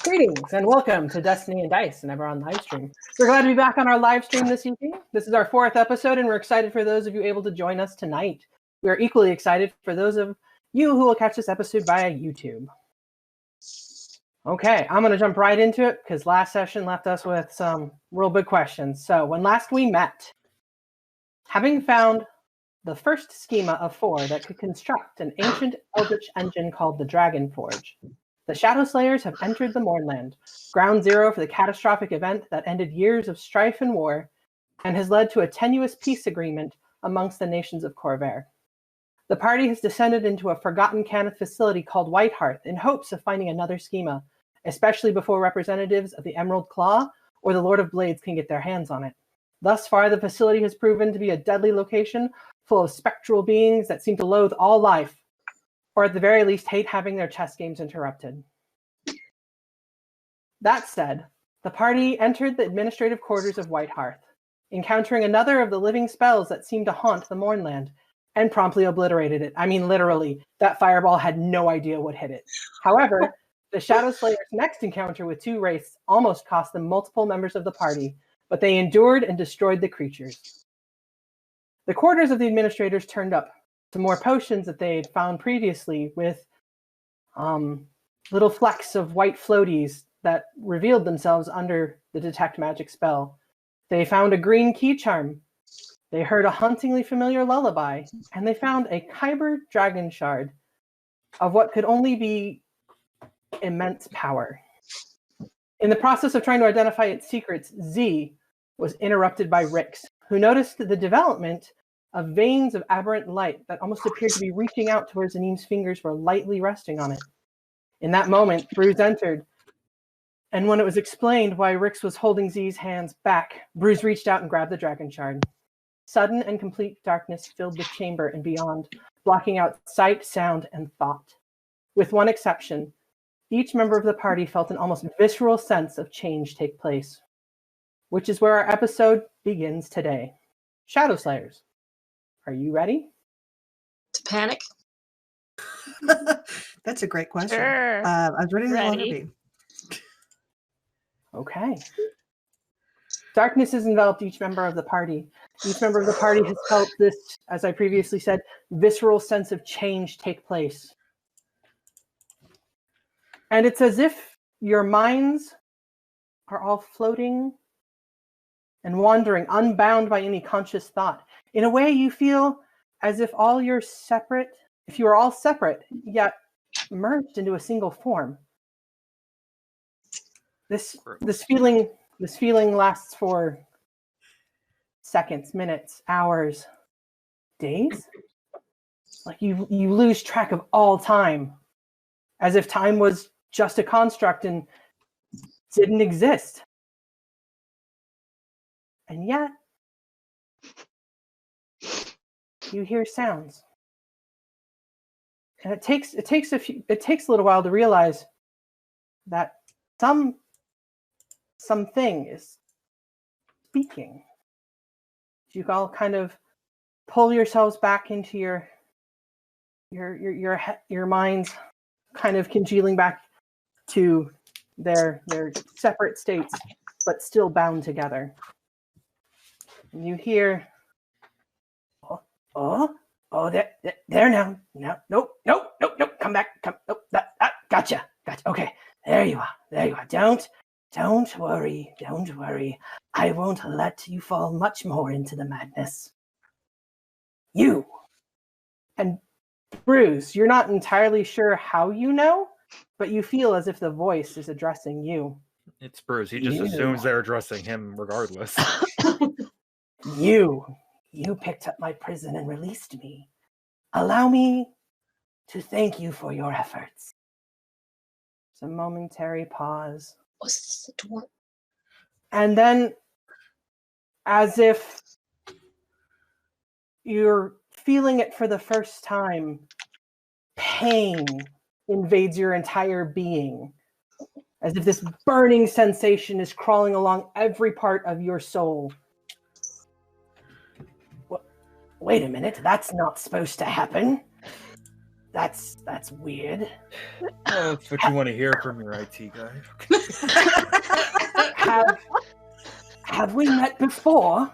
Greetings and welcome to Destiny and Dice and Ever on live stream. We're glad to be back on our live stream this evening. This is our 4th episode, and we're excited for those of you able to join us tonight. We are equally excited for those of you who will catch this episode via YouTube. Okay, I'm going to jump right into it because last session left us with some real big questions. So when last we met, having found the first schema of 4 that could construct an ancient eldritch engine called the Dragon Forge, the Shadow Slayers have entered the Mournland, ground zero for the catastrophic event that ended years of strife and war and has led to a tenuous peace agreement amongst the nations of Corvair. The party has descended into a forgotten Cannith facility called Whitehearth in hopes of finding another schema, especially before representatives of the Emerald Claw or the Lord of Blades can get their hands on it. Thus far, the facility has proven to be a deadly location full of spectral beings that seem to loathe all life, or at the very least hate having their chess games interrupted. That said, the party entered the administrative quarters of Whitehearth, encountering another of the living spells that seemed to haunt the Mournland, and promptly obliterated it. I mean, literally, that fireball had no idea what hit it. However, the Shadow Slayers' next encounter with 2 wraiths almost cost them multiple members of the party, but they endured and destroyed the creatures. The quarters of the administrators turned up some more potions that they had found previously with little flecks of white floaties that revealed themselves under the detect magic spell. They found a green key charm. They heard a hauntingly familiar lullaby, and they found a Kyber dragon shard of what could only be immense power. In the process of trying to identify its secrets, Z was interrupted by Rix, who noticed the development of veins of aberrant light that almost appeared to be reaching out towards Anim's fingers were lightly resting on it. In that moment, Bruce entered, and when it was explained why Rix was holding Z's hands back, Bruce reached out and grabbed the dragon shard. Sudden and complete darkness filled the chamber and beyond, blocking out sight, sound, and thought. With one exception, each member of the party felt an almost visceral sense of change take place, which is where our episode begins today. Shadow Slayers, are you ready? To panic? That's a great question. Sure. I was ready to want to be. Okay. Darkness has enveloped each member of the party. Each member of the party has felt this, as I previously said, visceral sense of change take place. And it's as if your minds are all floating and wandering, unbound by any conscious thought. In a way, you feel as if if you are all separate, yet merged into a single form. This feeling lasts for seconds, minutes, hours, days. Like you lose track of all time, as if time was just a construct and didn't exist. And yet, you hear sounds. And it takes a little while to realize that something is speaking. You all kind of pull yourselves back into your minds, kind of congealing back to their separate states, but still bound together. And you hear, there now. No, nope, come back, nope, gotcha. Okay, there you are. Don't worry. I won't let you fall much more into the madness. You. And Bruce, you're not entirely sure how you know, but you feel as if the voice is addressing you. It's Bruce. He just assumes they're addressing him regardless. You picked up my prison and released me. Allow me to thank you for your efforts. It's a momentary pause. Was this the door? And then, as if you're feeling it for the first time, pain invades your entire being. As if this burning sensation is crawling along every part of your soul. Wait a minute, that's not supposed to happen. That's weird. Well, that's what you want to hear from your IT guy. Have we met before?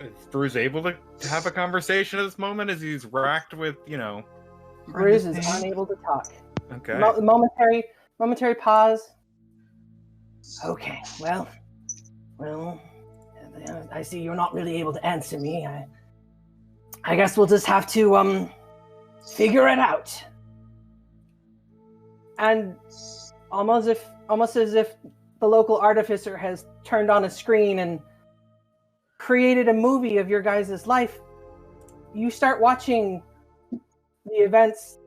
Is Bruce able to have a conversation at this moment as he's racked with, Bruce is unable to talk. Okay. Momentary pause. Okay, well, I see you're not really able to answer me. I guess we'll just have to figure it out. And almost as if the local artificer has turned on a screen and created a movie of your guys' life, you start watching the events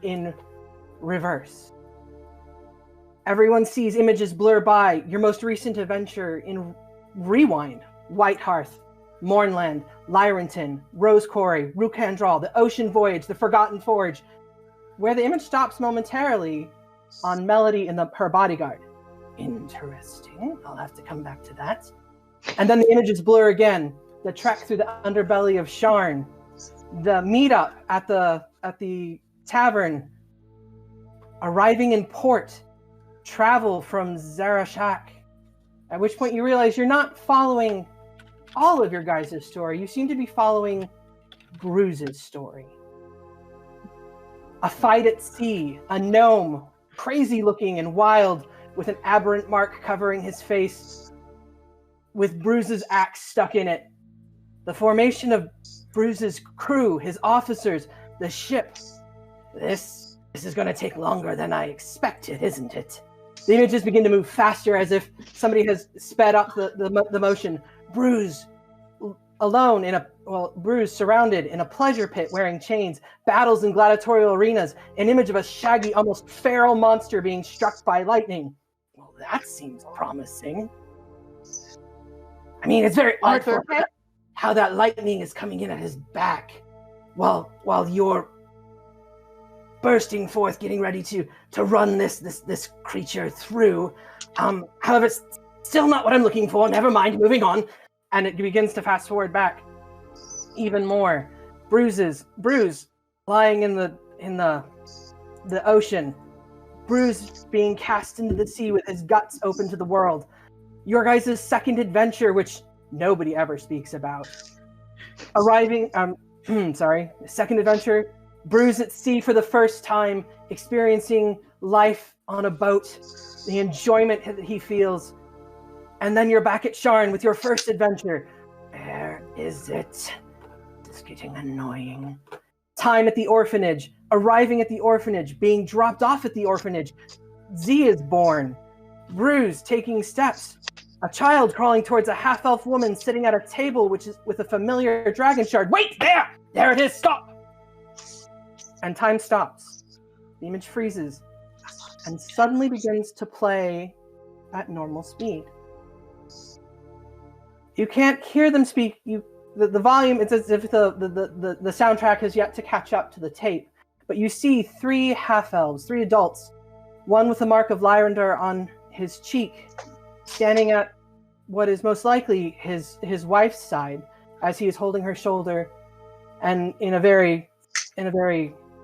in reverse. Everyone sees images blur by. Your most recent adventure in Rewind, Whitehearth, Mornland, Lyrenton, Rose Quarry, Rukandral, the Ocean Voyage, the Forgotten Forge, where the image stops momentarily on Melody and her bodyguard. Interesting. I'll have to come back to that. And then the images blur again. The trek through the underbelly of Sharn, the meetup at the tavern, arriving in port, travel from Zarashak. At which point you realize you're not following all of your guys' story. You seem to be following Bruce's story. A fight at sea, a gnome, crazy looking and wild, with an aberrant mark covering his face, with Bruce's axe stuck in it. The formation of Bruce's crew, his officers, the ship. This is going to take longer than I expected, isn't it? The images begin to move faster as if somebody has sped up the motion. Bruce alone Bruce surrounded in a pleasure pit wearing chains, battles in gladiatorial arenas, an image of a shaggy, almost feral monster being struck by lightning. Well, that seems promising. I mean, it's very artful how that lightning is coming in at his back while you're bursting forth, getting ready to run this creature through. However, it's still not what I'm looking for. Never mind, moving on. And it begins to fast forward back even more. Bruce lying in the ocean. Bruce being cast into the sea with his guts open to the world. Your guys' second adventure, which nobody ever speaks about. Second adventure, Bruce at sea for the first time, experiencing life on a boat, the enjoyment that he feels. And then you're back at Sharn with your first adventure. Where is it? It's getting annoying. Time at the orphanage, arriving at the orphanage, being dropped off at the orphanage. Z is born. Bruce taking steps. A child crawling towards a half-elf woman sitting at a table which is with a familiar dragon shard. Wait, there! There it is, stop! And time stops. The image freezes and suddenly begins to play at normal speed. You can't hear them speak. The volume, it's as if the soundtrack has yet to catch up to the tape. But you see three half-elves, three adults, one with the mark of Lyrandar on his cheek, standing at what is most likely his wife's side as he is holding her shoulder, and in a very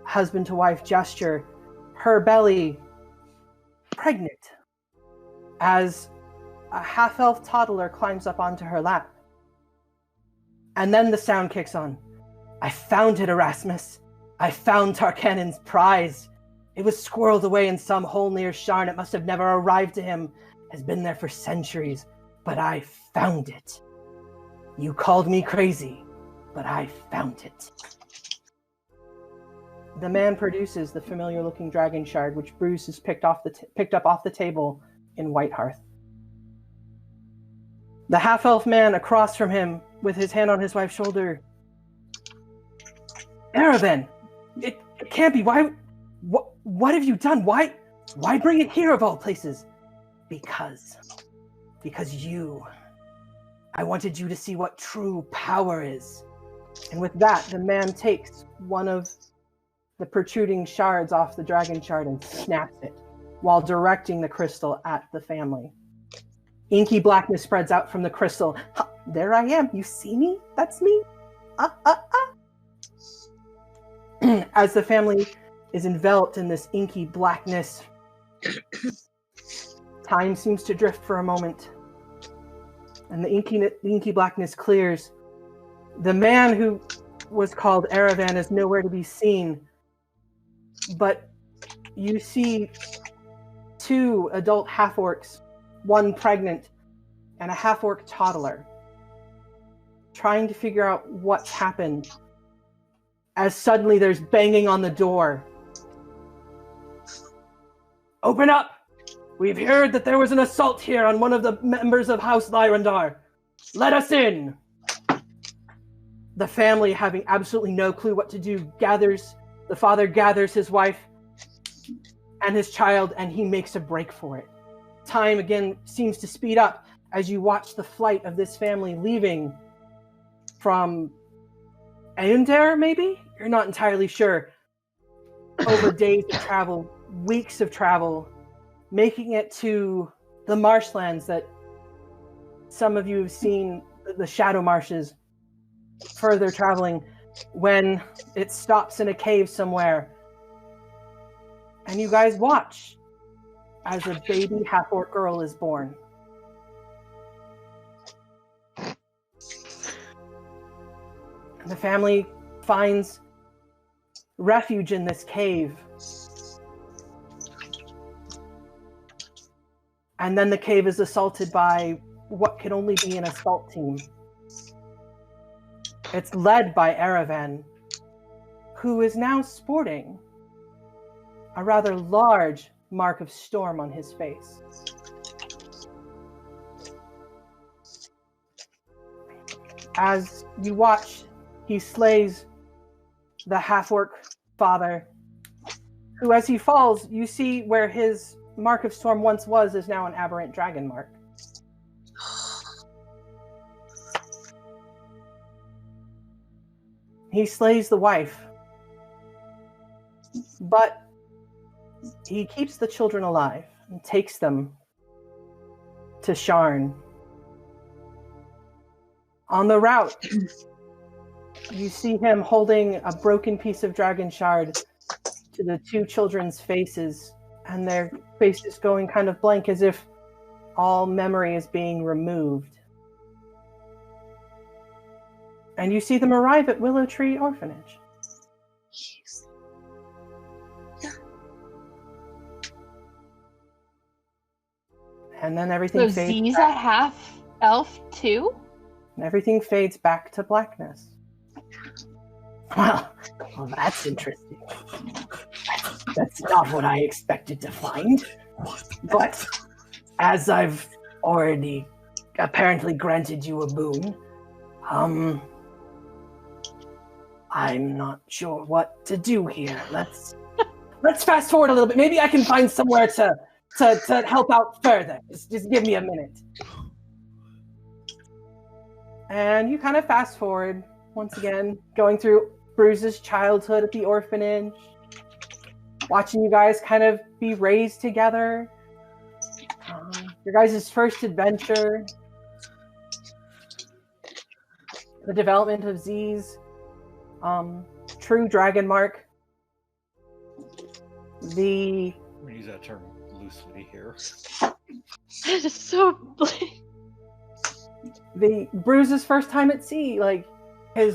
husband-to-wife gesture, her belly pregnant as a half-elf toddler climbs up onto her lap. And then the sound kicks on. I found it, Erasmus. I found Tarkanon's prize. It was squirreled away in some hole near Sharn. It must have never arrived to him. Has been there for centuries, but I found it. You called me crazy, but I found it. The man produces the familiar-looking dragon shard, which Bruce has picked up off the table in Whitehearth. The half-elf man across from him, with his hand on his wife's shoulder. Araben! It can't be. Why? What have you done? Why bring it here of all places? Because you. I wanted you to see what true power is. And with that, the man takes one of the protruding shards off the dragon shard and snaps it, while directing the crystal at the family. Inky blackness spreads out from the crystal. There I am. You see me? That's me. As the family is enveloped in this inky blackness, time seems to drift for a moment, and the inky blackness clears. The man who was called Aravan is nowhere to be seen, but you see two adult half-orcs, one pregnant, and a half-orc toddler, trying to figure out what's happened, as suddenly there's banging on the door. Open up! We've heard that there was an assault here on one of the members of House Lyrandar. Let us in! The family, having absolutely no clue what to do, the father gathers his wife and his child, and he makes a break for it. Time again seems to speed up as you watch the flight of this family leaving from Eundare, maybe? You're not entirely sure. Over days of travel, weeks of travel, making it to the marshlands that some of you have seen, the Shadow Marshes, further traveling, when it stops in a cave somewhere. And you guys watch as a baby half-orc girl is born. And the family finds refuge in this cave. And then the cave is assaulted by what can only be an assault team. It's led by Aravan, who is now sporting a rather large mark of storm on his face. As you watch, he slays the half-orc father, who, as he falls, you see where his mark of storm once was is now an aberrant dragon mark. He slays the wife, but he keeps the children alive and takes them to Sharn. On the route, you see him holding a broken piece of dragon shard to the two children's faces, and their faces going kind of blank as if all memory is being removed. And you see them arrive at Willow Tree Orphanage. Jeez. And then everything So fades Z's back, a half elf too? and everything fades back to blackness. Well, that's interesting. That's not what I expected to find. But as I've already apparently granted you a boon, I'm not sure what to do here. Let's fast forward a little bit. Maybe I can find somewhere to help out further. Just give me a minute. And you kind of fast forward once again, going through Bruce's childhood at the orphanage, watching you guys kind of be raised together. Your guys' first adventure, the development of Z's true dragon mark. We use that term loosely here. That is so blank. The Bruce's first time at sea, like his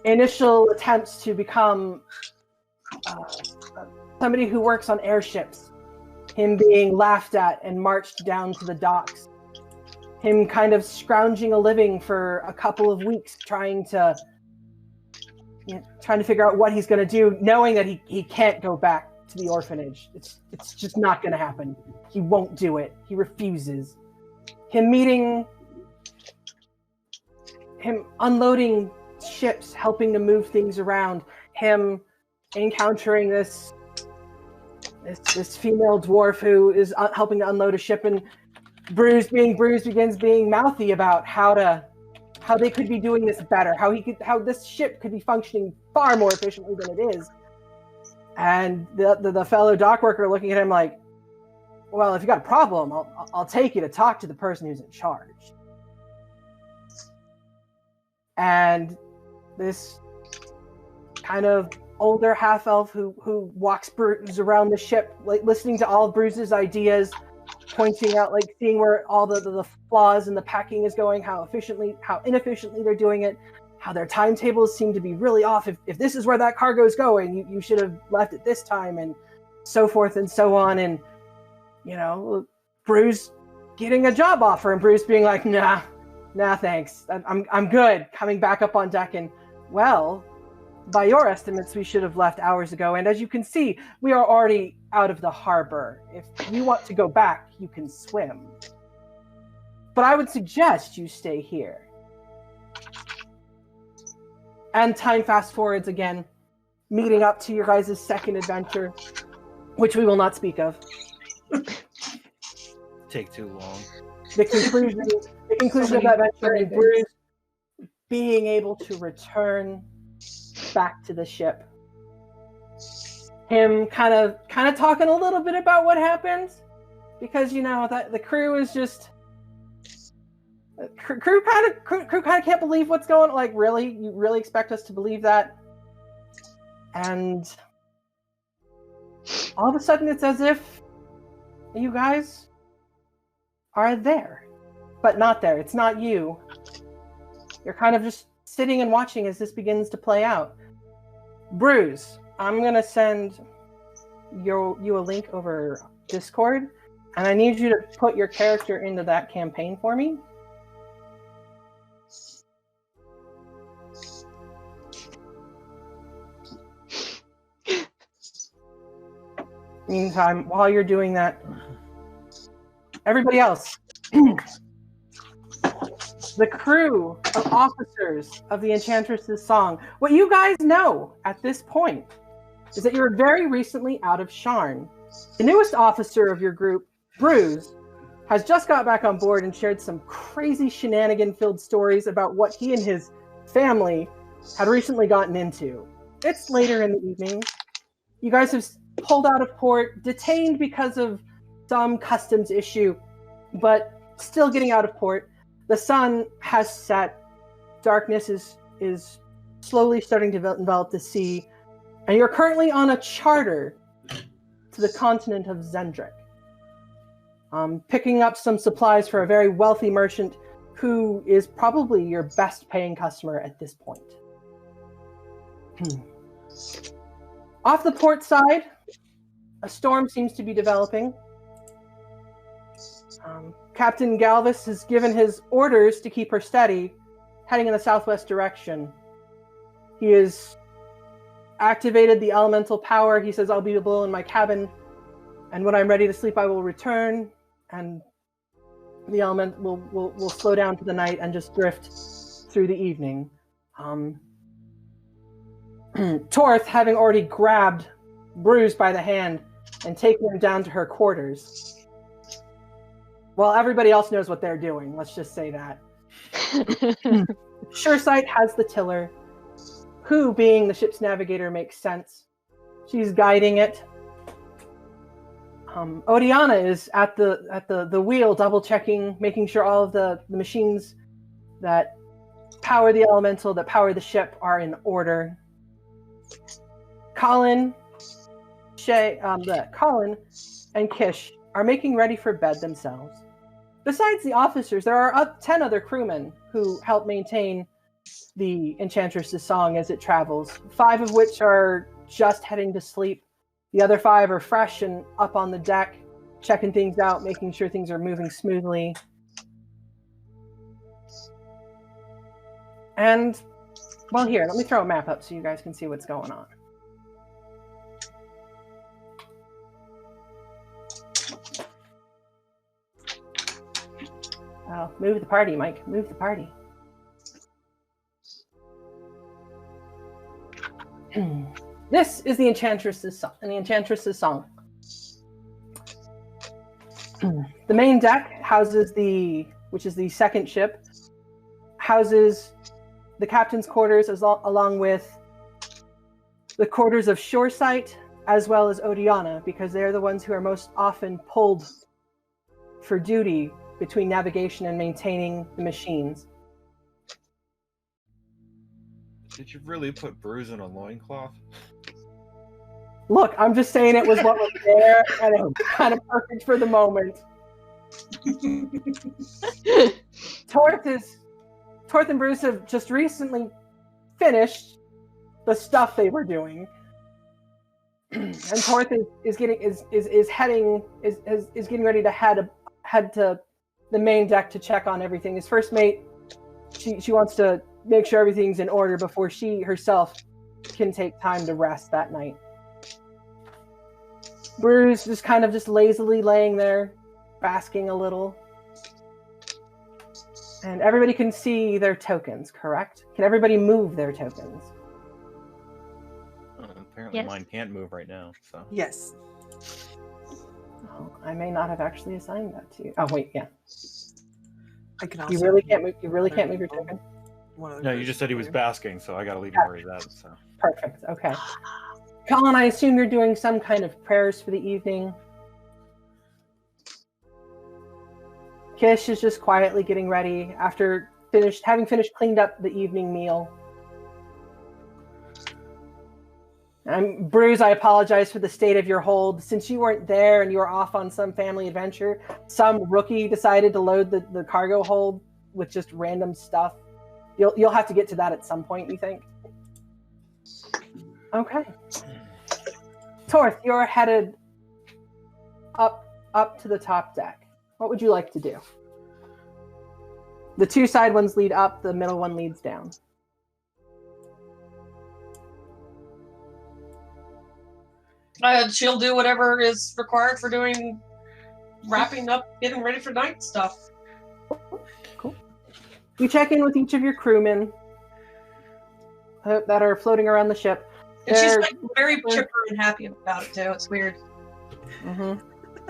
initial attempts to become somebody who works on airships, him being laughed at and marched down to the docks, him kind of scrounging a living for a couple of weeks trying to figure out what he's going to do, knowing that he can't go back to the orphanage. It's just not going to happen. He won't do it. He refuses. Him unloading ships, helping to move things around, him encountering this female dwarf who is helping to unload a ship, and Bruce begins being mouthy about how they could be doing this better, how this ship could be functioning far more efficiently than it is. And the fellow dock worker looking at him like, Well, if you got a problem, I'll take you to talk to the person who's in charge. And this kind of older half-elf who walks Bruce around the ship, like listening to all of Bruce's ideas, pointing out, like seeing where all the flaws in the packing is going, how inefficiently they're doing it, how their timetables seem to be really off. If this is where that cargo is going, you should have left it this time, and so forth and so on. And Bruce getting a job offer, and Bruce being like, nah, thanks, I'm good. Coming back up on deck, and well, by your estimates, we should have left hours ago. And as you can see, we are already out of the harbor. If you want to go back, you can swim. But I would suggest you stay here. And time fast forwards again, meeting up to your guys' second adventure, which we will not speak of. Take too long. The conclusion of that adventure is Bruce being able to return back to the ship. Him kind of talking a little bit about what happened, because that the crew is just crew kind of can't believe what's going on. Like, really, you really expect us to believe that? And all of a sudden, it's as if you guys are there, but not there. It's not you. You're kind of just sitting and watching as this begins to play out. Bruce, I'm gonna send you a link over Discord, and I need you to put your character into that campaign for me. Meantime, while you're doing that, everybody else, the crew of officers of the Enchantress's song, what you guys know at this point is that you're very recently out of Sharn. The newest officer of your group, Bruce, has just got back on board and shared some crazy shenanigan-filled stories about what he and his family had recently gotten into. It's later in the evening. You guys have pulled out of port, detained because of some customs issue, but still getting out of port. The sun has set. Darkness is slowly starting to envelop the sea, and you're currently on a charter to the continent of Zendrick, picking up some supplies for a very wealthy merchant who is probably your best paying customer at this point. Off the port side, a storm seems to be developing. Captain Galvis has given his orders to keep her steady, heading in the southwest direction. He has activated the elemental power. He says, I'll be below in my cabin, and when I'm ready to sleep, I will return, and the element will slow down for the night and just drift through the evening. Torth, having already grabbed Bruce by the hand and taken him down to her quarters. Well, everybody else knows what they're doing. Let's just say that. Suresight has the tiller. Who, being the ship's navigator, makes sense. She's guiding it. Odiana is at the wheel, double checking, making sure all of the machines that power the elemental, that power the ship, are in order. Colin, Colin and Kish are making ready for bed themselves. Besides the officers, there are 10 other crewmen who help maintain the Enchantress's song as it travels, 5 of which are just heading to sleep. The other 5 are fresh and up on the deck, checking things out, making sure things are moving smoothly. And, well, here, let me throw a map up so you guys can see what's going on. Oh, move the party, Mike. Move the party. This is the Enchantress's song. The main deck houses which is the second ship, houses the captain's quarters along with the quarters of Suresight, as well as Odiana, because they're the ones who are most often pulled for duty between navigation and maintaining the machines. Did you really put Bruce in a loincloth? Look, I'm just saying it was what was there, and it was kind of perfect for the moment. Torth and Bruce have just recently finished the stuff they were doing, and Torth is getting ready to head to the main deck to check on everything. His first mate, she wants to make sure everything's in order before she herself can take time to rest that night. Bruce just kind of just lazily laying there, basking a little. And everybody can see their tokens, correct? Can everybody move their tokens? Apparently Yes. mine can't move right now, so. Yes. Oh, I may not have actually assigned that to you. Oh wait, yeah. I can also. You really can't move. You really can't move your token. No, you just said he was basking, so I gotta leave him where he's at, so. Perfect. Okay. Colin, I assume you're doing some kind of prayers for the evening. Kish is just quietly getting ready after having finished cleaned up the evening meal. Bruce, I apologize for the state of your hold. Since you weren't there and you were off on some family adventure, some rookie decided to load the cargo hold with just random stuff. You'll have to get to that at some point, you think? Okay. Torth, you're headed up to the top deck. What would you like to do? The two side ones lead up, the middle one leads down. She'll do whatever is required for doing, wrapping up, getting ready for night stuff. Cool. You check in with each of your crewmen that are floating around the ship. And she's like very chipper and happy about it too. It's weird. Mm-hmm.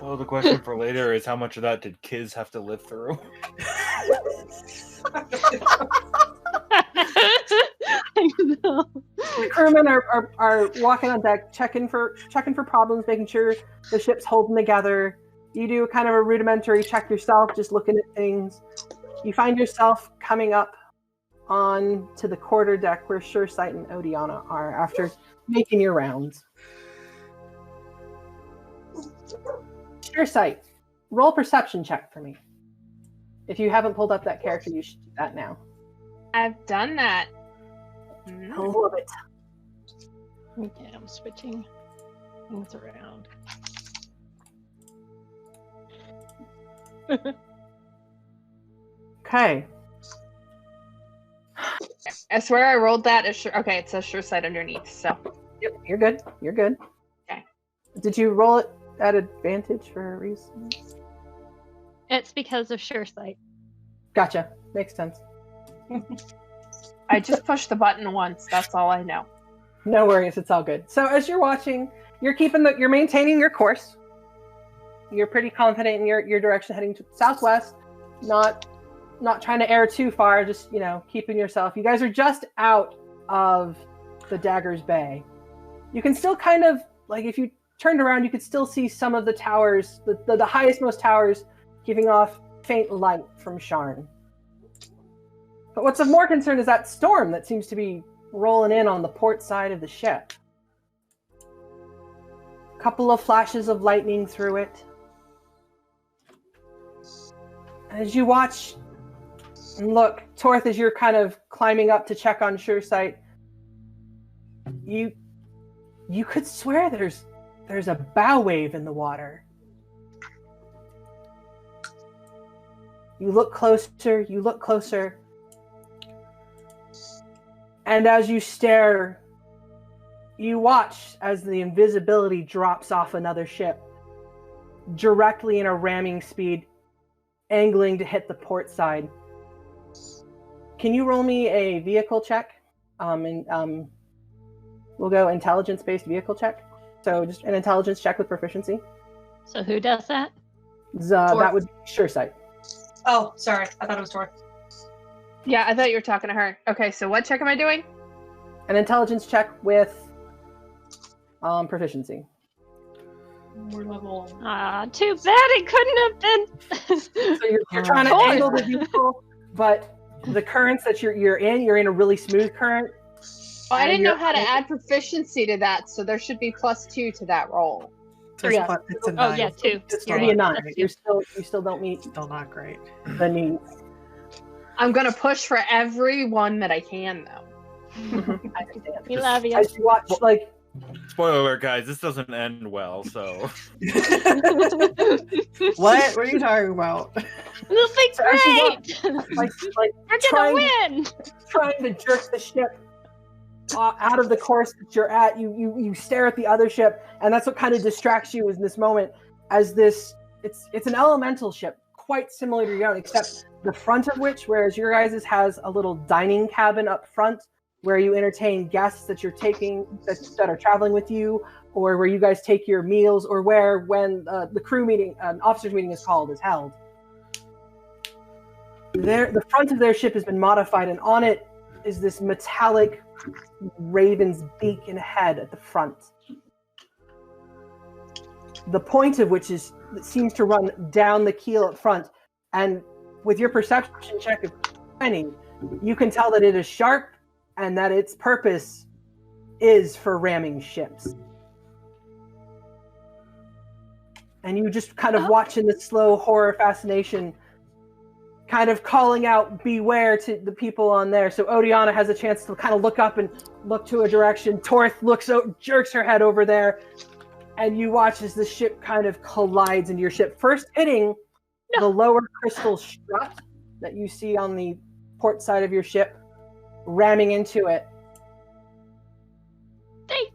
Well, the question for later is how much of that did Kiz have to live through? I know. The crewmen are walking on deck, checking for problems, making sure the ship's holding together. You do kind of a rudimentary check yourself, just looking at things. You find yourself coming up on to the quarter deck where Suresight and Odiana are after making your rounds. Suresight, roll perception check for me. If you haven't pulled up that character, you should do that now. I've done that. I love it. Okay, I'm switching things around. Okay. I swear I rolled that as sure. Okay, it says sure sight underneath. So Yep, you're good. You're good. Okay. Did you roll it at advantage for a reason? It's because of sure sight. Gotcha. Makes sense. I just pushed the button once. That's all I know. No worries, it's all good. So as you're watching, you're maintaining your course. You're pretty confident in your direction, heading to southwest. Not trying to err too far, just keeping yourself. You guys are just out of the Dagger's Bay. You can still kind of if you turned around, you could still see some of the towers, the highest most towers, giving off faint light from Sharn. But what's of more concern is that storm that seems to be rolling in on the port side of the ship. A couple of flashes of lightning through it. As you watch and look, Torth, as you're kind of climbing up to check on Suresight, you could swear there's a bow wave in the water. You look closer, and as you stare, you watch as the invisibility drops off another ship, directly in a ramming speed, angling to hit the port side. Can you roll me a vehicle check? We'll go intelligence-based vehicle check. So just an intelligence check with proficiency. So who does that? That would be Suresight. Oh, sorry. I thought it was Torth. Yeah, I thought you were talking to her. Okay, so what check am I doing? An intelligence check with Proficiency. More level. Too bad it couldn't have been. So you're trying to angle the vehicle, but the currents that you're in a really smooth current. Well, I And didn't know you're- how to add proficiency to that, so there should be +2 to that roll. So Yeah. it's a 9. Oh yeah, 2. It's You're gonna be a right. 9. You still don't meet Still not great. the needs. I'm gonna push for every one that I can, though. I understand. We love you. As you watch, like, Spoiler alert, guys, this doesn't end well, so. What are you talking about? This will be So as you great. like We're trying gonna win. trying to jerk the ship out of the course that you're at, you stare at the other ship, and that's what kind of distracts you in this moment. As this, it's an elemental ship, quite similar to your own, except the front of which, whereas your guys' has a little dining cabin up front, where you entertain guests that you're taking that are traveling with you, or where you guys take your meals, or where when the crew meeting, an officers meeting is held. The front of their ship has been modified, and on it is this metallic raven's beak and head at the front. The point of which seems to run down the keel up front, and with your perception check of 20, you can tell that it is sharp and that its purpose is for ramming ships. And you just kind of watch in the slow horror fascination, kind of calling out beware to the people on there. So Odiana has a chance to kind of look up and look to a direction. Torth jerks her head over there, and you watch as the ship kind of collides into your ship, first hitting the lower crystal strut that you see on the port side of your ship, ramming into it.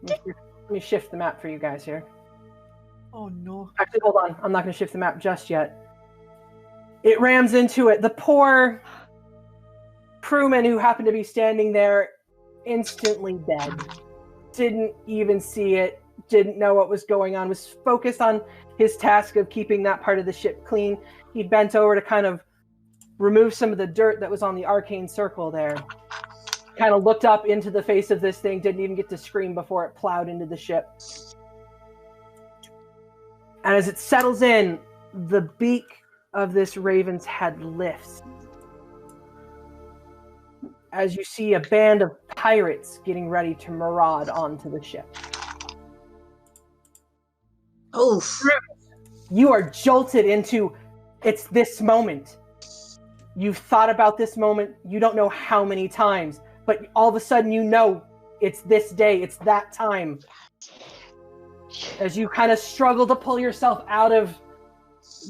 Let me shift the map for you guys here. Oh no. Actually, hold on. I'm not going to shift the map just yet. It rams into it. The poor crewman who happened to be standing there, instantly dead. Didn't even see it. Didn't know what was going on. Was focused on his task of keeping that part of the ship clean. He bent over to kind of remove some of the dirt that was on the arcane circle there. Kind of looked up into the face of this thing. Didn't even get to scream before it plowed into the ship. And as it settles in, the beak of this raven's head lifts. As you see a band of pirates getting ready to maraud onto the ship. Oof. You are jolted into, it's this moment. You've thought about this moment, you don't know how many times, but all of a sudden you know it's this day, it's that time. As you kind of struggle to pull yourself out of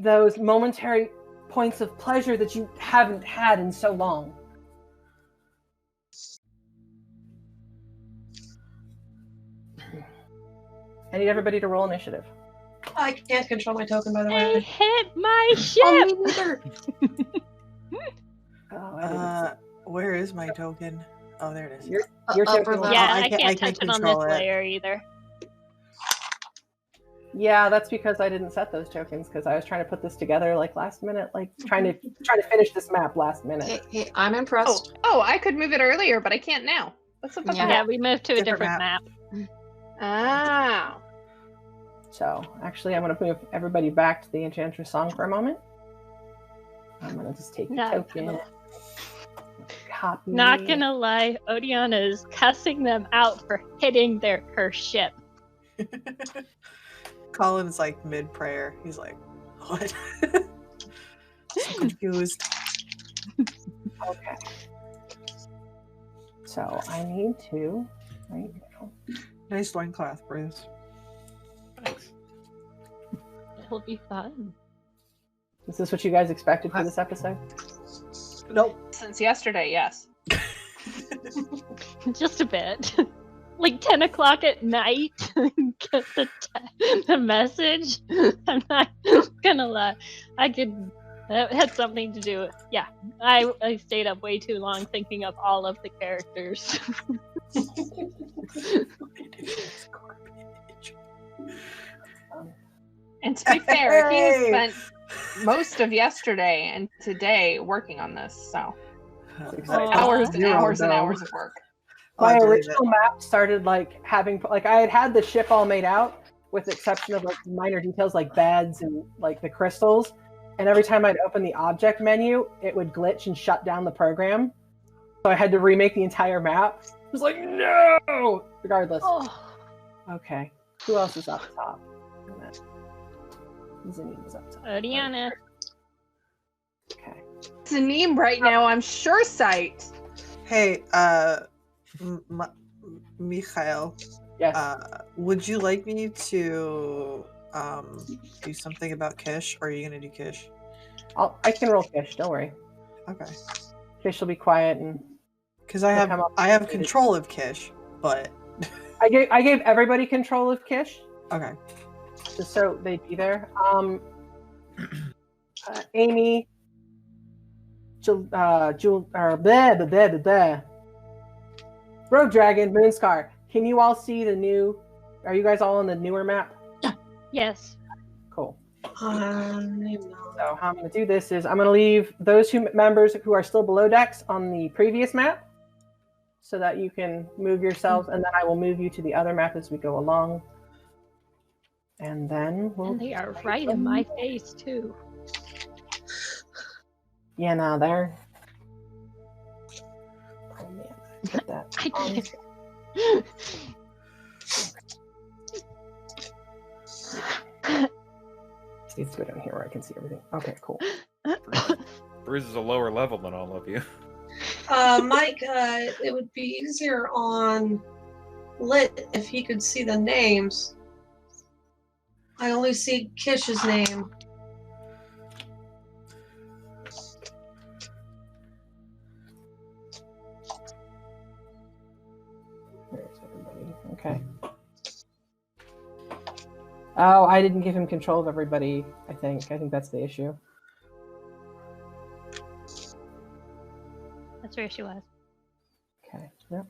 those momentary points of pleasure that you haven't had in so long. I need everybody to roll initiative. I can't control my token, by the I way. hit my ship. Oh, me neither. Oh, I didn't Where is my token? Oh, there it is. Your Upper token. left. Yeah, I I can't- can't I touch can't it on this control it. layer either. Yeah, that's because I didn't set those tokens because I was trying to put this together like last minute, like trying to finish this map last minute. Hey, I'm impressed. Oh, I could move it earlier, but I can't now. What's up with Yeah. Yeah, that? we moved to a Different different map. Ah. So actually, I'm going to move everybody back to the Enchantress song for a moment. I'm going to just take the Not token. Copy. Not gonna lie, Odiana is cussing them out for hitting her ship. Colin's like mid prayer. He's like, what? So confused. Okay. So I need to. Right now. Nice loincloth, Bruce. It'll be fun. Is this what you guys expected for this episode? Nope. Since yesterday, yes. Just a bit. Like 10 o'clock at night, get the message. I'm not gonna lie. That had something to do with, yeah. I stayed up way too long thinking of all of the characters. And to be fair, he has Hey! spent most of yesterday and today working on this, so exciting. hours and Zero, hours and though. hours of work. My I'll delete original map started like having like I had the ship all made out, with the exception of like minor details like beds and like the crystals. And every time I'd open the object menu, it would glitch and shut down the program. So I had to remake the entire map. It was like, no! Regardless. Oh, Okay. Who else is up top? Zanine is up top. Oriana. Okay. Zaneem right now, I'm sure sight. Hey, Mikhail, Yes. would you like me to do something about Kish, or are you gonna do Kish? I can roll Kish, don't worry. Okay. Kish will be quiet and Because I We'll come have up I have with it. control of Kish, but I gave everybody control of Kish, okay. just so they'd be there. Amy, Rogue Dragon, Moonscar. Can you all see the new? Are you guys all on the newer map? Yes. Cool. No. So how I'm going to do this is I'm going to leave those members who are still below decks on the previous map, so that you can move yourselves, and then I will move you to the other map as we go along. And then we'll. And they are right in my face, too. Yeah, now there. Oh man, put that. I on. did. Just needs to go down here where I can see everything. Okay, cool. Bruce is a lower level than all of you. Mike, it would be easier on Lit if he could see the names. I only see Kish's name. There's everybody. Okay. Oh, I didn't give him control of everybody. I think that's the issue. That's where she was. Okay. Yep.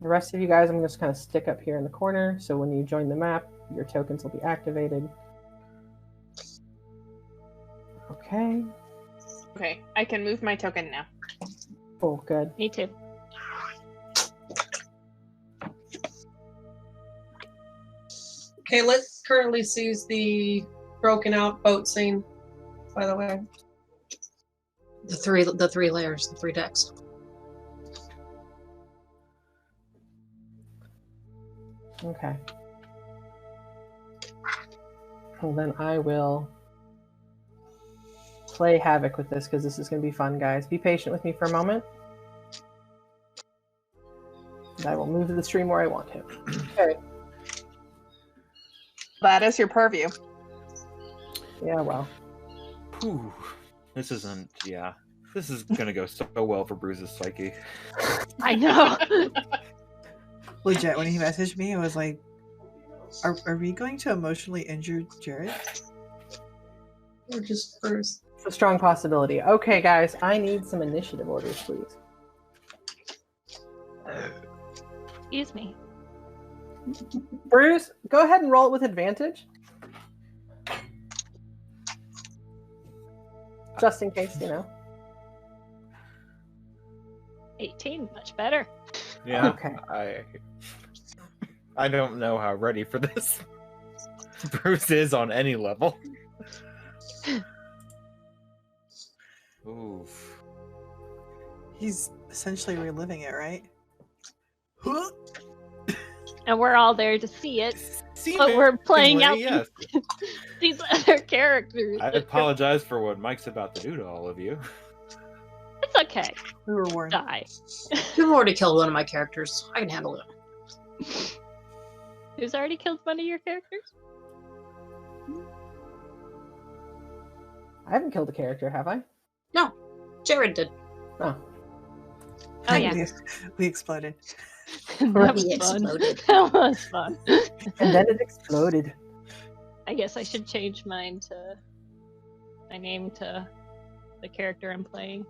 The rest of you guys, I'm just kind of stick up here in the corner. So when you join the map, your tokens will be activated. Okay. Okay, I can move my token now. Oh, good. Me too. Okay, Lit currently sees the broken out boat scene, by the way. The three layers, the 3 decks. Okay. Well, then I will play Havoc with this because this is going to be fun, guys. Be patient with me for a moment. And I will move the stream where I want him. Okay. That is your purview. Yeah, well. Whew. This isn't, yeah. This is gonna go so well for Bruce's psyche. I know. Legit, when he messaged me, it was like, are we going to emotionally injure Jared? Or just Bruce. It's a strong possibility. Okay, guys, I need some initiative orders, please. Excuse me. Bruce, go ahead and roll it with advantage. Just in case, you know. 18, much better. Yeah. Okay. I don't know how ready for this Bruce is on any level. Oof. He's essentially reliving it, right? And we're all there to see it, but we're playing out Yes. these other characters. I apologize for what Mike's about to do to all of you. It's okay. We were warned. Die. You've already killed one of my characters. I can handle it. Who's already killed one of your characters? I haven't killed a character, have I? No, Jared did. Oh. Oh yeah, We exploded. that was He fun. exploded. That was fun. And then it exploded. I guess I should change my name to the character I'm playing.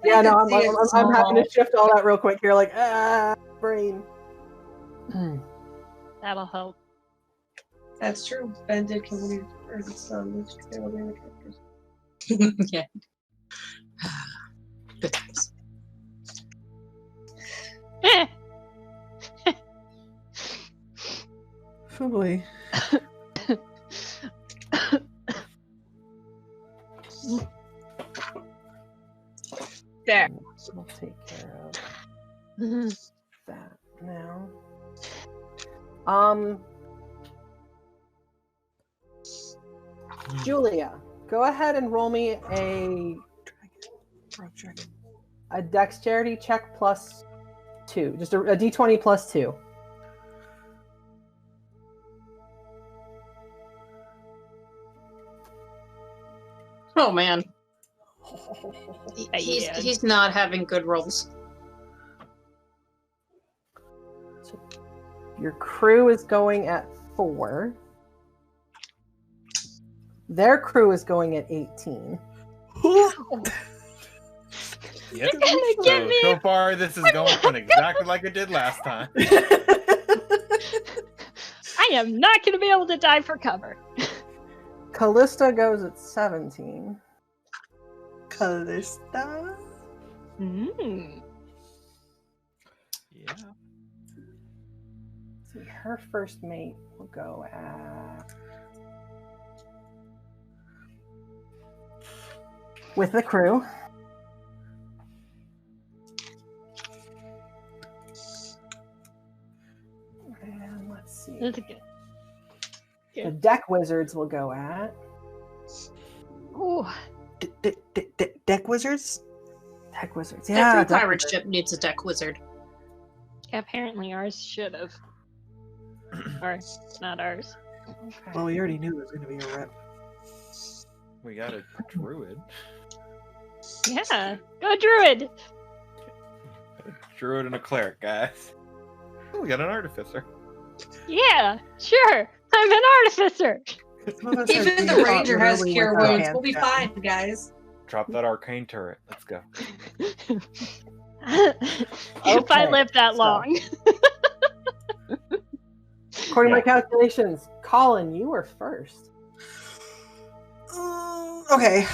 Yeah, no, I can see I'm it. having to shift all that real quick here. Like, brain. That'll help. That's true. Ben did kill one of his sons. They were the characters. Yeah. Good times. Eh, Oh boy. There. We'll take care of that now. Julia, go ahead and roll me a dexterity check plus 2. Just a d20 plus 2. Oh man. Yeah. He's not having good rolls. So your crew is going at 4. Their crew is going at 18. Yep. Gonna get me. So far, this is going exactly like it did last time. I am not going to be able to dive for cover. Callista goes at 17. Callista? Mm. Yeah. See, her first mate will go at... with the crew. And let's see. That's good. The deck wizards will go at... Ooh. Deck wizards? Deck wizards. Every Yeah, deck pirate wizards. ship needs a deck wizard. Apparently ours should have. Or not ours. Okay. Well, we already knew it was going to be a rep. We got a druid. Yeah. Go druid. A druid and a cleric, guys. Oh, we got an artificer. Yeah. Sure. I'm an artificer. Even the ranger has cure wounds. We'll be fine, guys. Drop that arcane turret. Let's go. If I live that so- long. According to my calculations, Colin, you were first. Okay.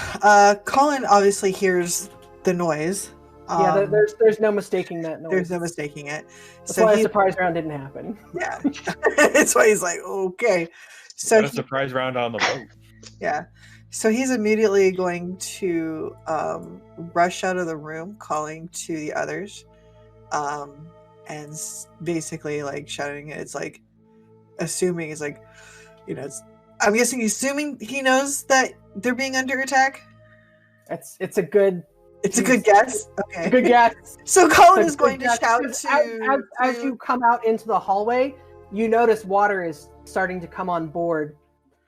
Colin obviously hears the noise. Yeah, there's no mistaking that noise. There's no mistaking it. That's So why a he, surprise round didn't happen. yeah, that's why he's like, okay. So Got a surprise round on the boat. yeah, so he's immediately going to rush out of the room, calling to the others, and basically like shouting. It's like assuming it's like, you know, I'm guessing he's assuming he knows that they're being under attack. It's a good guess. Okay. good guess. So Colin It's is a going good to guess, shout because to as you come out into the hallway, you notice water is starting to come on board,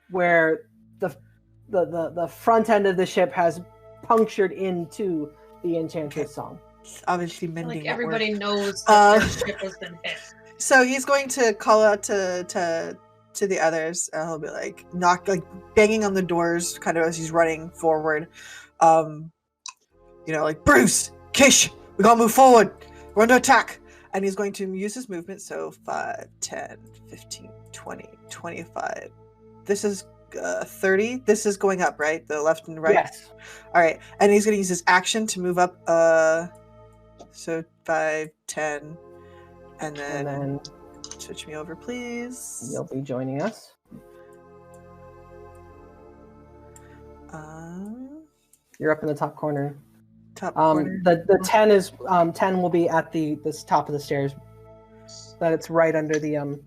where the front end of the ship has punctured into the Enchantress song. obviously mending. Like at everybody work. knows that their ship has been hit. So he's going to call out to the others. He'll be like banging on the doors, kind of as he's running forward. You know, like Bruce, Kish, we gotta move forward. We're under attack. And he's going to use his movement. So 5, 10, 15, 20, 25. This is 30. This is going up, right? The left and right. Yes. All right. And he's going to use his action to move up. So 5, 10, and And then then switch me over, please. you'll be joining us. You're up in the top corner. Top corner. The 10 is 10 will be at this top of the stairs. That it's right under the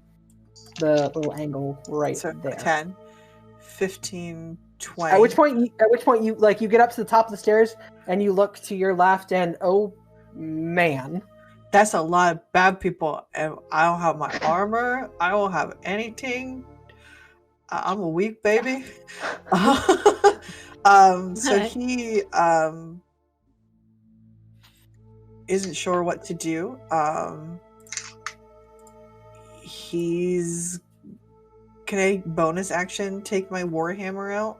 little angle right So there. 10, 15, 20. At which point you you get up to the top of the stairs and you look to your left and oh man, That's a lot of bad people. And I don't have my armor. I don't have anything. I'm a weak baby. So he isn't sure what to do. Can I bonus action take my warhammer out?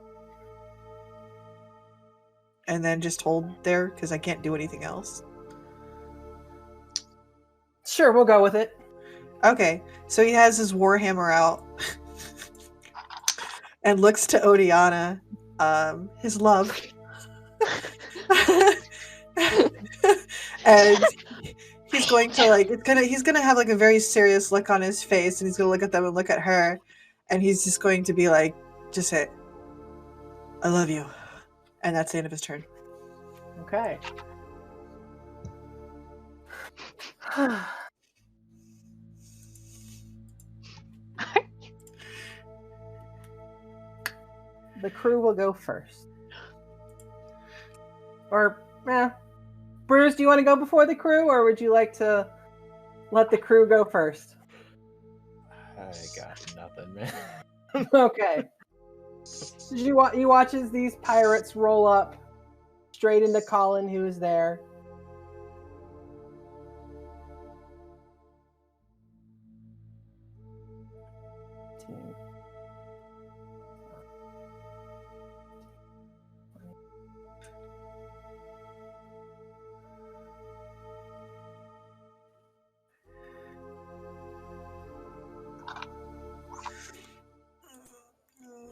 And then just hold there because I can't do anything else. sure, we'll go with it. Okay, so he has his warhammer out and looks to Odiana, his love, and he's going to he's gonna have like a very serious look on his face, and he's gonna look at them and look at her, and he's just going to be like, just say, "I love you," and that's the end of his turn. Okay. The crew will go first. Or, Bruce, do you want to go before the crew, or would you like to let the crew go first? I got nothing, man. Okay. You watch as these pirates roll up straight into Colin, who is there.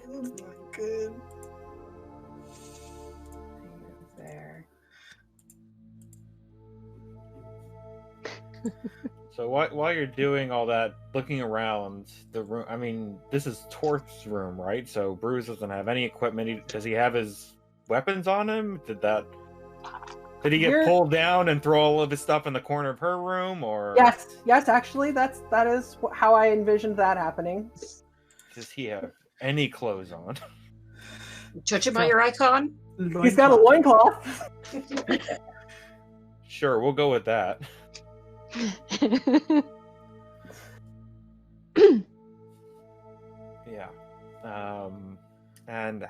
That's not good. There. So while you're doing all that, looking around the room, I mean, this is Torth's room, right? So Bruce doesn't have any equipment. Does he have his weapons on him? Did he get pulled down and throw all of his stuff in the corner of her room, or? Yes. Actually, that is how I envisioned that happening. Does he have any clothes on? Judging by your icon? He's got a loincloth. Sure, we'll go with that. Yeah. And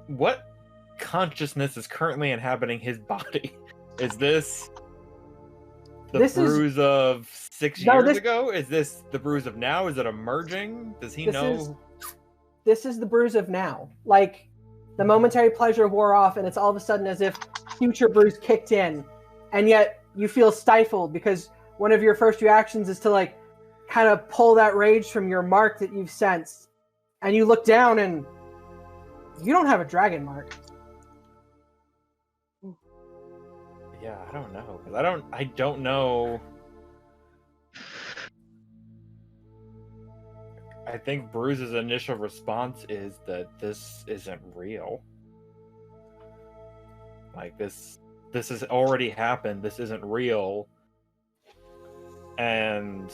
what consciousness is currently inhabiting his body? Is this the bruise of 6 years ago? Is this the bruise of now? Is it emerging? Does he know? This is the bruise of now. Like, the momentary pleasure wore off, and it's all of a sudden as if future Bruce kicked in. And yet, you feel stifled because one of your first reactions is to, like, kind of pull that rage from your mark that you've sensed. And you look down, and you don't have a dragon mark. Yeah, I don't know. I don't know. I think Bruce's initial response is that this isn't real. Like, this has already happened. This isn't real. And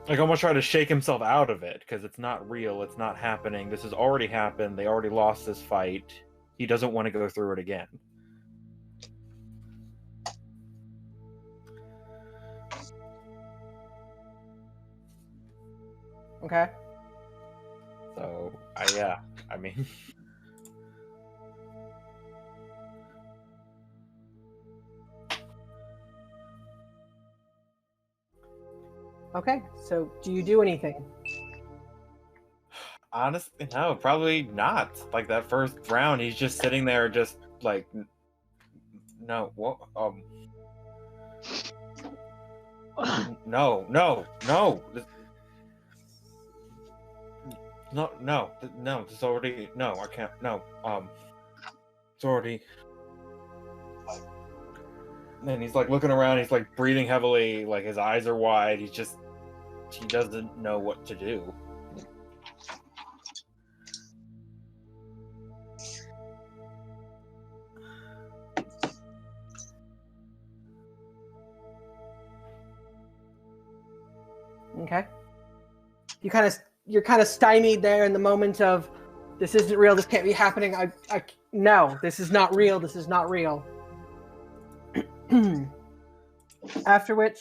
like almost try to shake himself out of it because it's not real. It's not happening. This has already happened. They already lost this fight. He doesn't want to go through it again. Okay. So, I mean... Okay, so do you do anything? Honestly, no, probably not. Like, that first round, he's just sitting there just, like... No, what? No. No, it's already... No, I can't... No, it's already... And he's, like, looking around, he's, like, breathing heavily, like, his eyes are wide, he doesn't know what to do. Okay. You're kind of stymied there in the moment of, this isn't real, this can't be happening. No, this is not real, this is not real. After which,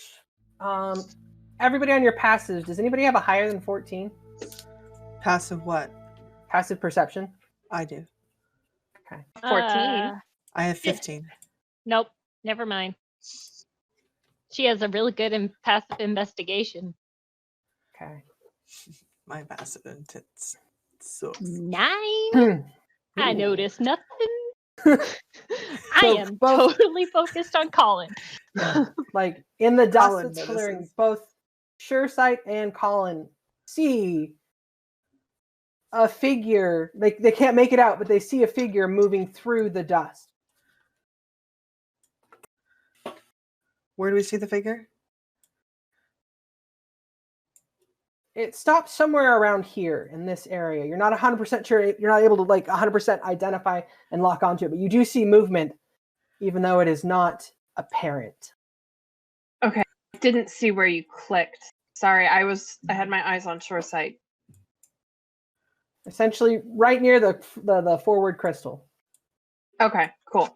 everybody on your passives, does anybody have a higher than 14? Passive what? Passive perception? I do. Okay. 14. I have 15. Nope, never mind. She has a really good passive investigation. Okay. My passive intents sucks. 9? I noticed nothing. I am totally focused on Colin. Like, in the dust Colin that's clearing, notices. both Suresight and Colin see a figure. They can't make it out, but they see a figure moving through the dust. Where do we see the figure? It stops somewhere around here in this area. You're not 100% sure. You're not able to like 100% identify and lock onto it, but you do see movement, even though it is not apparent. Okay. I didn't see where you clicked. Sorry, I had my eyes on shore sight. Essentially, right near the forward crystal. Okay, cool.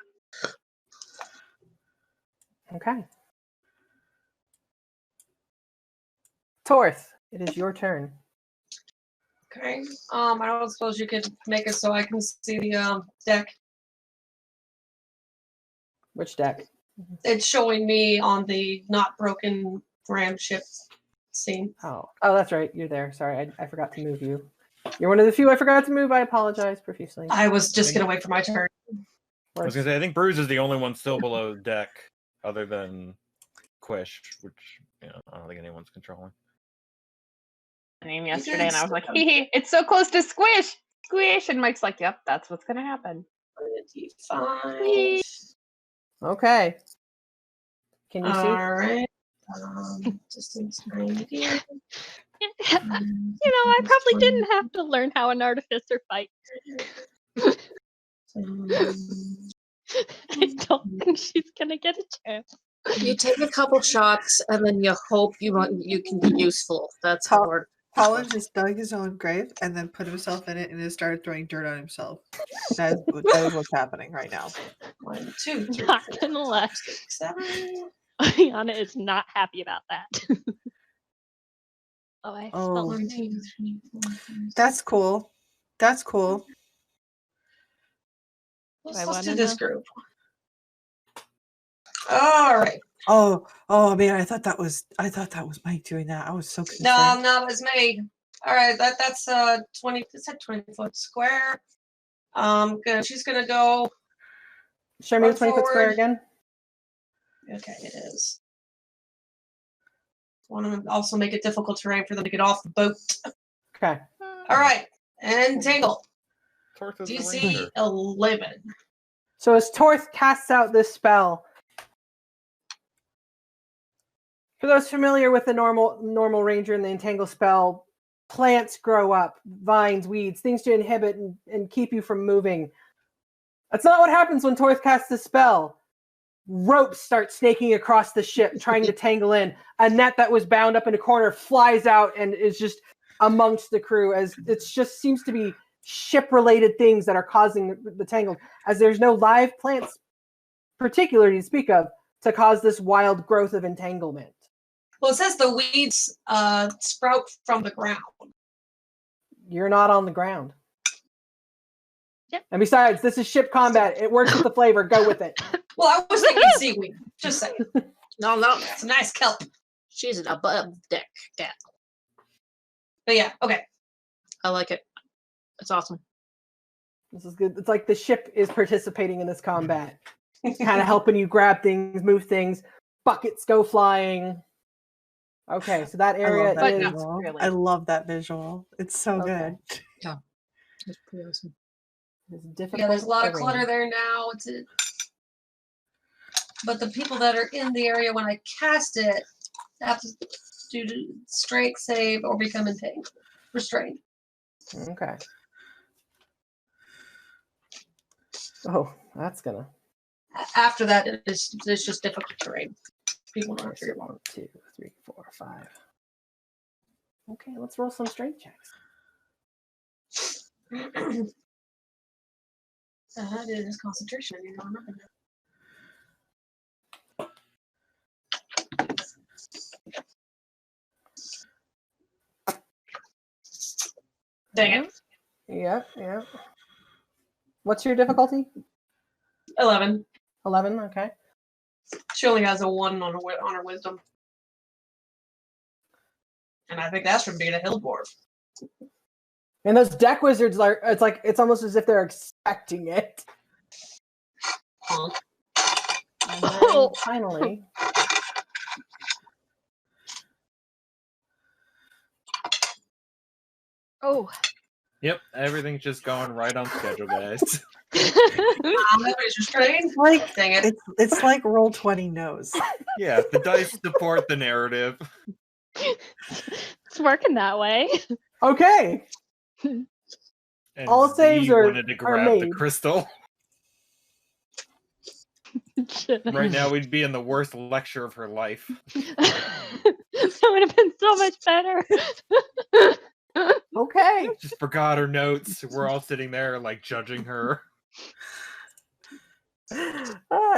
Okay. Torth, it is your turn. Okay. I don't suppose you could make it so I can see the deck. Which deck? It's showing me on the not broken ram ship scene. Oh, that's right. You're there. Sorry, I forgot to move you. You're one of the few I forgot to move. I apologize profusely. I was just gonna wait for my turn. I was gonna say, I think Bruce is the only one still below deck, other than Quish, which I don't think anyone's controlling. I mean, yesterday, and I was like, hee, it's so close to squish, squish, and Mike's like, yep, that's what's gonna happen. 25. Okay. Can you see? All right. Distance 90. I probably didn't have to learn how an artificer fights. I don't think she's gonna get a chance. You take a couple shots and then you hope you can be useful. That's how it Colin just dug his own grave and then put himself in it and then started throwing dirt on himself. That is what's happening right now. 1, 2, 3, Not 4, gonna lie. 6, 7. Ayana is not happy about that. I Oh. spelled 1, 2, 3, 4, 5, 6. That's cool. That's cool. Let's do this group. All right. Oh man, I thought that was Mike doing that. I was so concerned. No, it's me. All right, that's 20. It's a 20-foot square. Good. She's gonna go. Show me the Run 20-foot square forward. again. Okay, it is. Want to also make it difficult terrain for them to get off the boat. Okay. All right, and tangle. Torth is the DC ranger. 11. So as Torth casts out this spell, for those familiar with the normal ranger and the entangle spell, plants grow up, vines, weeds, things to inhibit and keep you from moving. That's not what happens when Torth casts the spell. Ropes start snaking across the ship, trying to tangle in. A net that was bound up in a corner flies out and is just amongst the crew, as it just seems to be ship-related things that are causing the tangle, as there's no live plants particularly to speak of to cause this wild growth of entanglement. Well, it says the weeds sprout from the ground. You're not on the ground. Yep. And besides, this is ship combat. It works with the flavor. Go with it. Well, I was thinking seaweed. Just saying. No, It's a nice kelp. she's an above deck gal. But yeah, okay. I like it. It's awesome. This is good. It's like the ship is participating in this combat. Kind of helping you grab things, move things. Buckets go flying. Okay, so that area I love that is... visual. really. I love that visual. It's so Okay. good. It's pretty awesome. is difficult. Yeah, there's a lot of terrain. clutter there now. But the people that are in the area when I cast it have to do strength save or become entangled, restrained. Okay. Oh, that's gonna... After that, it's just difficult terrain. People don't have to figure 1, 2, 3, 4, 5. Okay, let's roll some strength checks. it out. That is concentration. You don't remember that. Dang it. Yeah. What's your difficulty? 11. 11, okay. She only has a 1 on her wisdom. And I think that's from being a hill dwarf. And those deck wizards are, it's almost as if they're expecting it. Huh. And then finally, Oh, Yep, everything's just going right on schedule, guys. Nobody's restrained. Dang it. It's like Roll20 knows. Yeah, the dice support the narrative. It's working that way. Okay. And All saves Z are wanted to grab the made. crystal. Right now, we'd be in the worst lecture of her life. That would have been so much better. Okay. Just forgot her notes. We're all sitting there, like, judging her.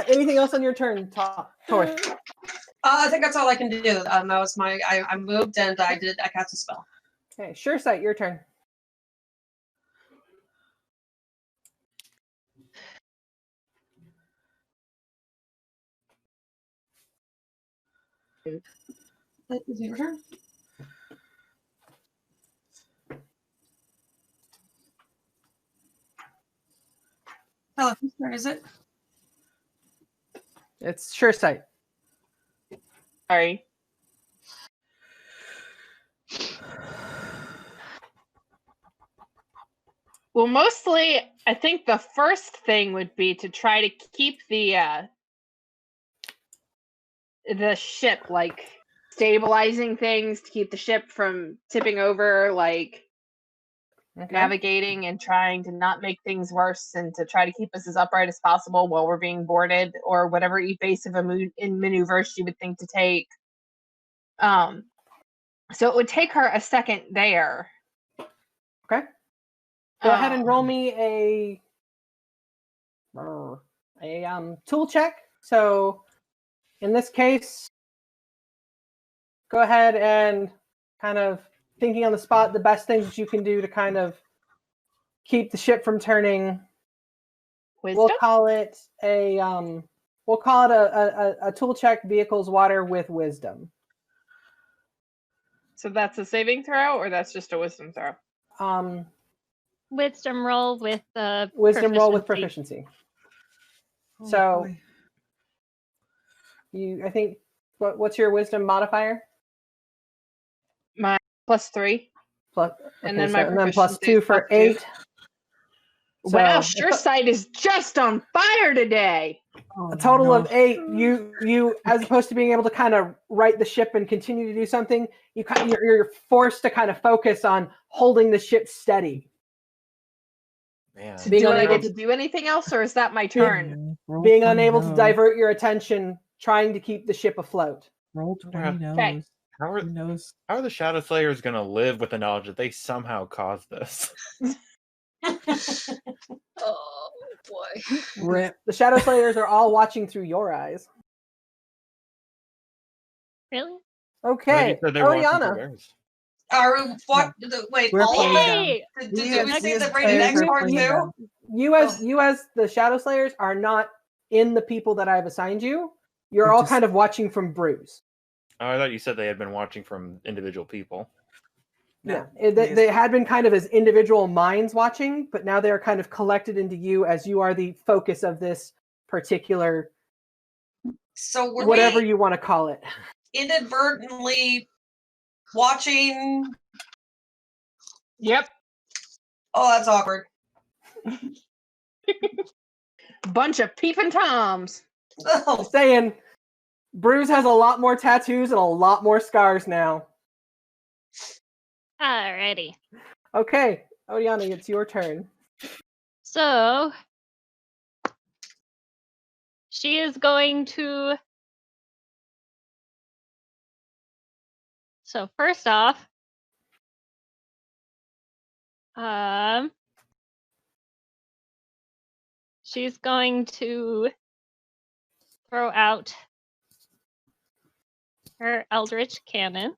Anything else on your turn, Torth? I think that's all I can do. That was my. I moved and I cast a spell. Okay, Sure Sight, your turn. Is it your turn? Oh, whose turn is it? It's Sure Sight. Sorry. Well, mostly, I think the first thing would be to try to keep the ship, like, stabilizing things to keep the ship from tipping over, like, navigating and trying to not make things worse and to try to keep us as upright as possible while we're being boarded or whatever evasive maneuvers she would think to take. So it would take her a second there. Okay. Go ahead and roll me a tool check. So in this case, go ahead and kind of thinking on the spot the best things that you can do to kind of keep the ship from turning. Wisdom? We'll call it a tool check, vehicles, water with wisdom. So that's a saving throw, or that's just a wisdom throw? Wisdom roll with Wisdom roll with proficiency. Oh, So boy. I think what's your wisdom modifier? My +3. Plus, And okay, then my and then plus proficiency 2 is for +2. 8. Wow, So, Sure Sight is just on fire today. Oh, a total of no. 8. You as opposed to being able to kind of right the ship and continue to do something, you're forced to kind of focus on holding the ship steady. Man. Being Do I unable get to do anything else, or is that my Being- turn? Being unable to divert your attention, trying to keep the ship afloat. Roll20 knows. Okay. How are, Who knows? how are the Shadow Slayers going to live with the knowledge that they somehow caused this? Oh boy. Rip. The Shadow Slayers are all watching through your eyes. Really? I thought Okay, you said they were watching Oriana. through theirs. Are we wait? We're All of playing us? down. Yay! Did we say the players rated X are part playing too? down. You as the Shadow Slayers are not in the people that I've assigned you. You're They're all just- kind of watching from Bruce. Oh, I thought you said they had been watching from individual people. Yeah, they had been kind of as individual minds watching, but now they are kind of collected into you as you are the focus of this particular, So we're whatever you want to call it. inadvertently watching. Yep. Oh, that's awkward. Bunch of peeping toms. Oh, Saying, Bruce has a lot more tattoos and a lot more scars now. Alrighty. Okay, Oriana, it's your turn. So she is going to. So first off, she's going to throw out her Eldritch Cannon.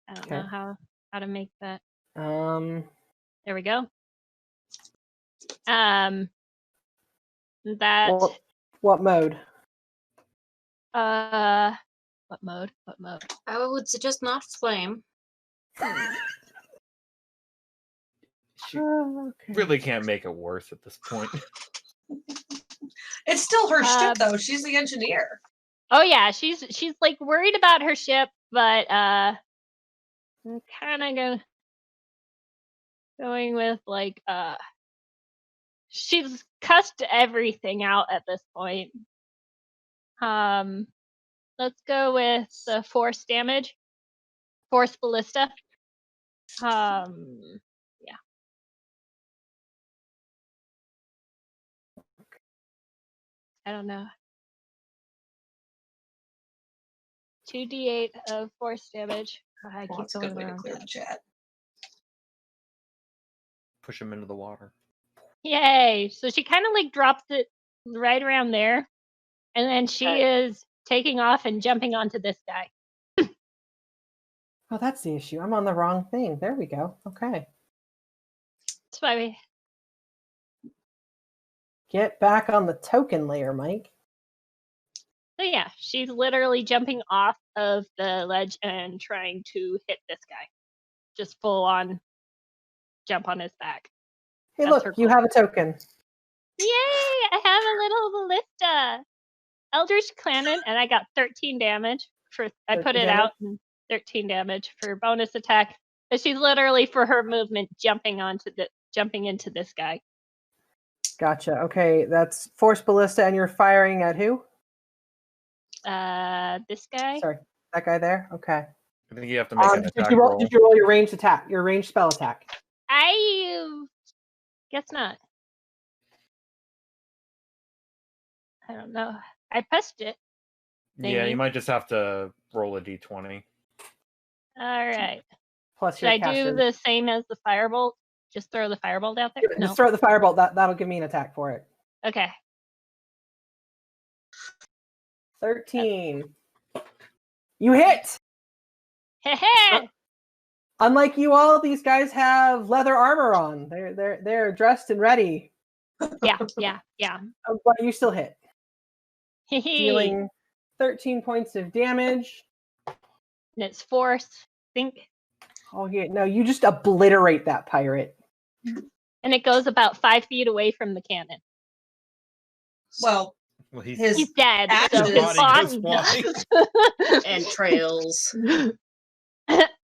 I don't know Okay. how to make that. Um, There we go. That what mode? what mode? I would suggest not flame. She Okay. really can't make it worse at this point. it's still her ship though. She's the engineer. Oh yeah, she's like worried about her ship, but I'm kind of going with like she's cussed everything out at this point. Let's go with the force damage. Force ballista. Yeah. I don't know. 2d8 of force damage. I Well, keep that's a going good way to wrong. clear the chat. Push him into the water. Yay! So she kind of like drops it right around there, and then she is taking off and jumping onto this guy. Oh, that's the issue. I'm on the wrong thing. There we go. Okay. That's why we. Get back on the token layer, Mike. So yeah, she's literally jumping off of the ledge and trying to hit this guy. Just full on jump on his back. Hey, That's her look, you goal. have a token. Yay! I have a little ballista. Eldritch Cannon, and I got 13 damage for. I put 13 it damage? out and 13 damage for bonus attack. But she's literally for her movement jumping into this guy. Gotcha. Okay, that's Force Ballista, and you're firing at who? This guy. Sorry, that guy there? Okay. I think you have to make an Did attack you roll, roll. did you roll your ranged attack, your ranged spell attack? I guess not. I don't know. I pressed it. Yeah, you thingy. might just have to roll a d20. All right. Plus Should your I do caster. the same as the firebolt? Just throw the firebolt out there? No. Just throw the firebolt. That'll give me an attack for it. Okay. 13. You hit! Heh. Unlike you all, these guys have leather armor on. They're dressed and ready. Yeah. But you still hit. And Dealing 13 points of damage. it's force. Think. Oh yeah, no, you just obliterate that pirate. And it goes about 5 feet away from the cannon. Well, Well, He's dead. ashes So his body body goes does. And trails.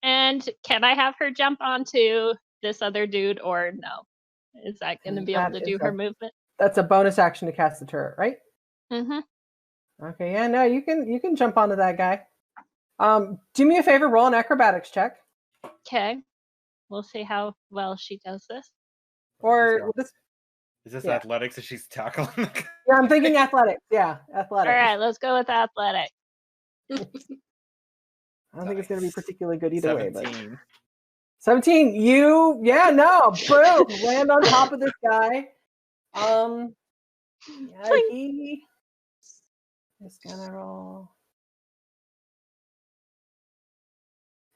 And can I have her jump onto this other dude or no? Is that going to be able to do her movement? That's a bonus action to cast the turret, right? Mm-hmm. Okay, yeah, no, you can jump onto that guy. Do me a favor, roll an acrobatics check. Okay. We'll see how well she does this. Or Is this yeah. athletics that she's tackling? Yeah, I'm thinking athletics. Yeah, athletics. All right, let's go with athletic. I don't think it's going to be particularly good either way. But 17. 17. Boom, land on top of this guy. Yeah, he is gonna roll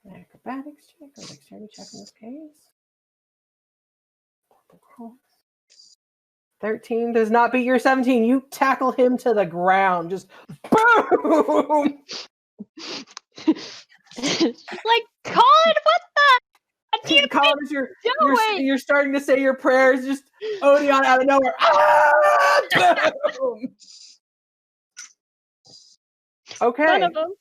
an acrobatics check or dexterity check in this case. 13 does not beat your 17. You tackle him to the ground. Just boom! Like, Colin, what the? Colin, you're starting to say your prayers, just Odeon out of nowhere. Ah! Boom! Okay. One of them.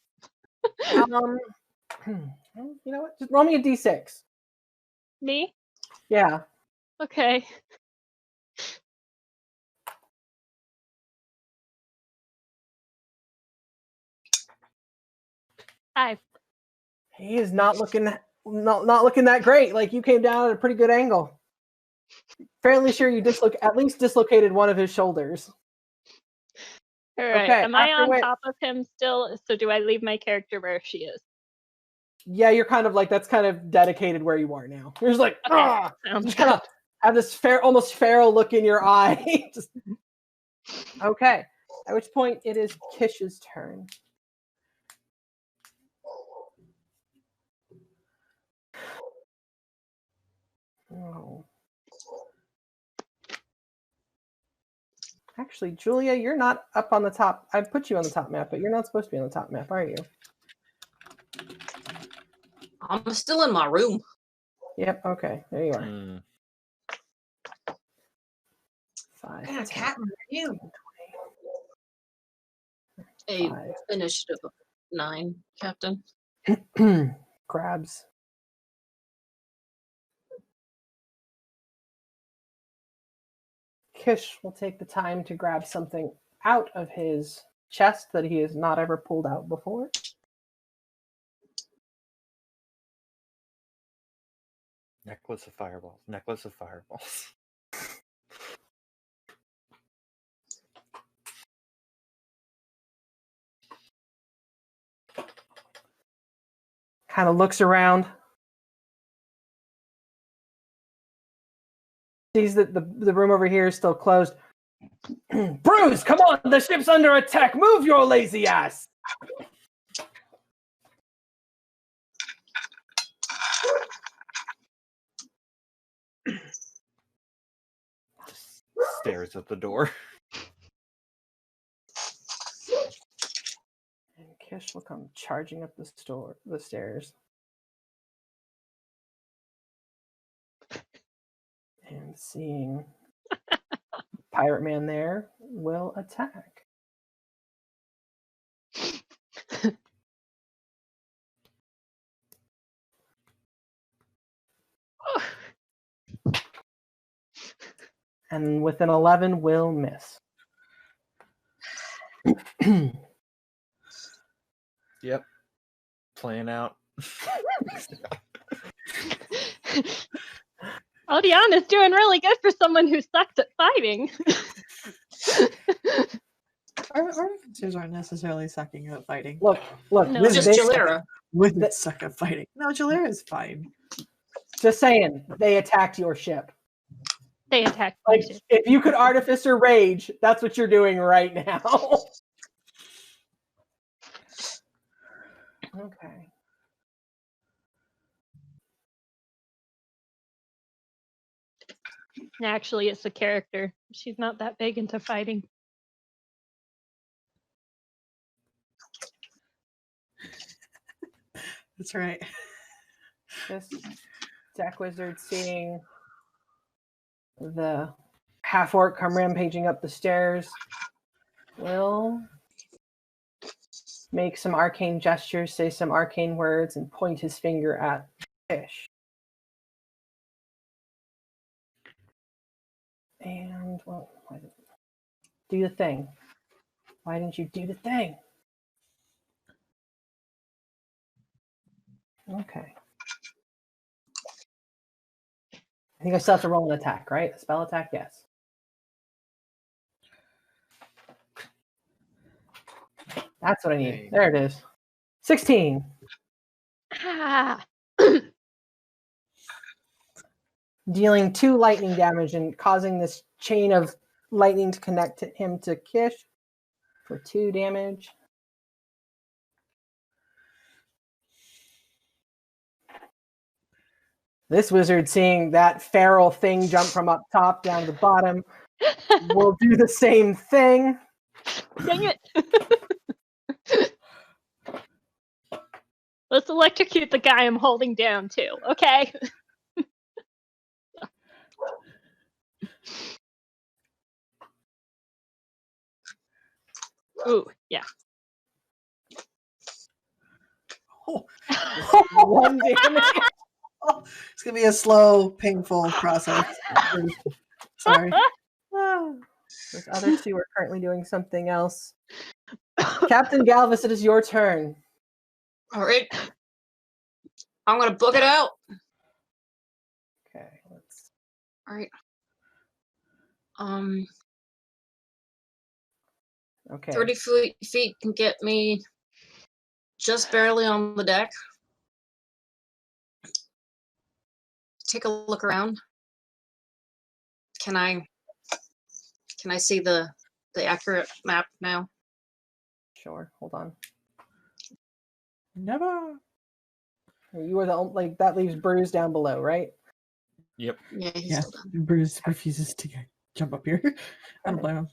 You know what? Just roll me a d6. Me? Yeah. Okay. Five. He is not looking that great. Like, you came down at a pretty good angle. Fairly sure you at least dislocated one of his shoulders. All right. Okay, Am I on top of him still? So do I leave my character where she is? Yeah, you're kind of like, that's kind of dedicated where you are now. You're just like, Okay. you just kind of have this almost feral look in your eye. Just... Okay. At which point it is Kish's turn. Oh. Actually, Julia, you're not up on the top. I put you on the top map, but you're not supposed to be on the top map, are you? I'm still in my room. Yep, okay. There you are. 5. what kind of cat are you? 20. A initiative of 9, Captain. Grabs Kish will take the time to grab something out of his chest that he has not ever pulled out before. Necklace of fireballs. Necklace of fireballs. Kind of looks around. Sees that the room over here is still closed. Bruce, come on! The ship's under attack! Move your lazy ass! Stares at the door. And Kish will come charging up the stairs. And seeing Pirate Man there, will attack. And with an 11, will miss. Yep. Playing out. Aldiana's doing really good for someone who sucks at fighting. Artificers aren't necessarily sucking at fighting. Look, No. Wizards Just Jalera. Wizards suck at fighting. No, Jalera is fine. Just saying, they attacked your ship. They attack. Like, if you could artificer rage, that's what you're doing right now. Okay. Actually, it's a character. She's not that big into fighting. That's right. This Deck Wizard seeing the half-orc come rampaging up the stairs will make some arcane gestures, say some arcane words, and point his finger at Fish. And, well, do the thing. Why didn't you do the thing? Okay. I think I still have to roll an attack, right? A spell attack? Yes. That's what I need. Dang. There it is. 16. Ah. Dealing 2 lightning damage and causing this chain of lightning to connect him to Kish for 2 damage. This wizard, seeing that feral thing jump from up top down to the bottom, will do the same thing. Dang it. Let's electrocute the guy I'm holding down too, okay? Ooh, yeah. Oh, 1 damage. it's gonna be a slow, painful process. Sorry. Those other 2 are currently doing something else. Captain Galvis, it is your turn. All right. I'm gonna book it out. Okay, let's. All right. Okay. 30 feet can get me just barely on the deck. Take a look around. Can I see the accurate map now? Sure. Hold on. Never. You are the only, like, that leaves Bruce down below, right? Yeah, he's Yeah, still done. Bruce refuses to jump up here. I don't blame him.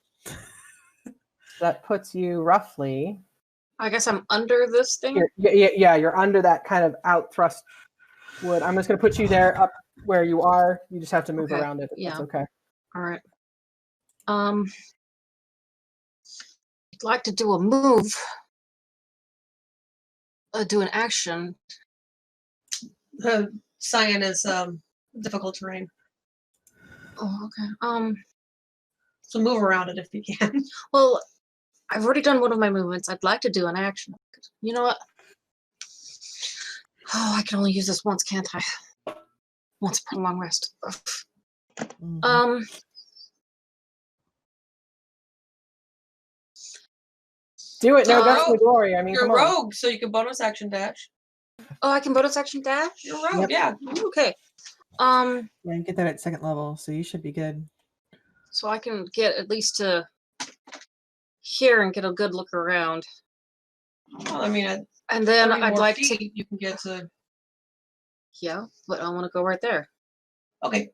That puts you roughly. I guess I'm under this thing. You're under that kind of out thrust wood. I'm just going to put you there up where you are. You just have to move Okay, around it. If yeah. That's okay. All right. I'd like to do a move. Do an action. The cyan is difficult terrain. Oh, okay. So move around it if you can. Well, I've already done one of my movements. I'd like to do an action. You know what? Oh, I can only use this once, can't I? Once per long rest. Mhm. Do it, no guts, Oh, no glory. I mean, You're come a on. rogue, so you can bonus action dash. Oh, I can bonus action dash? You're a rogue, yeah. Okay. Yeah, you get that at second level, so you should be good. So I can get at least to here and get a good look around. Well, I mean, at And then 30 I'd more like feet, to, you can get to. yeah, but I want to go right there. Okay.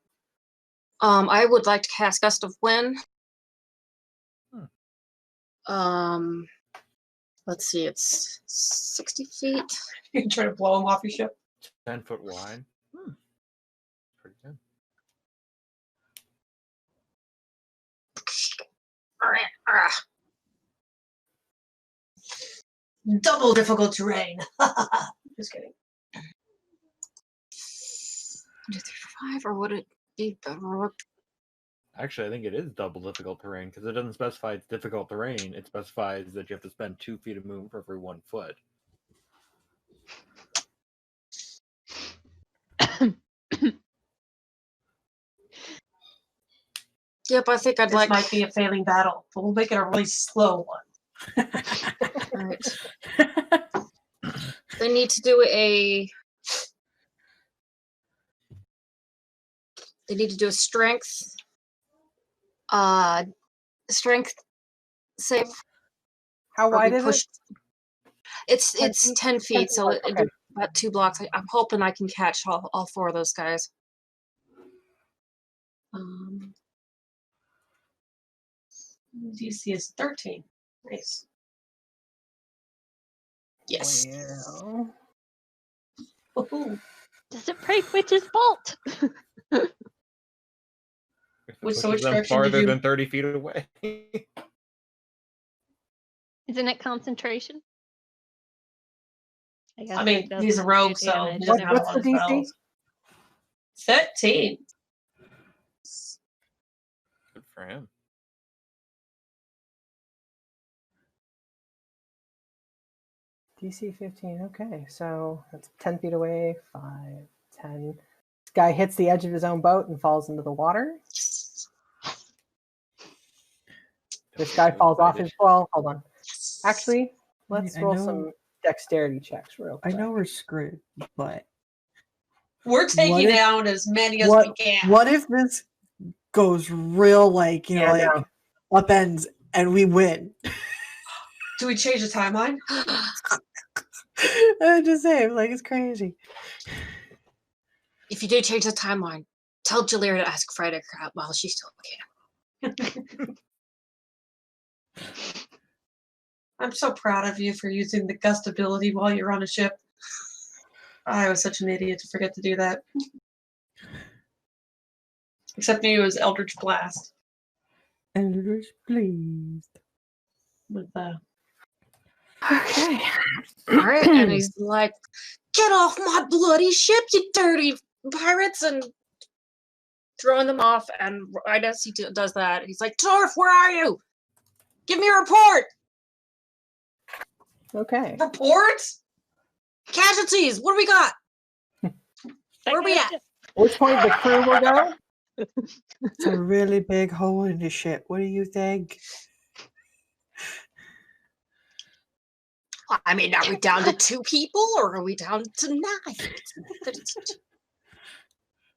I would like to cast Gust of Wind. Let's see, it's 60 feet. You can try to blow him off your ship. 10 foot wide. Pretty good. Double difficult terrain. Just kidding. 1, 2, 3, 4, 5, or would it be better? Actually, I think it is double difficult terrain because it doesn't specify it's difficult terrain. It specifies that you have to spend 2 feet of movement for every 1 foot. Yep, I think I'd This like. might be a failing battle, but we'll make it a really slow one. All right. They need to do a. They need to do a strength. Strength save. How or wide be is it? pushed. It's 10 it's feet? 10 feet, so Okay. it'd be about 2 blocks. I'm hoping I can catch all 4 of those guys. DC is 13. Nice. Yes. Well, Woohoo. Does it break Witch's bolt? If it Which pushes them direction did farther you- than 30 feet away. Isn't it concentration? guess I mean, it doesn't he's a do rogue, so damage. he doesn't have a what's lot the of DC? spells. 13. Good for him. DC 15. Okay, so that's 10 feet away. 5, 10. This guy hits the edge of his own boat and falls into the water. This guy falls off his. Well, hold on. Actually, let's I roll know- some dexterity checks real I quick. know we're screwed, but We're taking What if- down as many as what we can. what if this goes real like Yeah, upends and we win? Do we change the timeline? I'm just saying, like it's crazy. If you do change the timeline, tell Jalira to ask Friday out while she's still can. I'm so proud of you for using the gust ability while you're on a ship. I was such an idiot to forget to do that. Except maybe it was Eldritch Blast. Eldritch, please. With Okay. All right, and he's like, "Get off my bloody ship, you dirty pirates!" and throwing them off. And right as he does that, he's like, "Torf, where are you? Give me a report. Okay. reports? Casualties. What do we got? Where are we at?" At which point the crew will go. It's a really big hole in the ship. What do you think? I mean, are we down to 2 people or are we down to 9?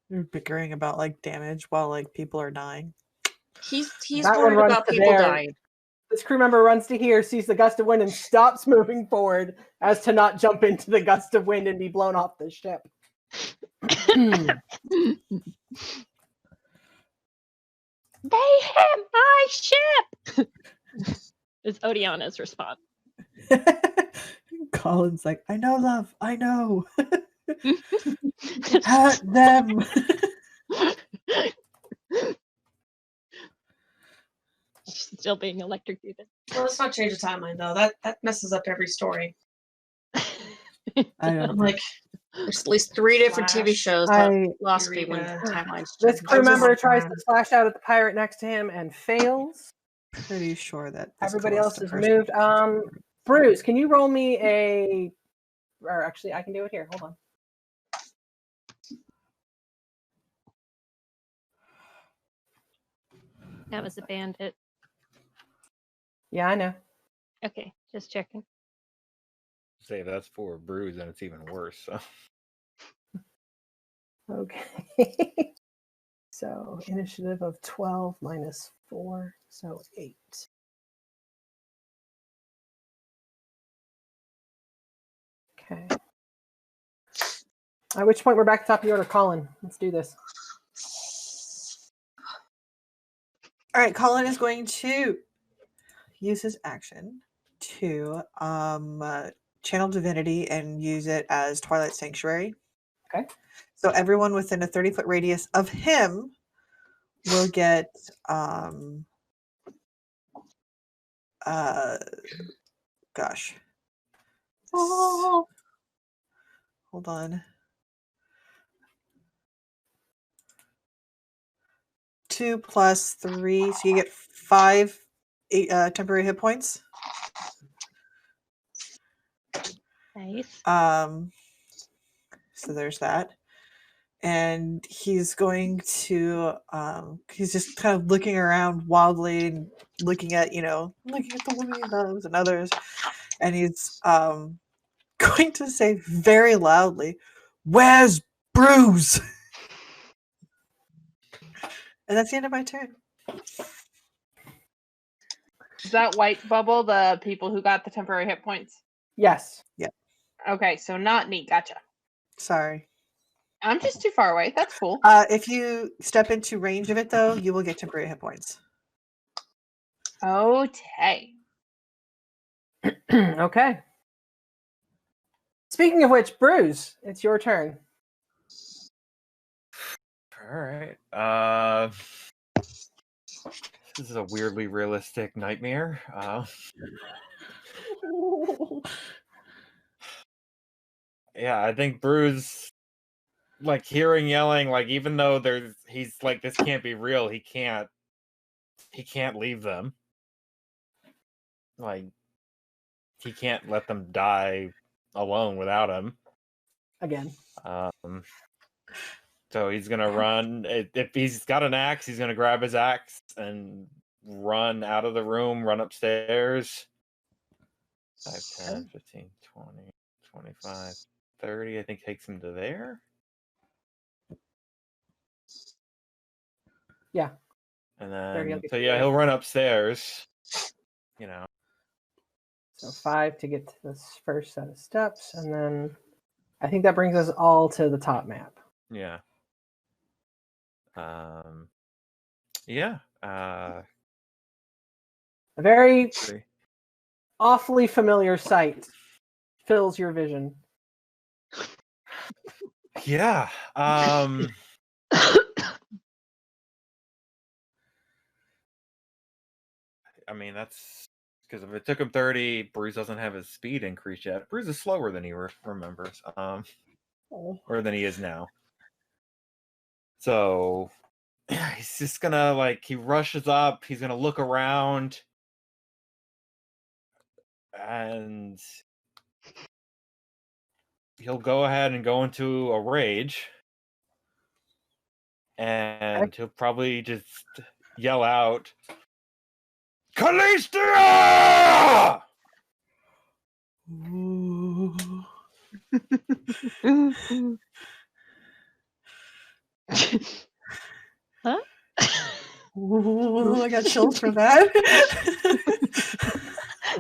They're bickering about like damage while like people are dying. He's That one worried runs about to people there. dying. This crew member runs to here, sees the gust of wind, and stops moving forward as to not jump into the gust of wind and be blown off the ship. They hit my ship! Is Odiana's response. Colin's like, I know, love, I know. Hurt them. She's still being electrocuted. Well, let's not change the timeline though. That messes up every story. I I'm don't. like, There's at least 3 different TV shows that lost me when Eureka. timelines. This crew just- member tries to slash out at the pirate next to him and fails. Pretty sure that this Everybody else Callista has person- moved. Bruce, can you roll me a... Or actually, I can do it here. Hold on. That was a bandit. Yeah, I know. Okay, just checking. Say if that's for a bruise, then it's even worse. So. Okay. So initiative of 12 minus 4, so 8. Okay. At which point we're back to top of the order. Colin, let's do this. All right, Colin is going to use his action to channel divinity and use it as Twilight Sanctuary. Okay. So everyone within a 30-foot radius of him will get gosh. Oh. Hold on. 2 plus 3, so you get 5 temporary hit points. Nice. So there's that. And he's going to he's just kind of looking around wildly and looking at the woman he loves and others, and he's going to say very loudly, "Where's Bruce?" And that's the end of my turn. Is that white bubble the people who got the temporary hit points? Yes. Okay, so not me. Gotcha. Sorry. I'm just too far away. That's cool. If you step into range of it, though, you will get temporary hit points. Okay. Okay. Speaking of which, Bruce, it's your turn. All right. This is a weirdly realistic nightmare. Yeah, I think Bruce, like hearing yelling, like even though he's like this can't be real, he can't leave them. Like he can't let them die alone without him. Again. So he's gonna run. If he's got an axe, he's gonna grab his axe and run out of the room, run upstairs. 5, 10, 15, 20, 25, 30, I think takes him to there. Yeah. And There he'll then, get so to yeah, there. he'll run upstairs. So 5 to get to this first set of steps, and then I think that brings us all to the top map. Yeah. Yeah. A very awfully familiar sight fills your vision. Yeah. I mean, that's because if it took him 30, Bruce doesn't have his speed increase yet. Bruce is slower than he remembers, or than he is now. So he's just gonna he rushes up. He's gonna look around, and he'll go ahead and go into a rage, and he'll probably just yell out, "Callista!" Huh? Ooh, I got chills for that.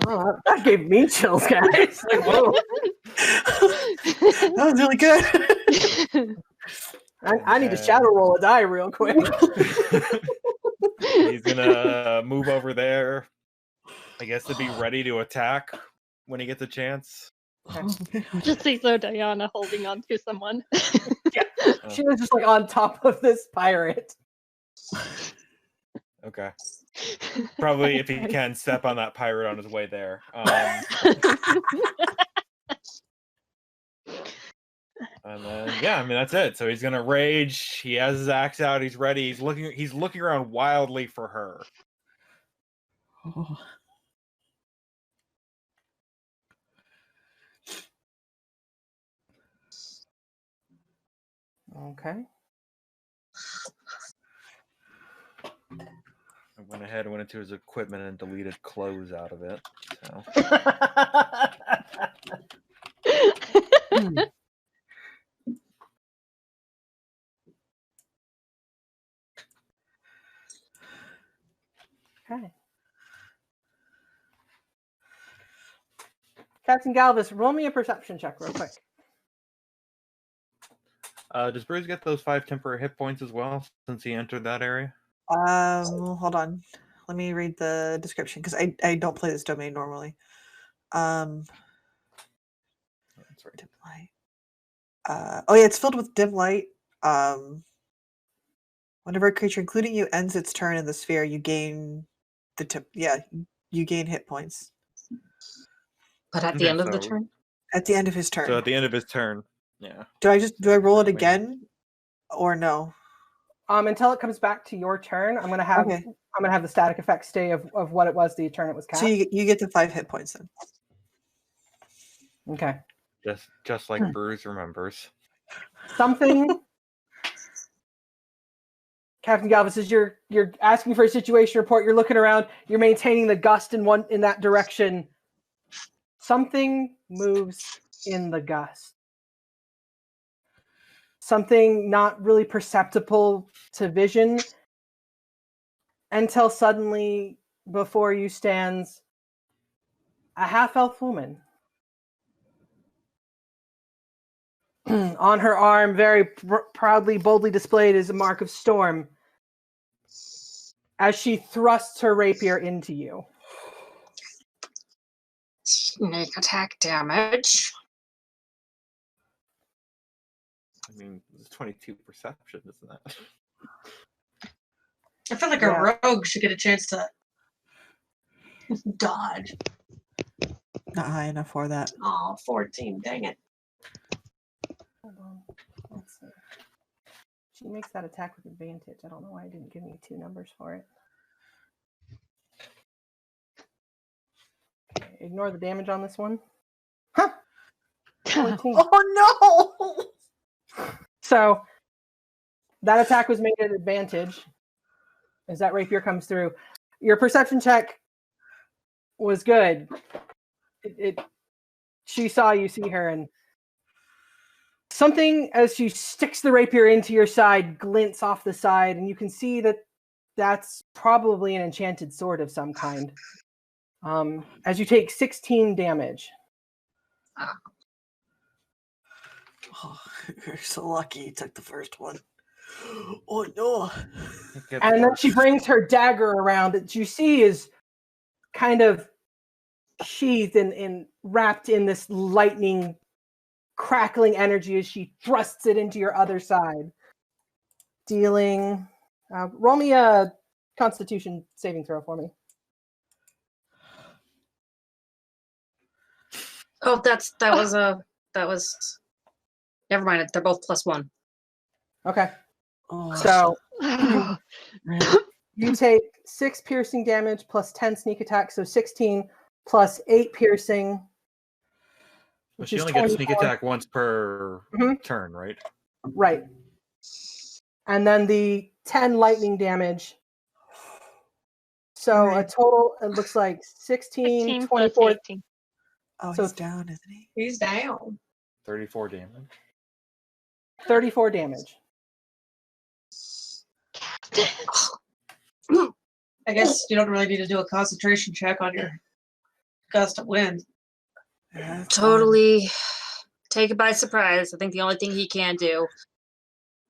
Oh, that gave me chills, guys. Like, whoa. That was really good. I need to shadow roll a die real quick. He's gonna move over there, I guess, to be ready to attack when he gets a chance. Just see so Diana holding on to someone. She was just on top of this pirate. Okay. Probably if he can step on that pirate on his way there. And then yeah, I mean that's it. So he's gonna rage. He has his axe out. He's ready. He's looking around wildly for her. Oh. Okay. I went ahead and went into his equipment and deleted clothes out of it. So Okay. Captain Galvis, roll me a perception check real quick. does Bruce get those 5 temporary hit points as well since he entered that area? Hold on. Let me read the description because I don't play this domain normally. That's right. Dim light. Oh yeah, it's filled with dim light. Whenever a creature, including you, ends its turn in the sphere, you gain you gain hit points. But at the end of the turn? At the end of his turn. So at the end of his turn, yeah. Do I roll it again or no? Until it comes back to your turn, I'm gonna have the static effect stay of what it was the turn it was cast. So you get the 5 hit points then. Okay. Just like Bruce remembers. Something Captain Galvis, as you're asking for a situation report, you're looking around, you're maintaining the gust in that direction. Something moves in the gust. Something not really perceptible to vision until suddenly before you stands a half-elf woman. On her arm, very proudly, boldly displayed, is a mark of storm as she thrusts her rapier into you. Sneak attack damage. I mean, it's 22 perception, isn't that? I feel like a rogue should get a chance to dodge. Not high enough for that. Oh, 14, dang it. Hold on. Let's see. She makes that attack with advantage. I don't know why it didn't give me 2 numbers for it. Okay, ignore the damage on this one. Huh! 14. Oh no! So that attack was made at advantage as that rapier comes through. Your perception check was good. She saw you see her, and something as she sticks the rapier into your side glints off the side, and you can see that that's probably an enchanted sword of some kind. As you take 16 damage. Oh, you're so lucky you took the first one. Oh no! And then she brings her dagger around that you see is kind of sheathed and wrapped in this lightning, crackling energy as she thrusts it into your other side. Dealing... roll me a Constitution saving throw for me. Oh, that was. Never mind. They're both +1. Okay. Oh. So you take 6 piercing damage plus 10 sneak attack, so 16 plus 8 piercing. But she only gets sneak attack once per turn, right? Right. And then the 10 lightning damage. So a total, it looks like 16 24. 18. Oh, So he's down, isn't he? He's down. 34 damage. 34 damage. I guess you don't really need to do a concentration check on your gust of wind. Yeah, Totally take it by surprise. I think the only thing he can do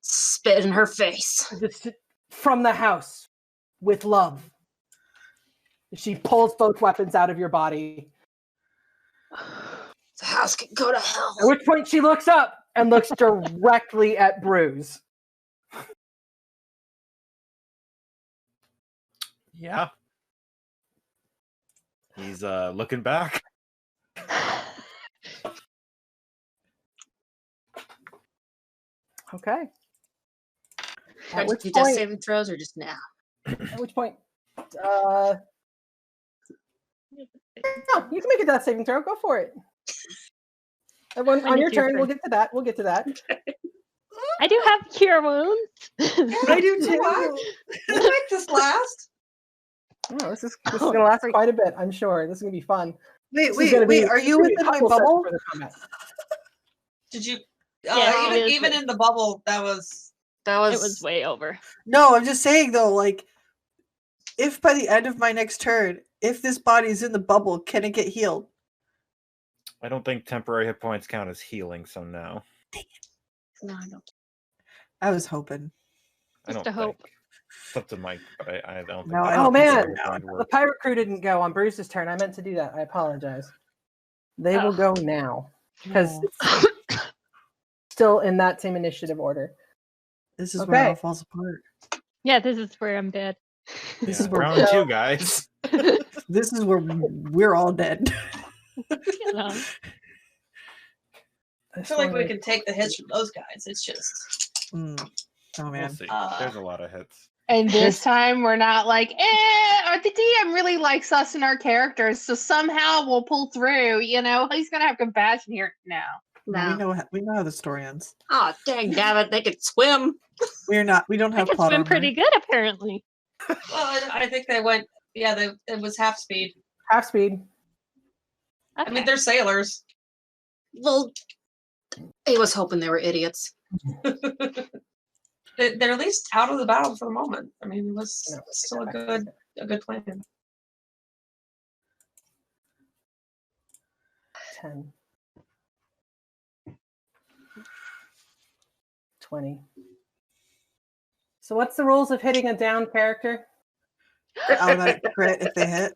is spit in her face. Just from the house with love. She pulls both weapons out of your body. The house can go to hell. At which point she looks up and looks directly at Bruce. Yeah. He's looking back. Okay. Should I At which do death point? saving throws or just now? At which point? No, you can make a death saving throw. Go for it. On your turn, we'll get to that. We'll get to that. I do have cure wounds. I do too. We'll make this last. Oh, this is going to last quite a bit, I'm sure. This is going to be fun. Wait. Are you within my bubble? For the combat. Did you? Yeah, Even in the bubble, that was. It was way over. No, I'm just saying though, like, if by the end of my next turn, if this body is in the bubble, can it get healed? I don't think temporary hit points count as healing, so no. No, I don't. I was hoping. I don't Just a hope. think. It's up to Mike, but I don't think. No, I that's don't Oh think man, so. the pirate crew didn't go on Bruce's turn. I meant to do that. I apologize. They will go now because it's still in that same initiative order. This is where it Okay. all falls apart. Yeah, this is where I'm dead. This Yeah, is where round 2, guys. this is where we're all dead. You know. I feel like we can take the hits from those guys. It's just. Oh We'll man. see. There's a lot of hits. And this time we're not like, the DM really likes us and our characters, so somehow we'll pull through. You know, he's gonna have compassion here now. No. We know how the story ends. Oh, dang nabbit, they could swim. We don't I have can plot swim armor. pretty good, apparently. Well, I think they went. Yeah, it was half speed. Half speed. I mean, they're sailors. Well, he was hoping they were idiots. They're at least out of the battle for the moment. I mean, it was No, still a good plan. 10. 20. So what's the rules of hitting a down character? Automatic crit if they hit.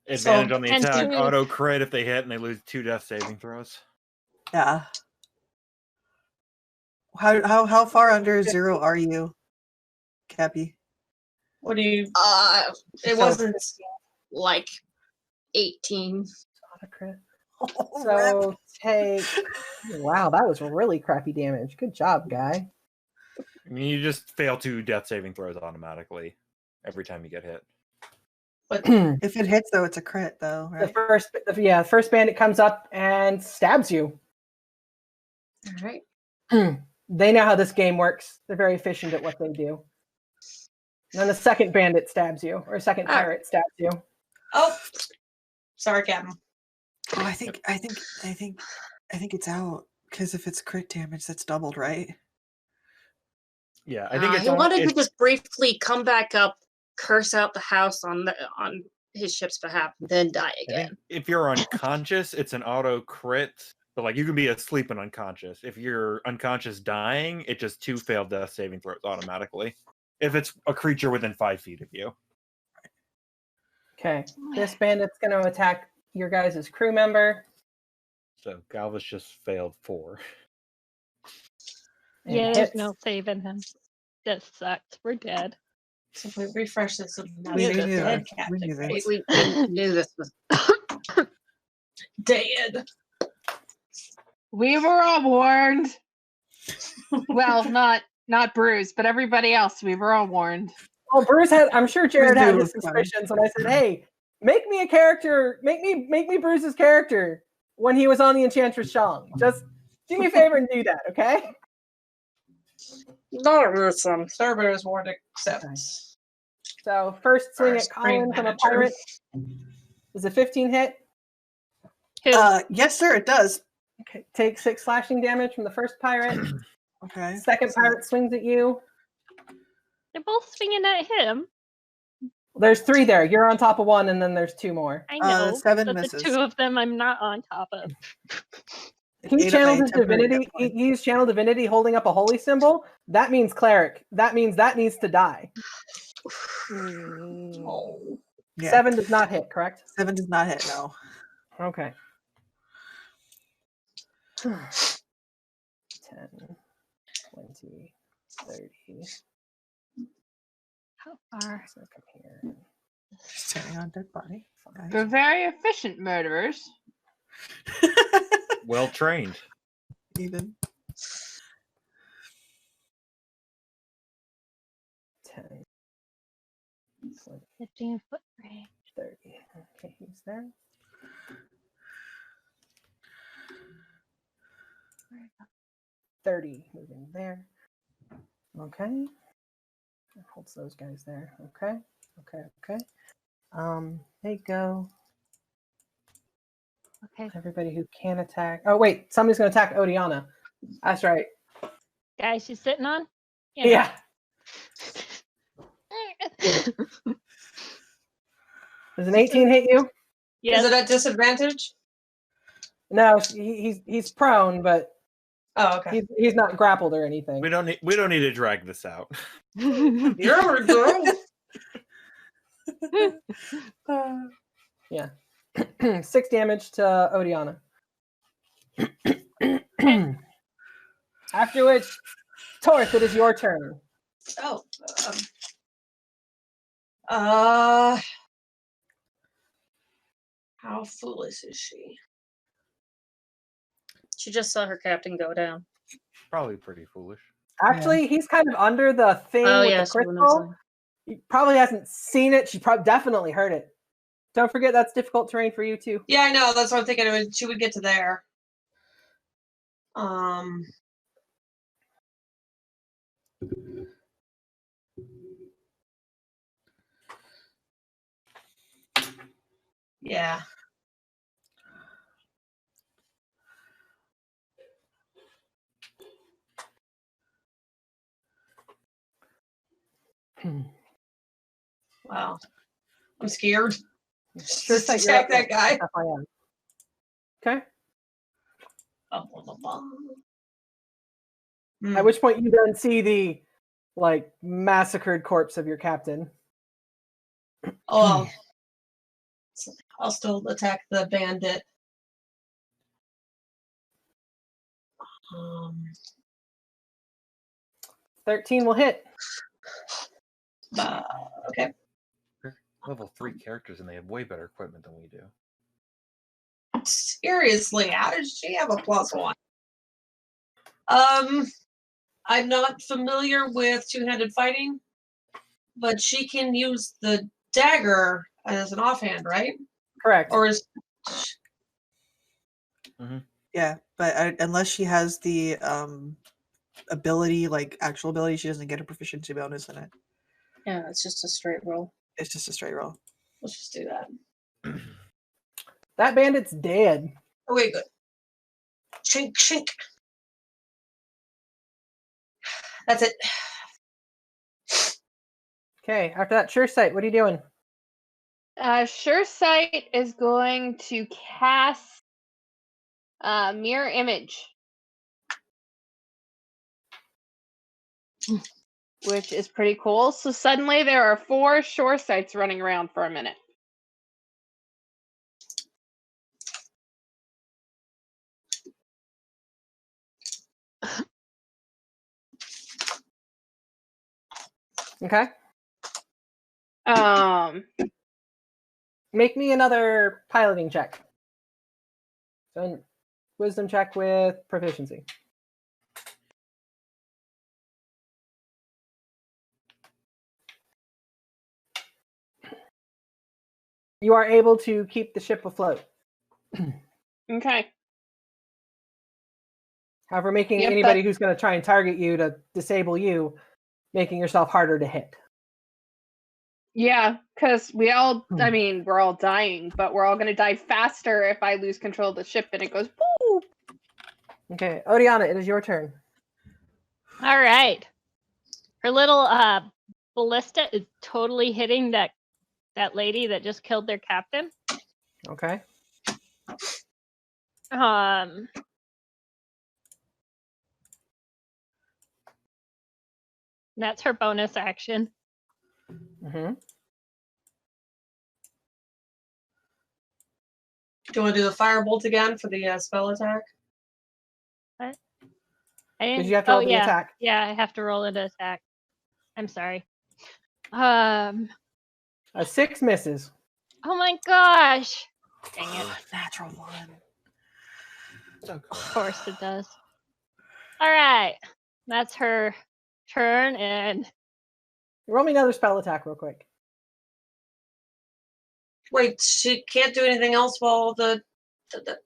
Advantage on the and attack, two- auto crit if they hit, and they lose 2 death saving throws. Yeah. How far under 0 are you, Cappy? What do you? It So- wasn't. Like 18. Auto crit. Oh, So take. Wow, that was really crappy damage. Good job, guy. I mean, you just fail 2 death saving throws automatically every time you get hit. But If it hits though, it's a crit though, The right? first bandit comes up and stabs you. All right. They know how this game works. They're very efficient at what they do. And then the second bandit stabs you, or second pirate stabs you. oh, sorry, Captain. Oh, I think it's out because if it's crit damage, that's doubled, right? Yeah, I think it's he wanted to it's- just briefly come back up, curse out the house on his ship's behalf, then die I think again. if you're unconscious, it's an auto crit. But like you can be asleep and unconscious. If you're unconscious dying, it just 2 failed death saving throws automatically. If it's a creature within 5 feet of you. Okay, this bandit's going to attack your guys' crew member. So Galvus just failed 4. and Yeah, there's hits. no saving him. This sucked. We're dead. So if we refresh this, it'll be We the knew dead that. We captain, knew that. right? We knew this was. Dead. We were all warned. Well, not Bruce, but everybody else. We were all warned. Well, Bruce had. I'm sure Jared knew had it his was coming. suspicions, and I said, "Hey, make me a character. Make me Bruce's character when he was on the Enchantress Shang. Just do me a favor and do that, okay?" Not awesome. Cerberus ward accept. So first swing Our at spring Colin from a manager. pirate is a 15 hit. Who? Yes, sir, it does. Okay, take 6 slashing damage from the first pirate. Okay. Second pirate swings at you. They're both swinging at him. There's 3 there. You're on top of 1, and then there's 2 more. I know. 7 but misses. the 2 of them I'm not on top of. He Eight- channeled a his temporary divinity. hit point. He used channel divinity holding up a holy symbol. That means cleric. That means that needs to die. Oh. Yeah. 7 does not hit, correct? 7 does not hit. No. Okay. 10, 20, 30. How far? So come here. Standing on dead body. They're very efficient murderers. Well trained. Even. 10, 20, 15-foot range. 30. Okay, he's there. Where is that? 30 moving there. Okay. Holds those guys there. Okay. Okay. They go. Okay, Everybody who can attack. Oh wait, somebody's gonna attack Odiana. That's right. guy she's sitting on. You know. Yeah. Does an 18 hit you? Yes. Is it at disadvantage? No, he's prone, but Oh, okay. he's not grappled or anything. We don't need to drag this out. Here we go. Yeah. 6 damage to Odiana. After which, Torth, it is your turn. Oh. How foolish is she? She just saw her captain go down. Probably pretty foolish. Actually, he's kind of under the thing Oh, with yeah, the she wouldn't crystal. have He probably hasn't seen it. She definitely heard it. Don't forget that's difficult terrain for you too. Yeah, I know. That's what I'm thinking. She would get to there. Yeah. Wow. I'm scared. Sure, Just set attack that guy. FIM. Okay. At which point you then see the massacred corpse of your captain. Oh, I'll still attack the bandit. 13 will hit. Okay. They're level 3 characters and they have way better equipment than we do. Seriously, how does she have a +1? I'm not familiar with two-handed fighting, but she can use the dagger as an offhand, right? Correct. Or is Yeah, but unless she has the ability, like actual ability, she doesn't get a proficiency bonus in it. Yeah, it's just a straight roll. It's just a straight roll. let's just do that. That bandit's dead. Oh wait, good. Shink, shink. That's it. Okay, after that, Sure Sight, what are you doing? Sure Sight is going to cast Mirror Image, which is pretty cool. So suddenly there are 4 Sure Sights running around for a minute. Okay. Make me another piloting check. So, wisdom check with proficiency. You are able to keep the ship afloat. Okay. However, making Yep, anybody who's going to try and target you to disable you, making yourself harder to hit. Yeah, because we all, I mean, we're all dying, but we're all going to die faster if I lose control of the ship and it goes boop. Okay, Odiana, it is your turn. All right. Her little ballista is totally hitting that lady that just killed their captain. Okay. That's her bonus action. Mm-hmm. Do you want to do the firebolt again for the spell attack? What? Because you have to roll the attack. Yeah, I have to roll an attack. I'm sorry. A 6 misses. Oh my gosh. Dang it. Natural 1. Of course it does. All right. That's her turn, and Roll me another spell attack real quick. Wait, she can't do anything else while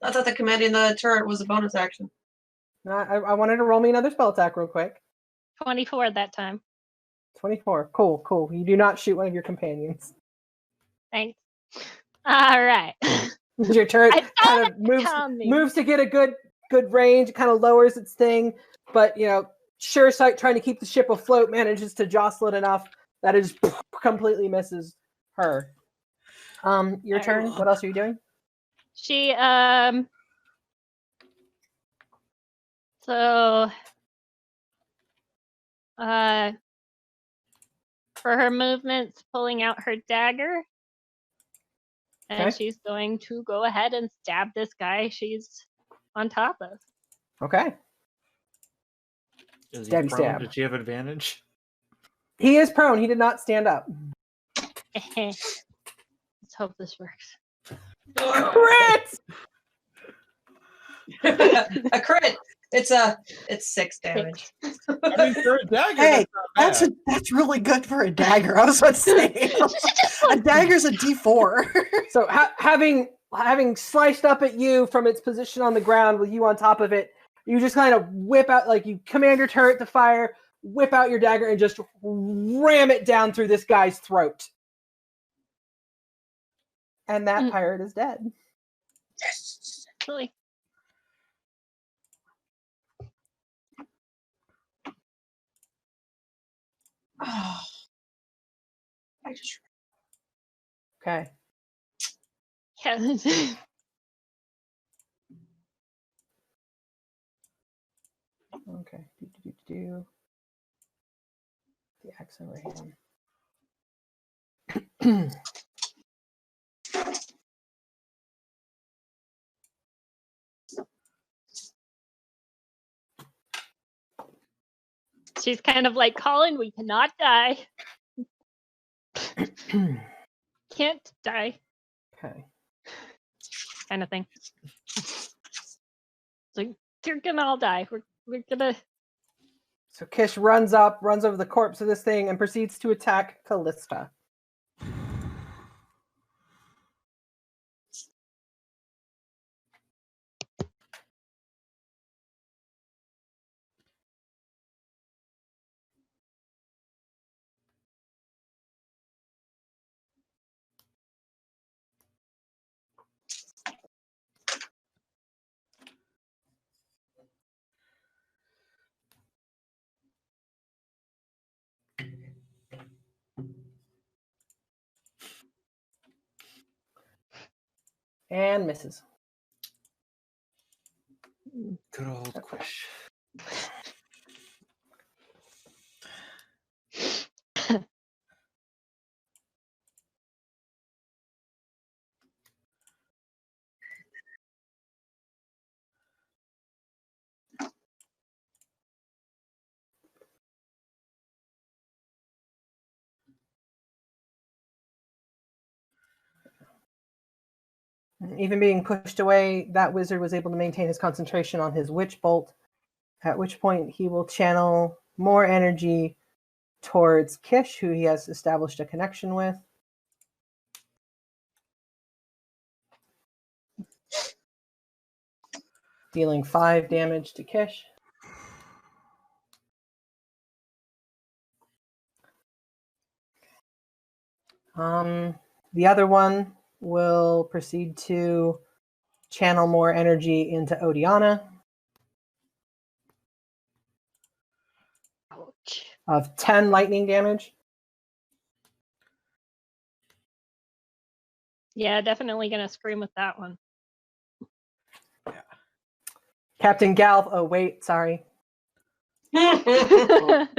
I thought the commanding the turret was a bonus action. No, I wanted to roll me another spell attack real quick. 24 that time. 24. Cool. You do not shoot one of your companions. Thanks. All right. Your turret I kind saw of that coming. moves to get a good range. It kind of lowers its thing, but Sure Sight, trying to keep the ship afloat, manages to jostle it enough that it just completely misses her. Your turn. What else are you doing? She so for her movements, pulling out her dagger, and Okay. she's going to go ahead and stab this guy she's on top of. Okay. Is he Stabby prone? stab. Did she have advantage? He is prone. He did not stand up. Let's hope this works. Crit! A crit. It's 6 damage. I mean, for a dagger, Hey, that's not bad. that's really good for a dagger. I was about to say a dagger's a D4. So having sliced up at you from its position on the ground with you on top of it, you just kind of whip out, like you command your turret to fire, whip out your dagger, and just ram it down through this guy's throat. And that pirate is dead. Yes. Really? Oh, I just Okay. Yeah. Okay. Do. The axe over him. She's kind of like, Colin, we cannot die. Can't die. Okay. Kind of thing. So you're gonna all die. We're gonna. So Kish runs over the corpse of this thing, and proceeds to attack Callista. And misses. Good old Quish. Even being pushed away, that wizard was able to maintain his concentration on his witch bolt, at which point he will channel more energy towards Kish, who he has established a connection with. Dealing 5 damage to Kish. The other one will proceed to channel more energy into Odiana Ouch. of 10 lightning damage. Yeah, definitely gonna scream with that one. Captain Galv, oh wait, sorry. That's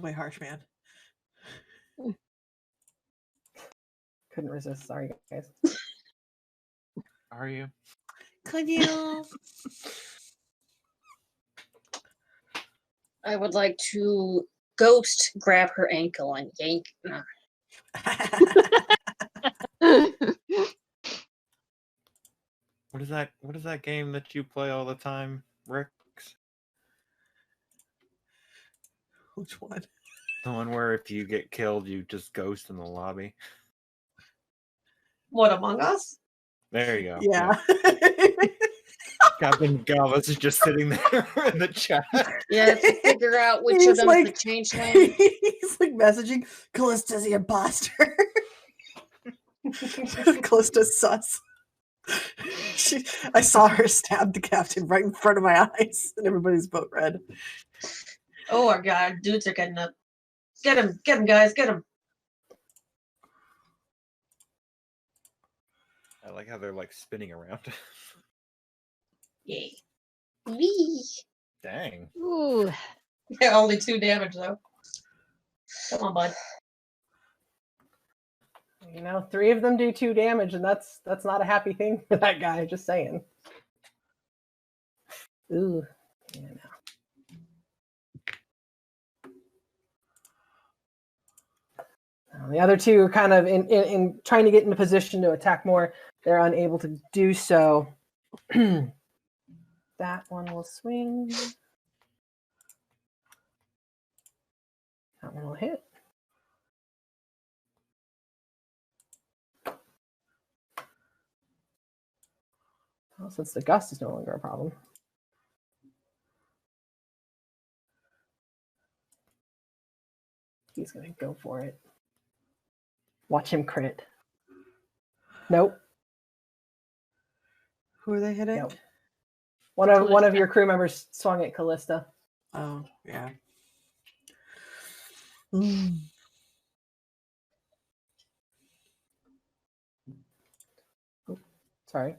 way harsh, man. Couldn't resist, sorry guys. Are you? Could you? I would like to ghost grab her ankle and yank. What is that game that you play all the time, Rick? Which one? The one where if you get killed, you just ghost in the lobby. What, Among Us? There you go. Yeah. Captain Galvas is just sitting there in the chat. Yeah, to figure out which He's of them like- is the changeling. He's like messaging Callista's the imposter. Callista's sus. I saw her stab the captain right in front of my eyes, and everybody's boat red. Oh our god, dudes are getting up. Get him, guys, get him. I like how they're like spinning around. Yay. Wee. Dang. Ooh. Yeah, only 2 damage though. Come on, bud. You know, 3 of them do 2 damage, and that's not a happy thing for that guy. Just saying. Ooh. Yeah, no. The other 2 are kind of in trying to get in a position to attack more. They're unable to do so. That one will swing. That one will hit. Well, since the gust is no longer a problem. He's going to go for it. Watch him crit. Nope. Who are they hitting? Nope. One of your crew members swung at Callista. Oh, yeah. Mm. Oh, sorry.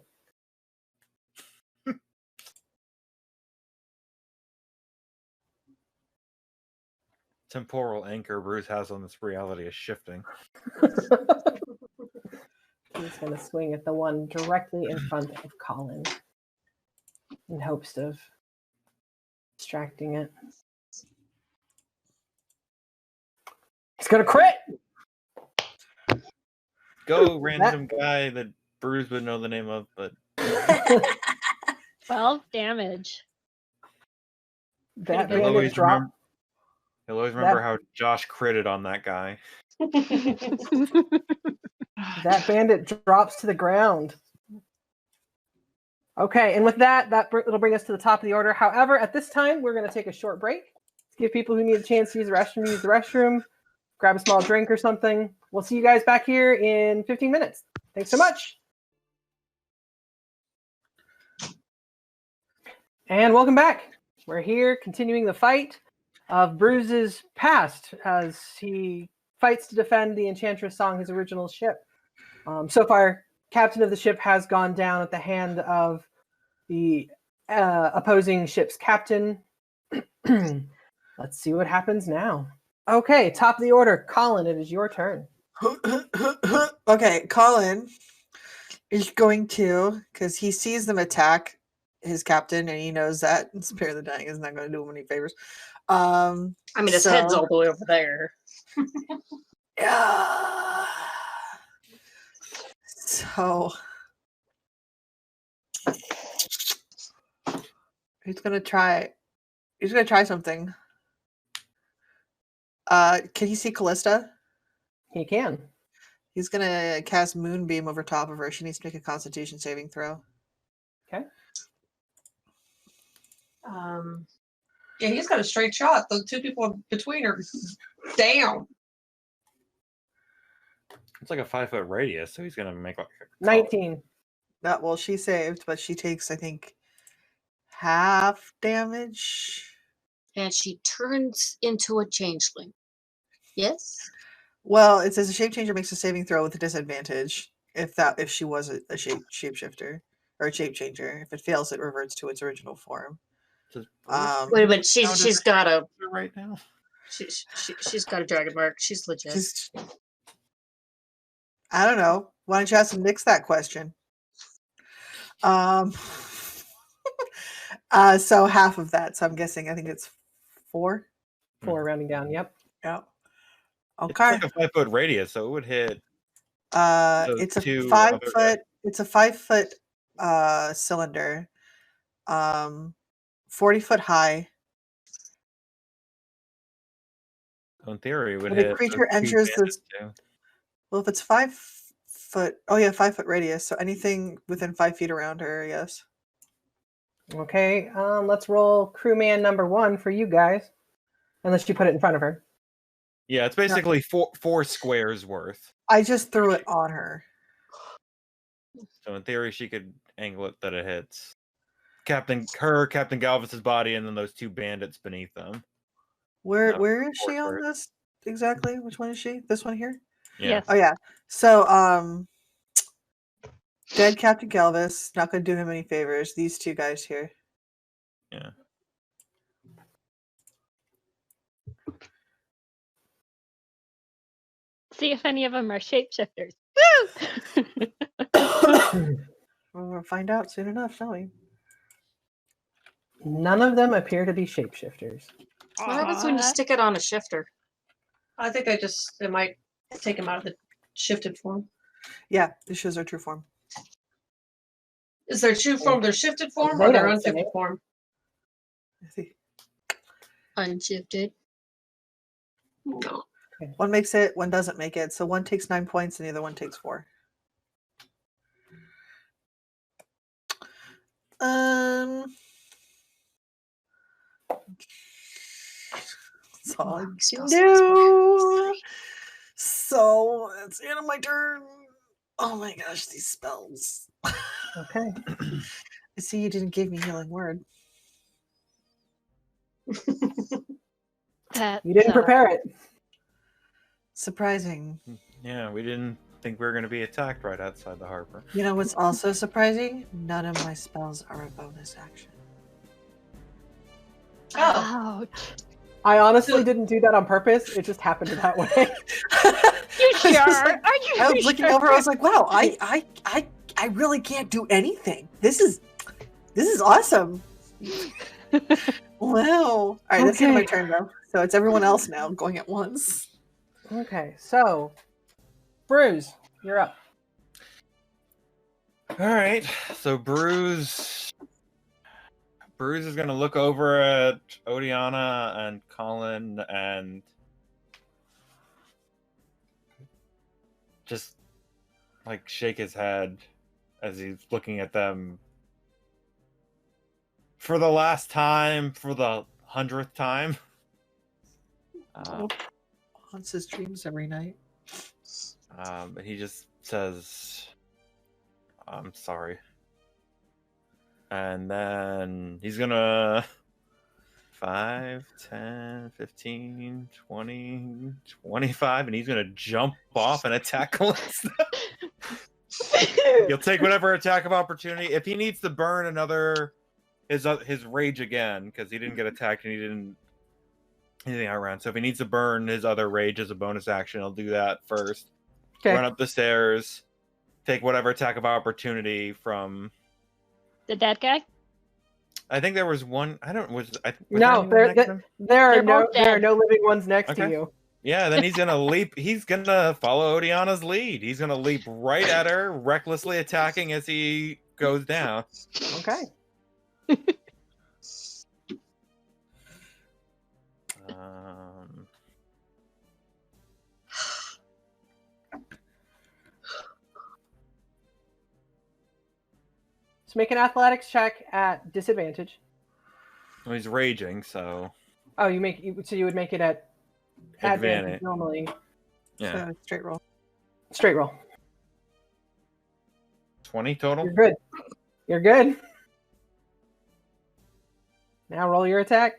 Temporal anchor Bruce has on this reality is shifting. He's going to swing at the one directly in front of Colin in hopes of distracting it. He's going to crit! Go, random guy that Bruce would know the name of, but 12 damage. That Pretty good. bandit dropped. He'll always remember how Josh critted on that guy. That bandit drops to the ground. Okay, and with that, it'll bring us to the top of the order. However, at this time, we're going to take a short break to give people who need a chance to use the restroom, grab a small drink or something. We'll see you guys back here in 15 minutes. Thanks so much. And welcome back. We're here continuing the fight of Bruce's past as he fights to defend the Enchantress song, his original ship. So far, captain of the ship has gone down at the hand of the opposing ship's captain. Let's see what happens now. Okay, top of the order. Colin, it is your turn. Okay, Colin is going to, because he sees them attack his captain, and he knows that Spare the Dying is not going to do him any favors. I mean, his head's all the way over there. Yeah. So he's gonna try something. Can he see Callista? He can. He's gonna cast Moonbeam over top of her. She needs to make a Constitution saving throw. Okay. Yeah, he's got a straight shot. The 2 people between are down. It's like a 5-foot radius, so he's gonna make like a 19. Well, she saved, but she takes, I think, half damage. And she turns into a changeling. Yes? Well, it says a shape changer makes a saving throw with a disadvantage if she was a shapeshifter or a shape changer. If it fails, it reverts to its original form. Just- Wait a minute, How does she's it- got a right now. she's got a dragon mark. She's legit. I don't know. Why don't you ask Nix that question? So half of that. So I'm guessing. I think it's 4. 4 rounding down. Yep. Yeah. It's Okay. like a 5-foot radius, so it would hit. It's a two 5 other foot. It's a 5 foot cylinder. 40 foot high. In theory, it would When a hit. creature those two enters bandits, this, too. well, if it's 5 foot, oh yeah, 5 foot radius. So anything within 5 feet around her, yes. Okay, let's roll crewman number 1 for you guys. Unless you put it in front of her. Yeah, it's basically four squares worth. I just threw it on her. So in theory, she could angle it that it hits Captain Galvis's body, and then those two bandits beneath them. Where is she on forward. this exactly? Which one is she? This one here? Yeah. Yes. Oh yeah. So dead Captain Galvis, not gonna do him any favors. These two guys here. Yeah. See if any of them are shapeshifters. Woo! Well, we'll find out soon enough, shall we? None of them appear to be shapeshifters. What happens when you stick it on a shifter? I think it might take him out of the shifted form. Yeah, this shows our true form. Is their true form their shifted form They or their don't say. unshifted form? I see. Unshifted. No. One makes it, one doesn't make it. So one takes 9 points and the other one takes 4. That's all I can do. So it's the end of my turn. Oh my gosh, these spells. Okay. I see you didn't give me healing word. That, You didn't prepare it. Surprising. Yeah, we didn't think we were going to be attacked right outside the harbor. You know what's also surprising? None of my spells are a bonus action. Oh. Ouch. I honestly didn't do that on purpose. It just happened that way. You I was sure? just like- Are you I was looking sure? over. I was like, "Wow, I really can't do anything. This is awesome." Wow. All right, that's the end of my turn though. So it's everyone else now going at once. Okay, so Bruce, you're up. All right, so Bruce is going to look over at Odiana and Colin and just like shake his head as he's looking at them for the last time, for the 100th time. Haunts his dreams every night. But he just says, "I'm sorry." And then he's gonna 5, 10, 15, 20, 25, and he's gonna jump off and attack Calista. He'll take whatever attack of opportunity. If he needs to burn his rage again, because he didn't get attacked and he didn't anything outrun. So if he needs to burn his other rage as a bonus action, he'll do that first. Okay. Run up the stairs, take whatever attack of opportunity from. The dead guy? I think there was one. I don't. Was No, there anyone next to him? there are They're no both there are dead. no living ones next to Okay. you. Yeah, then he's gonna leap. He's gonna follow Odiana's lead. He's gonna leap right at her, recklessly attacking as he goes down. Okay. So make an athletics check at disadvantage. Well, he's raging, so Oh, you would make it at advantage normally. yeah, So straight roll. Straight roll. 20 total. You're good. You're good. Now roll your attack.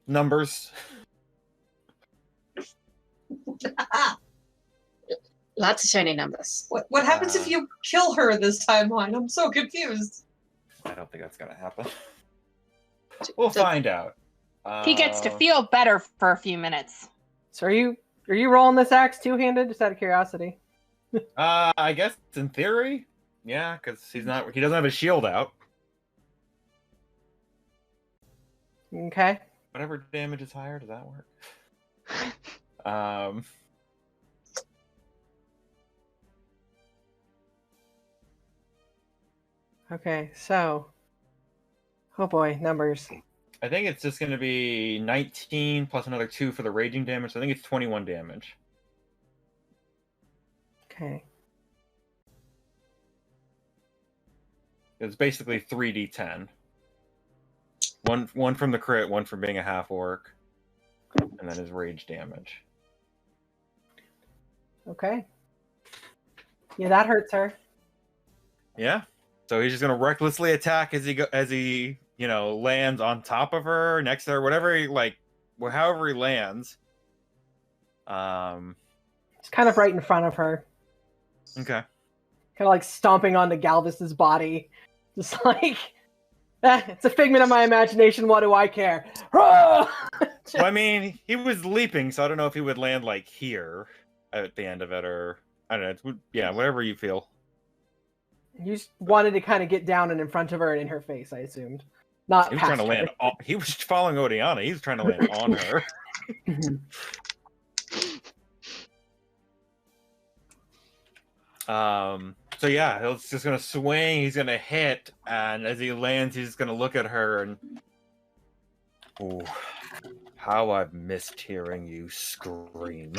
Numbers. Lots of shiny numbers. What happens if you kill her this timeline? I'm so confused. I don't think that's gonna happen. We'll find out. He gets to feel better for a few minutes. So are you rolling this axe two-handed? Just out of curiosity. I guess in theory, yeah, because he doesn't have his shield out. Okay. Whatever damage is higher, does that work? Okay, so oh boy, numbers. I think it's just going to be 19 plus another 2 for the raging damage. So I think it's 21 damage. Okay. It's basically 3d10. One from the crit, one from being a half orc, and then his rage damage. Okay. Yeah, that hurts her. Yeah. So he's just gonna recklessly attack as he lands on top of her, next to her, however he lands. It's kind of right in front of her. Okay. Kind of like stomping onto Galvis's body. Just like, it's a figment of my imagination, what do I care? Well, I mean, he was leaping, so I don't know if he would land like here at the end of it, or I don't know. Yeah, whatever you feel. You just wanted to kind of get down and in front of her and in her face, I assumed. Not He was past trying to land. He was following Odiana. He was trying to land on her. So yeah, he's just gonna swing. He's gonna hit, and as he lands, he's just gonna look at her and, oh, how I've missed hearing you scream.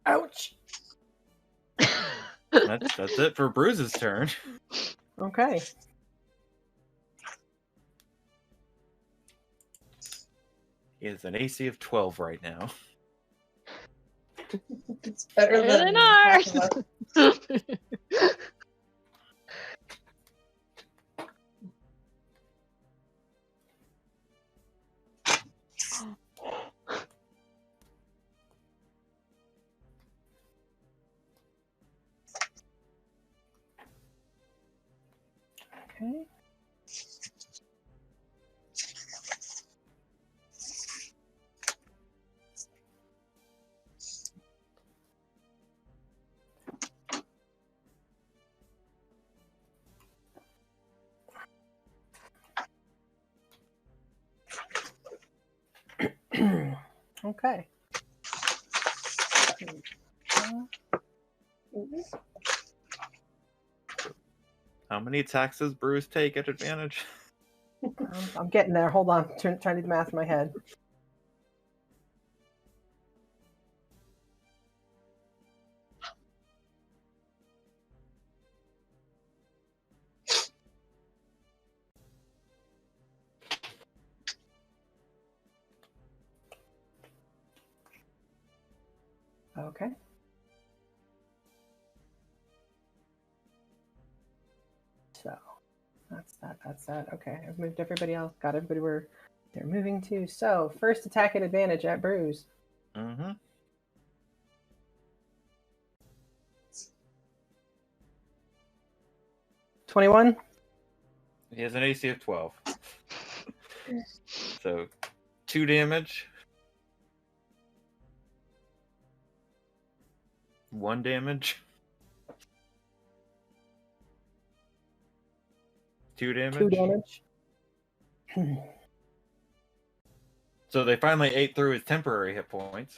Ouch. That's it for Bruce's turn. Okay. He has an AC of 12 right now. It's better than ours. Okay. Okay. How many attacks does Bruce take at advantage? I'm getting there. Hold on. Trying to do the math in my head. Okay. So that's that. Okay, I've moved everybody else. Got everybody where they're moving to. So first attack at advantage at Bruce. Mm-hmm. 21. He has an AC of 12. So 2 damage. 1 damage. 2 damage. 2 damage. So they finally ate through his temporary hit points.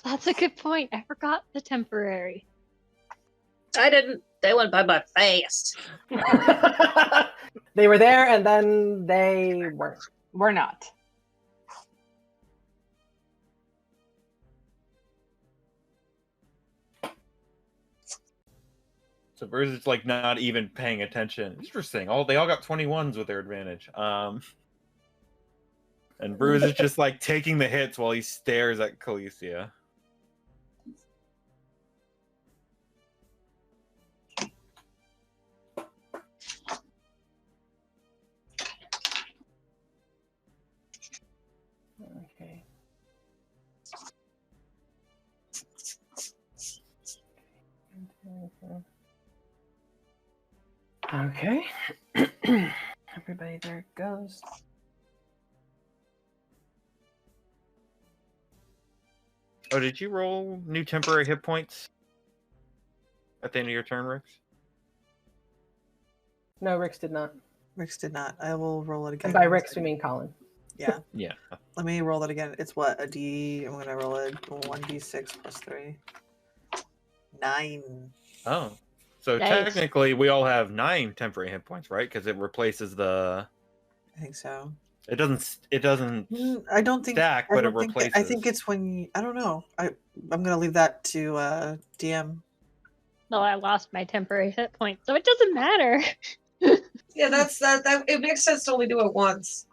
That's a good point. I forgot the temporary. I didn't. They went by my fast. They were there and then they weren't. We're not. So Bruce is like not even paying attention. Interesting. They all got 21s with their advantage. And Bruce is just like taking the hits while he stares at Calicia. Okay. Okay. Everybody, there it goes. Oh, did you roll new temporary hit points at the end of your turn, Rix? No, Rix did not. Rix did not. I will roll it again. And by Rix, we mean Colin. Yeah. Yeah. Let me roll that again. It's what? I'm going to roll it 1d6 plus 3. 9. Oh. So Nice. technically, we all have 9 temporary hit points, right? Because it replaces the. I think so. It doesn't. It doesn't I don't think stack, I but don't it think replaces. I think it's when you, I don't know. I'm gonna leave that to DM. No, I lost my temporary hit point, so it doesn't matter. Yeah, that. It makes sense to only do it once.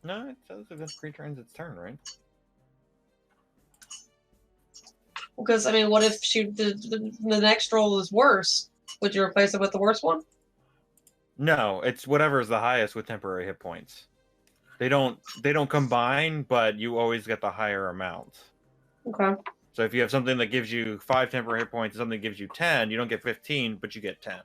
No, it says if this creature ends its turn, right? Because I mean, what if the next roll is worse? Would you replace it with the worst one? No, it's whatever is the highest with temporary hit points. They don't combine, but you always get the higher amount. Okay. So if you have something that gives you 5 temporary hit points and something that gives you 10, you don't get 15, but you get 10.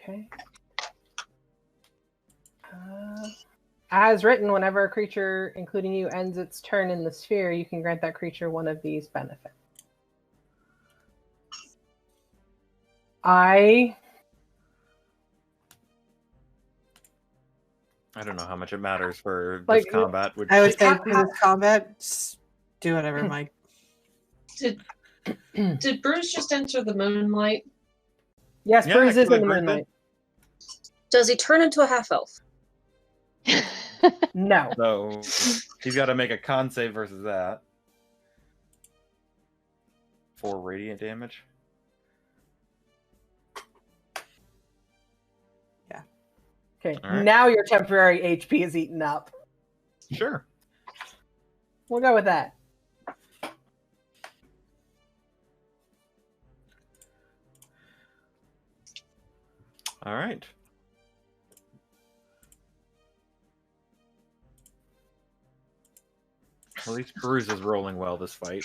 Okay. As written, whenever a creature, including you, ends its turn in the sphere, you can grant that creature one of these benefits. I don't know how much it matters for Like, this combat. Which I would say for this combat, just do whatever, Mike. Did Bruce just enter the moonlight? Yes, Yeah, Bruce is actually, in the Bruce did. moonlight. Does he turn into a half elf? No. So he's got to make a con save versus that. 4 radiant damage. Okay, All right. now your temporary HP is eaten up. Sure. We'll go with that. All right. At least Bruce is rolling well this fight.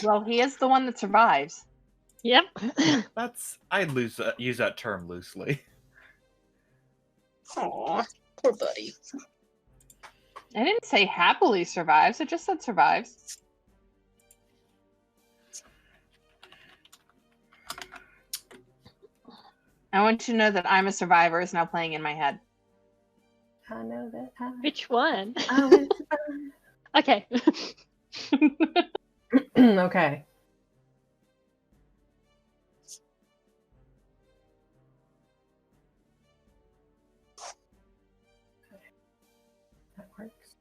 Well, he is the one that survives. Yep. I'd use that term loosely. Aw, poor buddy. I didn't say happily survives. I just said survives. I want you to know that I'm a survivor is now playing in my head. I know that. Which one? I will Okay. Okay. That works.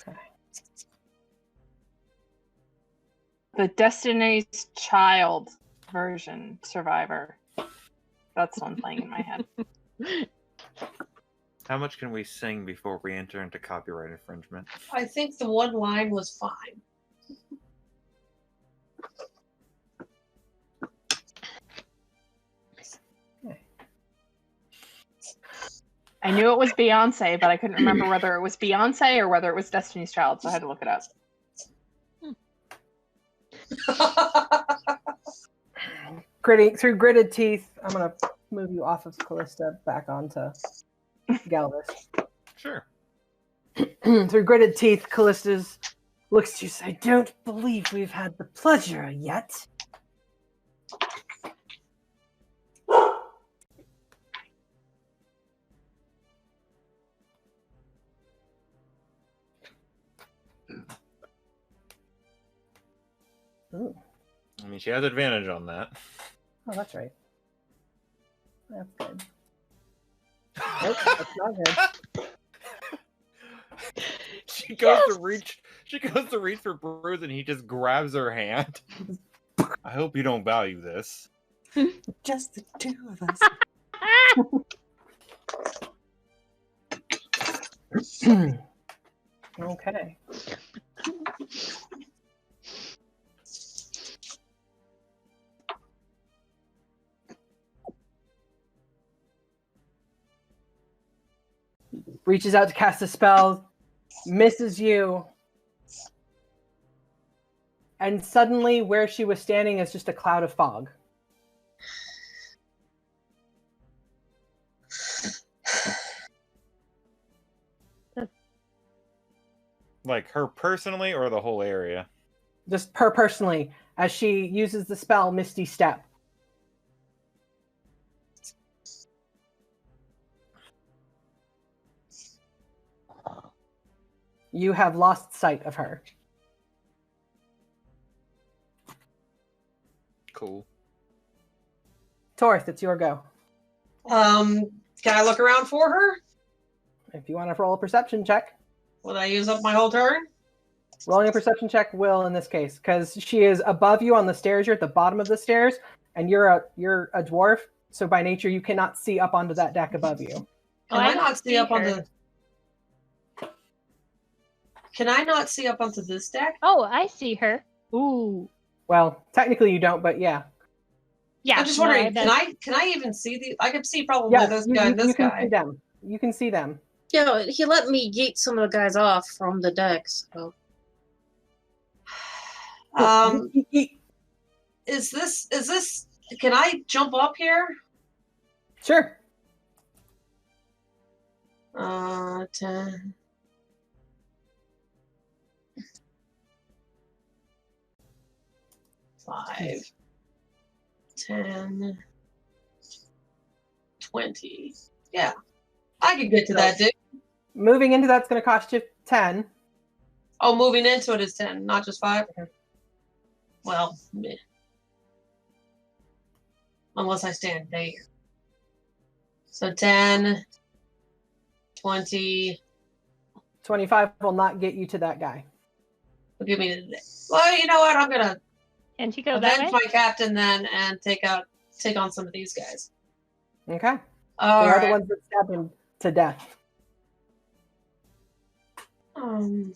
Okay. The Destiny's Child version survivor. That's the one playing in my head. How much can we sing before we enter into copyright infringement? I think the one line was fine. I knew it was Beyonce, but I couldn't remember whether it was Beyonce or whether it was Destiny's Child, so I had to look it up. Through gritted teeth, I'm gonna move you off of Callista back onto Galvus. Sure. Through gritted teeth, Callista's looks to you say, "I don't believe we've had the pleasure yet." Ooh. I mean, she has advantage on that. Oh, that's right. That's good. Nope, that's not good. She goes to reach. She goes to reach for Bruce, and he just grabs her hand. I hope you don't value this. Just the two of us. Okay. Reaches out to cast a spell, misses you, and suddenly where she was standing is just a cloud of fog. Like her personally or the whole area? Just her personally, as she uses the spell Misty Step. You have lost sight of her. Cool. Torth, it's your go. Can I look around for her? If you want to roll a perception check, Will I use up my whole turn? rolling a perception check will in this case, because she is above you on the stairs. You're at the bottom of the stairs, and you're a dwarf, so by nature you cannot see up onto that deck above you. Can I not see up on her. the? Can I not see up onto this deck? Oh, I see her. Ooh. Well, technically you don't, but yeah. Yeah. I'm just no, wondering. that's- Can I even see the? I can see probably this guy and this you can guy. see them. You can see them. Yeah, he let me yeet some of the guys off from the decks. So. Is this? Can I jump up here? Sure. 10. Five, 10, 20. Yeah, I could get to that, dude. Moving into that's going to cost you 10. Oh, moving into it is 10, not just 5? Well, meh. Unless I stand there. So 10, 20. 25 will not get you to that guy. Will give me the. Well, you know what? I'm gonna Can she go that avenge way? my captain then and take on some of these guys. Okay. All They are right. the ones that stab him to death. And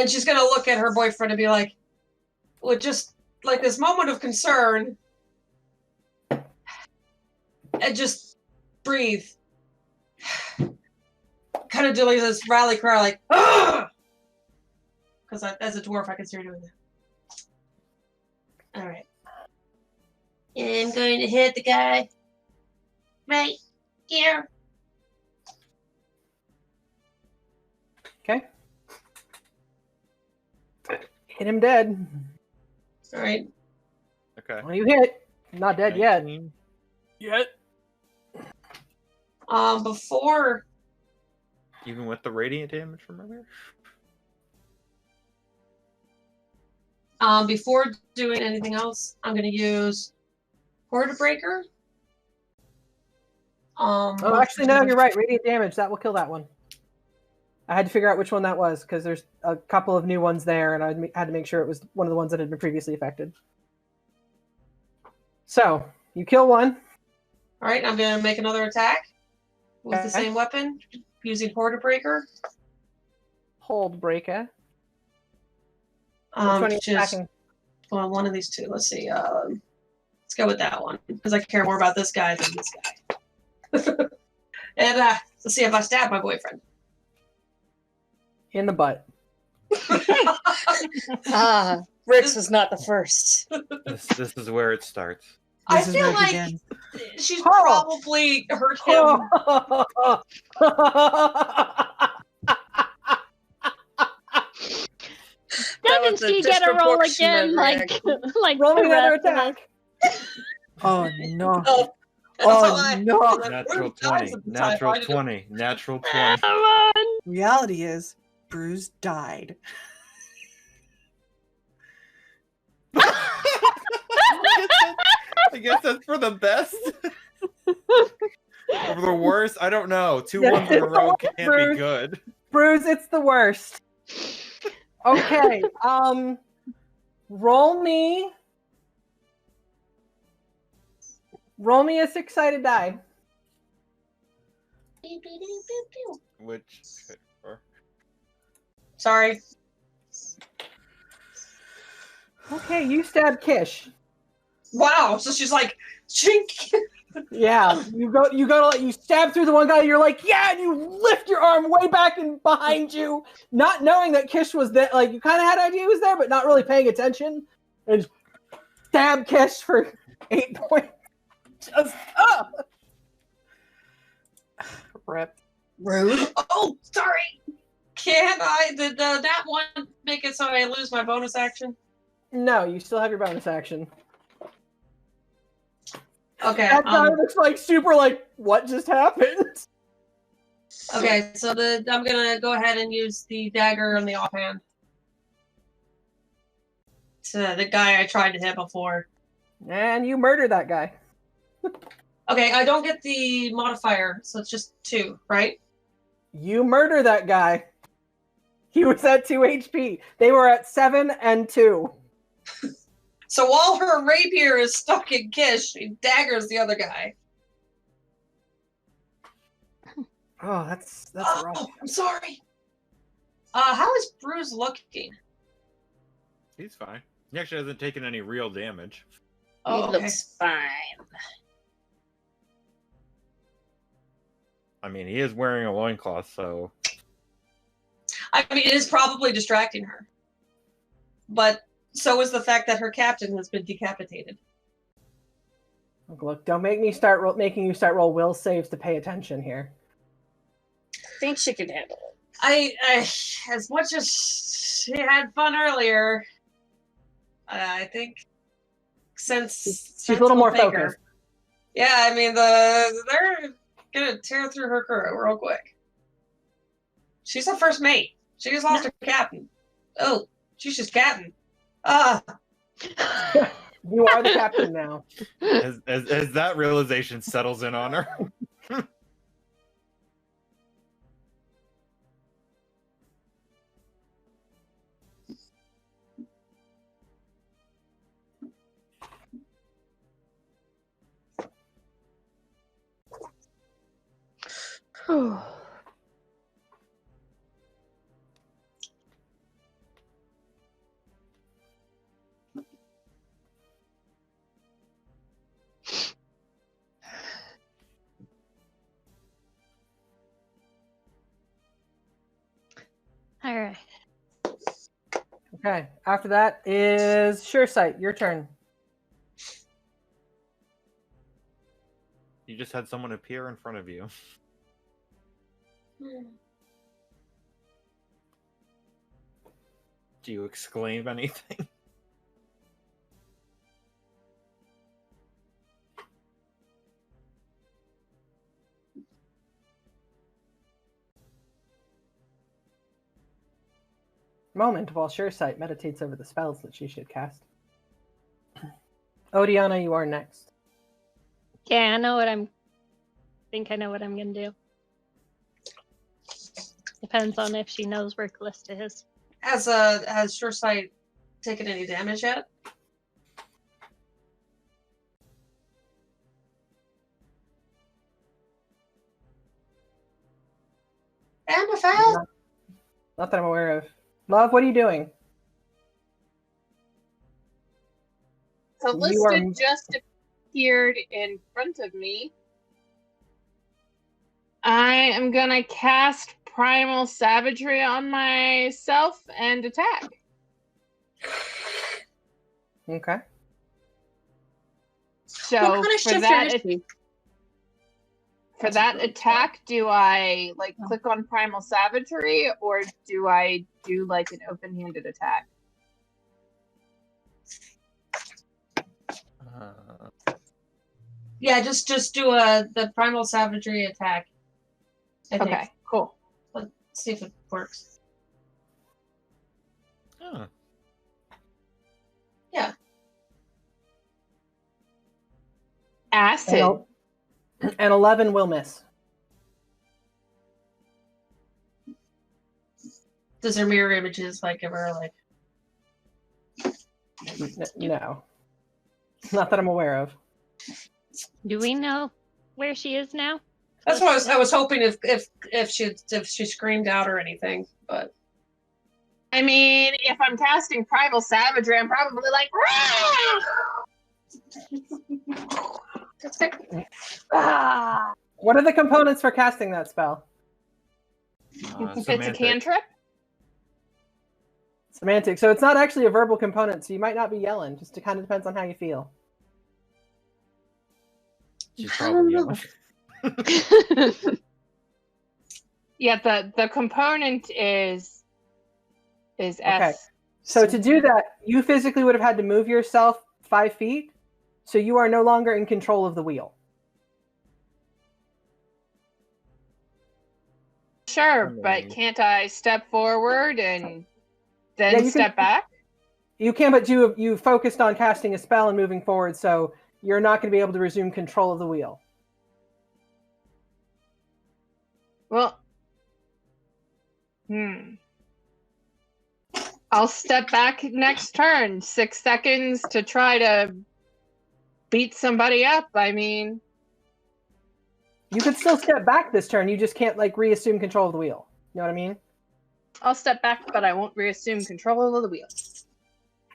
she's gonna look at her boyfriend and be like, with just like this moment of concern, and just breathe. Kind of doing this rally cry, like, because as a dwarf, I can see her doing that. All right. And I'm going to hit the guy right here. Okay. Hit him dead. All right. Okay. Well, you hit. Not dead yet. 19. Yet. Before. Even with the radiant damage from earlier? Before doing anything else, I'm going to use Horde Breaker. Oh, actually, no, you're right. Radiant damage. That will kill that one. I had to figure out which one that was because there's a couple of new ones there, and I had to make sure it was one of the ones that had been previously affected. So, you kill one. All right, I'm going to make another attack with the Okay. same weapon, using Horde Breaker. Hold breaker. Which one are you Which is attacking? well, one of these two. Let's see. Let's go with that one because I care more about this guy than this guy. And let's see if I stab my boyfriend. In the butt. Rix was not the first. This is where it starts. I This is feel where it like begins. she's Oh. probably hurt him. Doesn't she get a roll again? Like, like Roll me the another rest of us? attack. Oh no. Oh, Oh no. Natural 20. Natural 20. Natural 20. Come on. Reality is, Bruce died. I guess that's for the best. Or the worst? I don't know. Two Yeah, ones in a row it's can't Bruce. be good. Bruce, it's the worst. Okay. Roll me a 6-sided die. Which? Or, Sorry. Okay, you stab Kish. Wow. So she's like, chink. Yeah, you stab through the one guy. You're like, yeah, and you lift your arm way back and behind you, not knowing that Kish was there. Like you kind of had an idea he was there, but not really paying attention, and stab Kish for 8 points. Just up. Rip. Rude. Oh, sorry. Can I? Did that one make it so I lose my bonus action? No, you still have your bonus action. Okay. That guy looks like super like, what just happened? Okay, so I'm gonna go ahead and use the dagger on the offhand. To the guy I tried to hit before. And you murder that guy. Okay, I don't get the modifier, so it's just 2, right? You murder that guy. He was at 2 HP. They were at 7 and 2. So while her rapier is stuck in Kish, she daggers the other guy. Oh, that's rough. I'm sorry. How is Bruce looking? He's fine. He actually hasn't taken any real damage. Oh, He okay. looks fine. I mean, he is wearing a loincloth, so... I mean, it is probably distracting her. But so is the fact that her captain has been decapitated. Look, don't make me start making you start roll will saves to pay attention here. I think she can handle it. I as much as she had fun earlier, I think since She's a little more focused. Yeah, I mean they're gonna tear through her crew real quick. She's the first mate. She just lost her captain. Oh, she's just captain. You are the captain now. As that realization settles in on her. All right. Okay. After that is Sure Sight. Your turn. You just had someone appear in front of you. Do you exclaim anything? Moment while Sure Sight meditates over the spells that she should cast. Odiana, you are next. Yeah, think I know what I'm gonna do. Depends on if she knows where Callista is. Has Sure Sight taken any damage yet? And a foul? Not that I'm aware of. Love, what are you doing? Callista just appeared in front of me. I am gonna cast Primal Savagery on myself and attack. Okay. So What kind of shifter is she? for that attack, do I click on Primal Savagery or do I do an open-handed attack? Yeah, just do the Primal Savagery attack. I think. Okay, cool. Let's see if it works. Huh. Yeah. Acid. And 11 will miss. Does her mirror images give her No. Not that I'm aware of. Do we know where she is now? That's what I was hoping if she screamed out or anything, but I mean, if I'm casting Primal Savagery, I'm probably like, That's fair. ah! What are the components for casting that spell? It's a Semantic. cantrip. Semantic. So it's not actually a verbal component, so you might not be yelling. Just it kind of depends on how you feel. She's I don't probably know. yelling. Yeah, the component is Okay. S. So to do that, you physically would have had to move yourself 5 feet, so you are no longer in control of the wheel. Sure, I but mean- can't I step forward and then Yeah, you can- step back? You can, but you focused on casting a spell and moving forward, so you're not going to be able to resume control of the wheel. Well, I'll step back next turn. 6 seconds to try to beat somebody up. I mean, You could still step back this turn. You just can't like reassume control of the wheel. You know what I mean? I'll step back, but I won't reassume control of the wheel.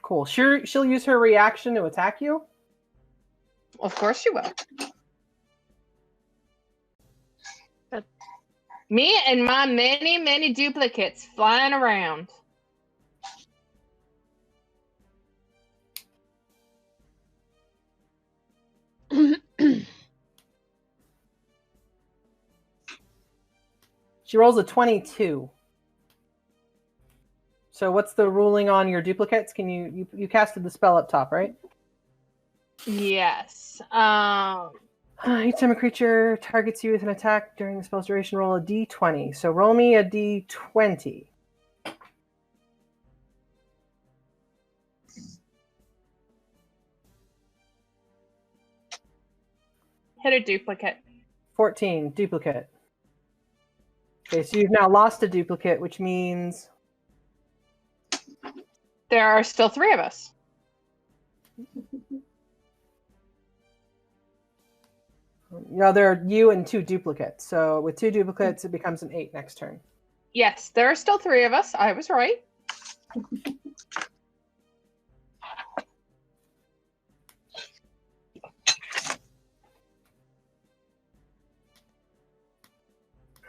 Cool. She'll use her reaction to attack you. Of course you will. Me and my many, many duplicates flying around. She rolls a 22. So what's the ruling on your duplicates? Can you casted the spell up top, right? Yes. Each time a creature targets you with an attack during the spell's duration, roll a d20. So roll me a d20. Hit a duplicate. 14, duplicate. Okay, so you've now lost a duplicate, which means... There are still 3 of us. No, there are you and 2 duplicates. So with 2 duplicates, it becomes an 8 next turn. Yes, there are still 3 of us. I was right.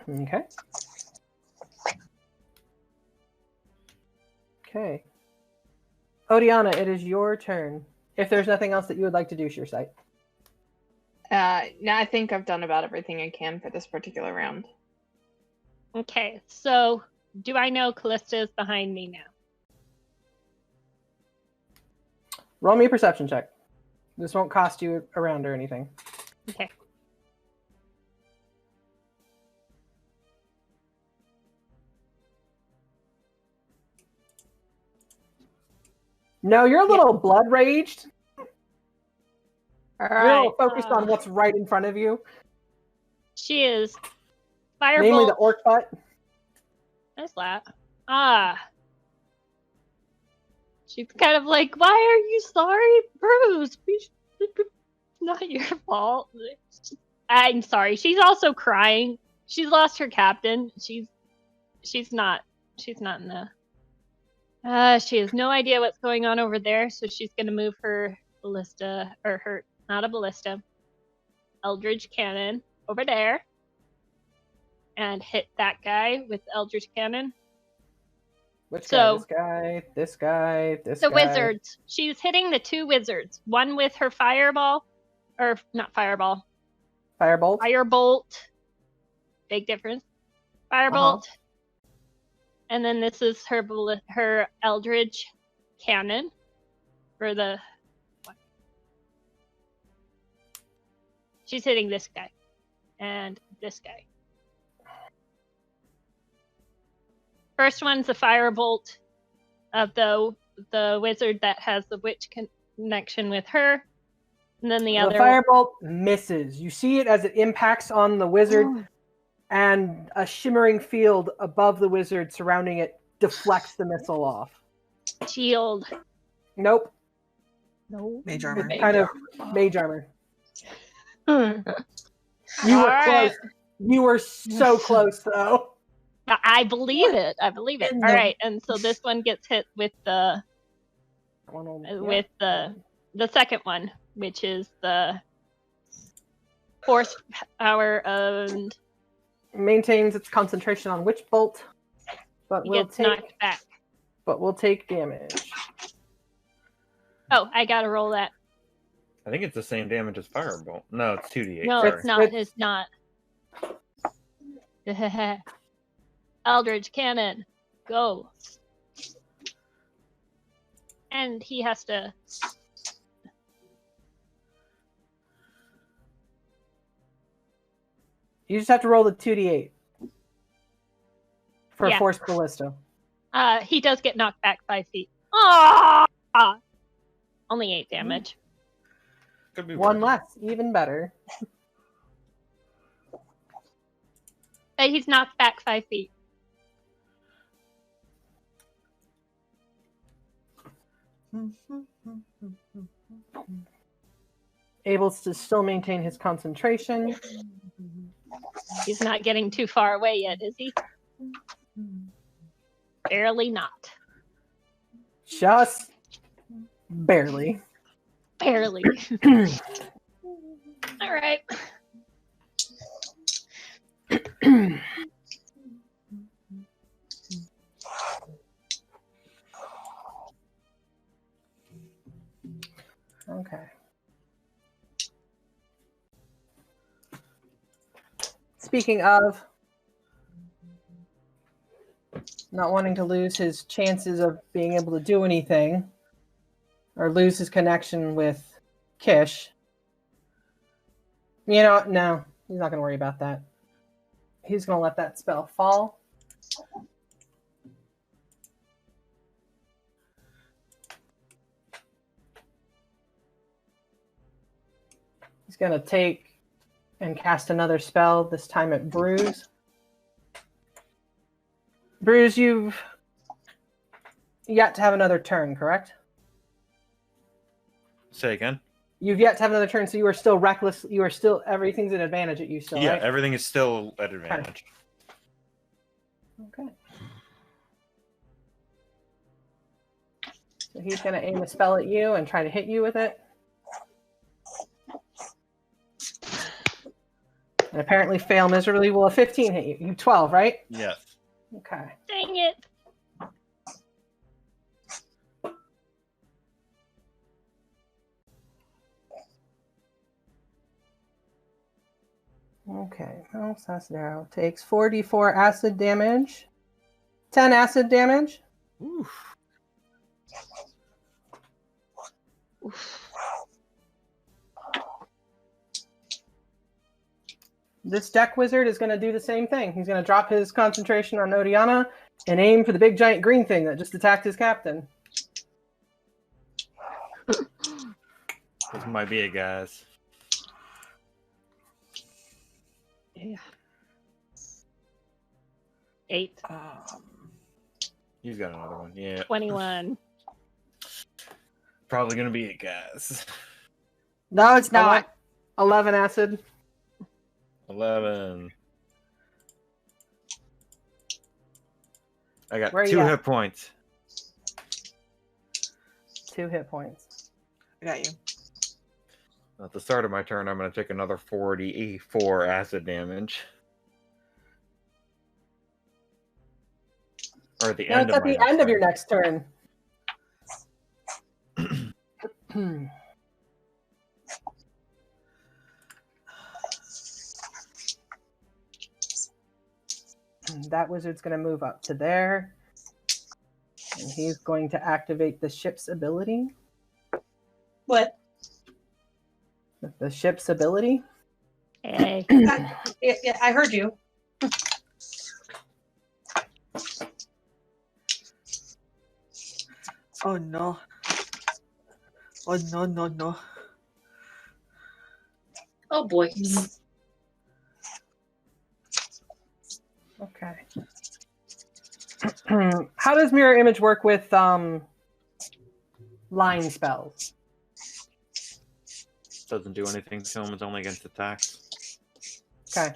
Okay. Okay. Odiana, it is your turn. If there's nothing else that you would like to do, Sheer Sight. Now I think I've done about everything I can for this particular round. Okay, so do I know Callista is behind me now? Roll me a perception check. This won't cost you a round or anything. Okay. No, you're a little blood raged. All You're a little right. focused on what's right in front of you. She is Namely the firebolt. orc butt. Nice that. She's kind of like, why are you sorry, Bruce? Not your fault. I'm sorry. She's also crying. She's lost her captain. She's not in the. She has no idea what's going on over there, so she's gonna move her ballista, or her, not a ballista, Eldritch Cannon over there, and hit that guy with Eldritch Cannon. Which guy? So- This guy, this guy, this The guy. wizards. She's hitting the 2 wizards. One with her fireball, or not fireball, Firebolt. firebolt. Big difference. Firebolt. And then this is her Eldritch Cannon for the. She's hitting this guy and this guy. First one's a firebolt of the wizard that has the witch connection with her, and then the The other. firebolt misses. You see it as it impacts on the wizard, and a shimmering field above the wizard surrounding it deflects the missile off. Shield. Nope. No. Mage armor. It's kind of mage armor. You were Alright. close. You were so close, though. I believe it. I believe it. And All the- right, and so this one gets hit with the the second one, which is the force power and maintains its concentration on witch bolt, but will gets knocked back. take damage. Oh, I gotta roll that. I think it's the same damage as Firebolt. No, it's 2d8. No, sorry. it's not. It's not. Eldritch Cannon, go. And he has to. You just have to roll the 2d8 for Yeah. force ballista. He does get knocked back 5 feet. Ah! Only 8 damage. Could be One worse. less, even better. But he's knocked back 5 feet. Able to still maintain his concentration. He's not getting too far away yet, is he? Barely not. Just barely. Barely. All right. Okay. Speaking of not wanting to lose his chances of being able to do anything or lose his connection with Kish, you know, no, he's not going to worry about that. He's going to let that spell fall. He's going to take and cast another spell, this time at Bruise. Bruise, you've yet to have another turn, correct? Say again? You've yet to have another turn, so you are still reckless. You are still, everything's an advantage at you still, Yeah, right? everything is still at advantage. Okay. So he's going to aim a spell at you and try to hit you with it. And apparently fail miserably. Will a 15 hit you? You 12, right? Yes. Okay. Dang it. Okay. Well, Sasdaro takes 4d4 acid damage. 10 acid damage. Oof. This deck wizard is going to do the same thing. He's going to drop his concentration on Odiana and aim for the big giant green thing that just attacked his captain. This might be it, guys. Yeah. 8. He's got another one. Yeah. 21. Probably gonna be it, guys. No, it's not. 11 acid. 11. I got Where are 2 you at? hit points. 2 hit points. I got you. At the start of my turn, I'm gonna take another 44 acid damage. Or at the No, end it's of at my the next end of turn. your next turn. That wizard's going to move up to there. And he's going to activate the ship's ability. What? The ship's ability. Hey. Yeah, I heard you. Oh no. Oh no, no, no. Oh boy. Okay. How does mirror image work with line spells? Doesn't do anything to him, it's only against attacks. Okay.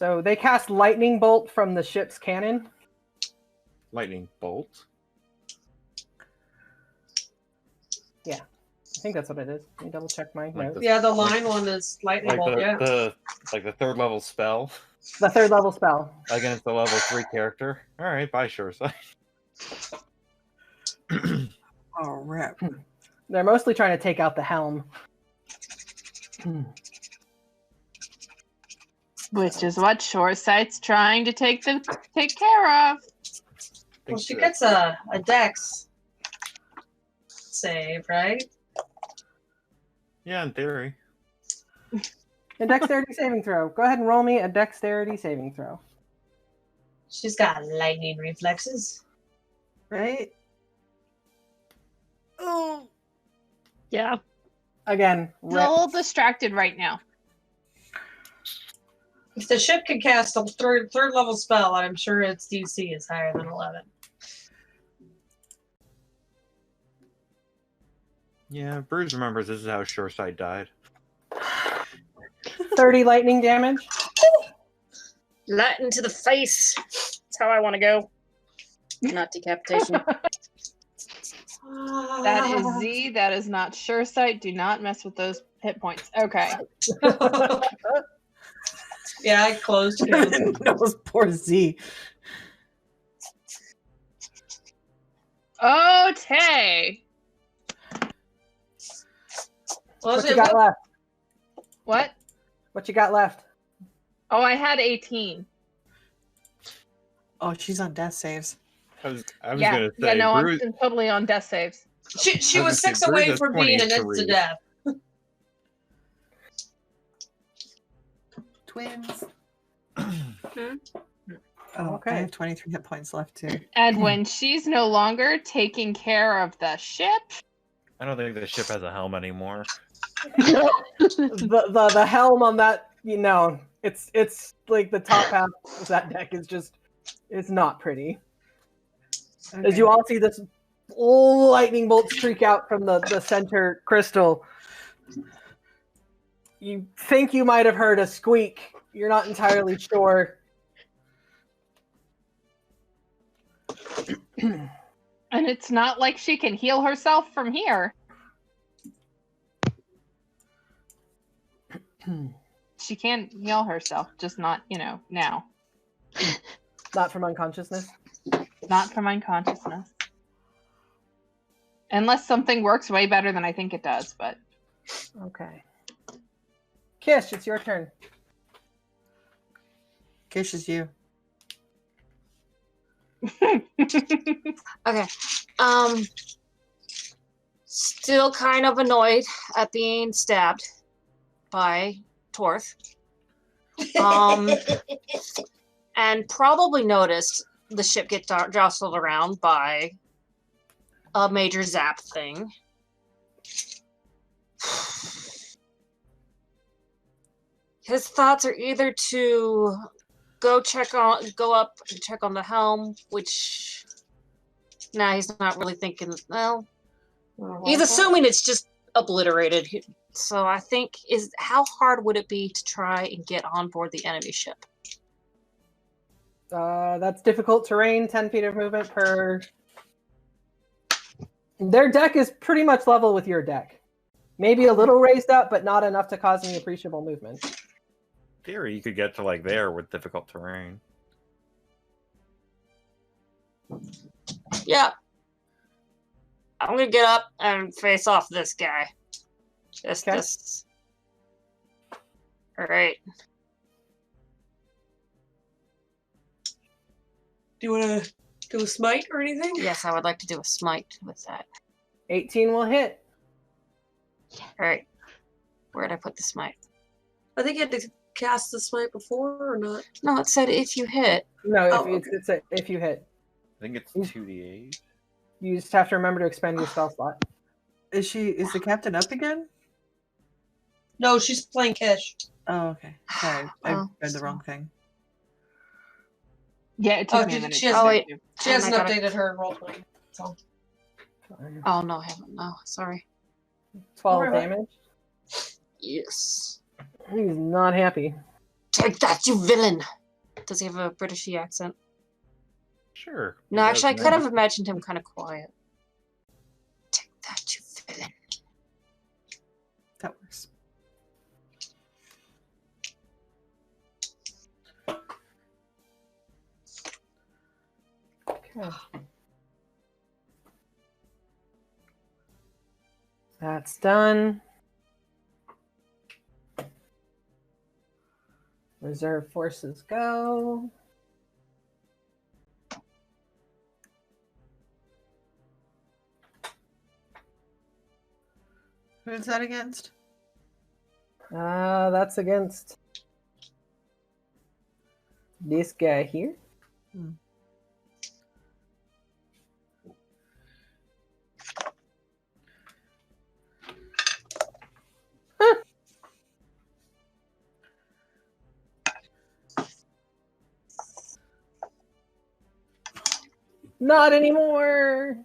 So they cast lightning bolt from the ship's cannon. Lightning bolt. I think that's what it is. Let me double check my Like notes. the- Yeah, the line one is lightning Like bolt. Yeah. the third level spell The third level spell. against the level 3 character. All right, bye, Shoreside. Oh, rip. They're mostly trying to take out the helm. Which is what Shoresight's trying to take care of. Well, she gets a dex save, right? Yeah, in theory. A dexterity saving throw. Go ahead and roll me a dexterity saving throw. She's got lightning reflexes. Right? Oh. Yeah. Again, A little distracted right now. If the ship can cast a third level spell, I'm sure its DC is higher than 11. Yeah, Bruce remembers this is how Shoreside died. 30 lightning damage. Lightning to the face. That's how I want to go. Not decapitation. That is Z. That is not Suresight. Do not mess with those hit points. Okay. Yeah, I closed again. That was poor Z. Okay. What you got left? What? What you got left? Oh, I had 18. Oh, she's on death saves. I was Yeah. gonna say, Yeah, no, Bruce, I'm totally on death saves. She I was was gonna 6 say, away Bruce from has being an 23. instant death. Twins. Hmm? Oh, Okay. I have 23 hit points left too. And when she's no longer taking care of the ship, I don't think the ship has a helm anymore. The helm on that, it's like the top half of that deck is just, it's not pretty. As you all see this lightning bolt streak out from the center crystal, you think you might have heard a squeak. You're not entirely sure. and it's not like she can heal herself from here. She can heal herself, just not, now. Not from unconsciousness. Not from unconsciousness. Unless something works way better than I think it does, but. Okay. Kish, it's your turn. Kish is you. Okay. Still kind of annoyed at being stabbed by Torth. And probably noticed the ship get jostled around by a major zap thing. His thoughts are either to go up and check on the helm, which he's not really thinking. Well, he's assuming it's just obliterated. So I think how hard would it be to try and get on board the enemy ship? That's difficult terrain, 10 feet of movement per. Their deck is pretty much level with your deck. Maybe a little raised up, but not enough to cause any appreciable movement. In theory, you could get to like there with difficult terrain. Yeah. I'm gonna get up and face off this guy. This. Alright. Do you want to do a smite or anything? Yes, I would like to do a smite with that. 18 will hit. Alright. Where'd I put the smite? I think you had to cast the smite before or not. No, it said if you hit. No, Oh, if you hit. I think it's 2d8. You just have to remember to expend your spell slot. Is the captain up again? No, she's playing Kish. Oh, okay. Sorry, I Oh. read the wrong thing. Yeah, it took me a minute. She to hasn't, get to. she hasn't I gotta- updated her roll 20. So. Oh, no, I haven't. No, sorry. 12 Alright. damage. Yes. He's not happy. Take that, you villain! Does he have a Britishy accent? Sure. No, he actually, I does could now. have imagined him kind of quiet. Take that, you villain. That works. Okay. That's done. Reserve forces go. Who's that against? That's against this guy here. Not anymore.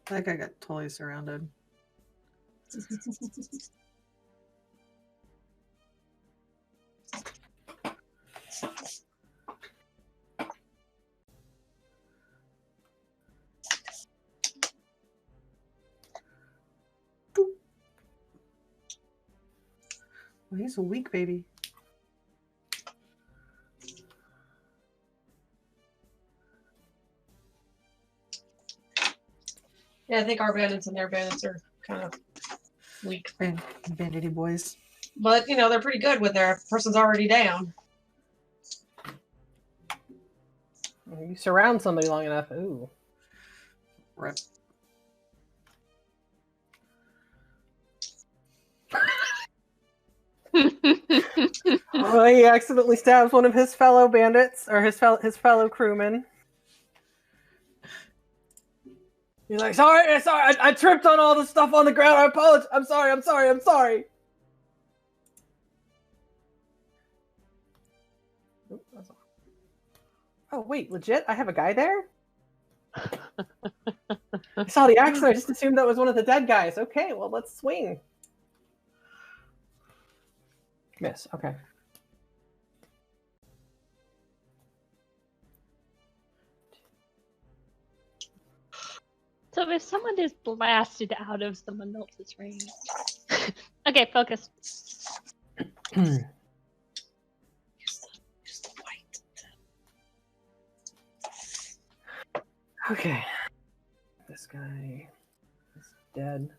That guy got totally surrounded. Well, he's a weak baby. Yeah, I think our bandits and their bandits are kind of weak. Bandity boys. But, you know, they're pretty good when their person's already down. You surround somebody long enough. Ooh. Rip. Oh, he accidentally stabs one of his fellow bandits or his fellow crewmen. He's like, sorry, I tripped on all the stuff on the ground. I apologize. I'm sorry. Oh, wait, legit? I have a guy there? I saw the axe and I just assumed that was one of the dead guys. Okay, well, let's swing. Miss, okay. So if someone is blasted out of someone else's range. Okay, focus. Use the white. Okay. This guy is dead.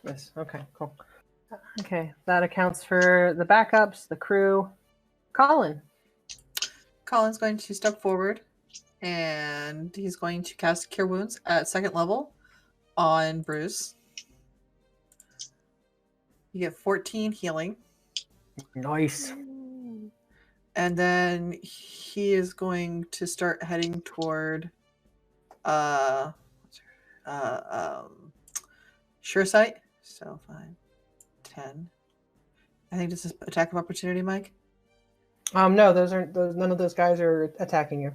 Yes, okay, cool. Okay, that accounts for the backups, the crew. Colin. Colin's going to step forward and he's going to cast Cure Wounds at 2nd level on Bruce. You get 14 healing. Nice. And then he is going to start heading toward Sure Sight. So 5, 10. I think this is attack of opportunity, Mike. No, none of those guys are attacking you.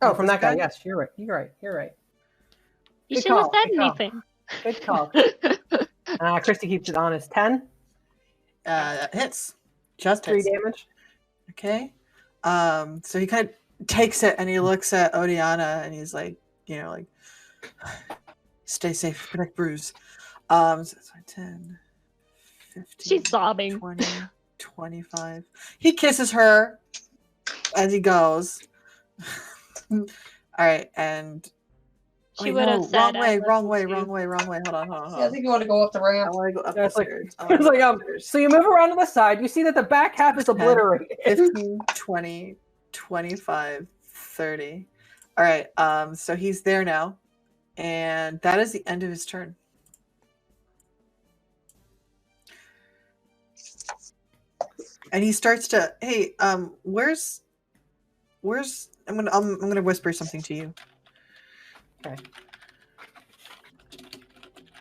Oh, from that guy, yes, you're right. You're right. You Good should have call, said good call. anything. Good call. Christy keeps it honest. 10? That hits. Just 3 hits. damage. Okay. So he kind of takes it and he looks at Odiana and he's like, stay safe, protect Bruce. So it's 10, 15, She's sobbing. 20, 25. He kisses her as he goes. All right, and She would have said, wrong way. Hold on. Yeah, I think you want to go up the I ramp. want to go up Yeah, the it's like- stairs. It's like, so you move around to the side, you see that the back half is 10, obliterated. 15, 20, 25, 30. All right, so he's there now. And that is the end of his turn. And he starts to, hey, where's I'm gonna whisper something to you. Okay.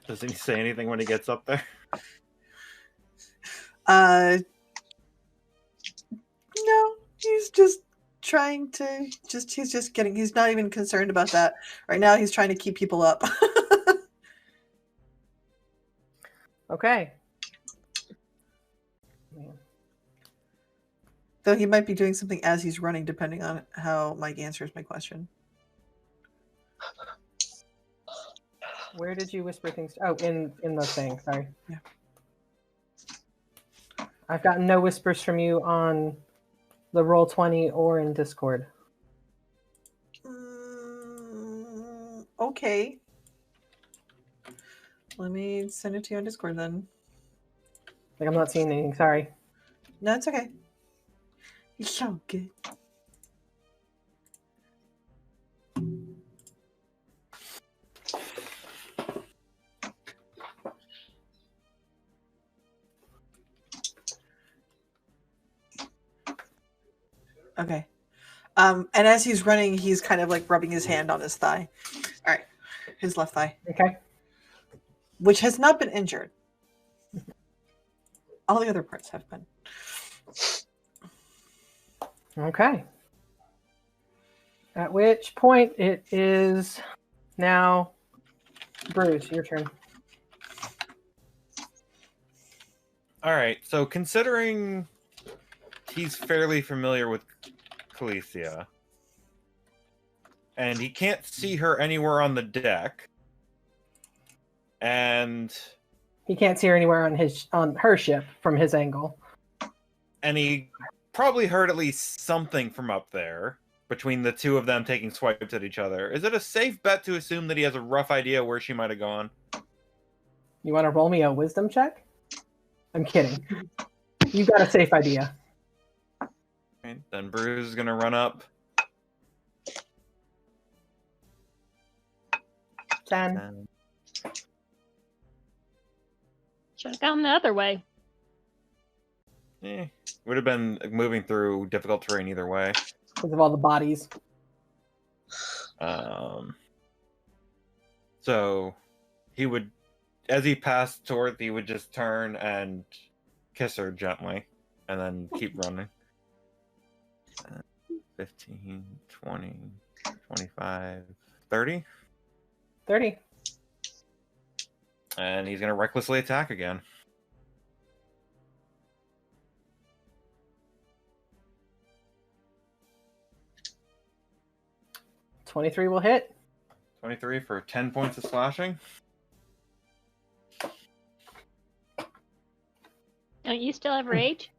Does he say anything when he gets up there? No, he's just trying to he's not even concerned about that. Right now he's trying to keep people up. Okay. Though he might be doing something as he's running, depending on how Mike answers my question. Where did you whisper things? Oh, in the thing. Sorry. Yeah. I've gotten no whispers from you on the Roll20 or in Discord. Okay. Let me send it to you on Discord then. Like, I'm not seeing anything. Sorry. No, it's okay. He's so good. Okay. And as he's running, he's kind of like rubbing his hand on his thigh. All right. His left thigh. Okay. Which has not been injured. All the other parts have been. Okay. At which point it is now Bruce, your turn. All right. So considering he's fairly familiar with Calicia, and he can't see her anywhere on the deck, and He can't see her anywhere on her ship from his angle. he probably heard at least something from up there between the two of them taking swipes at each other. Is it a safe bet to assume that he has a rough idea where she might have gone? You want to roll me a wisdom check? I'm kidding. You got a safe idea. Okay, then Bruce is gonna run up. 10. Should have gone the other way. Would have been moving through difficult terrain either way. Because of all the bodies. So he would, as he passed toward, he would just turn and kiss her gently, and then keep running. 15, 20, 25, 30. 30. And he's gonna recklessly attack again. $23 will hit. 23 for 10 points of slashing. Don't you still have rage?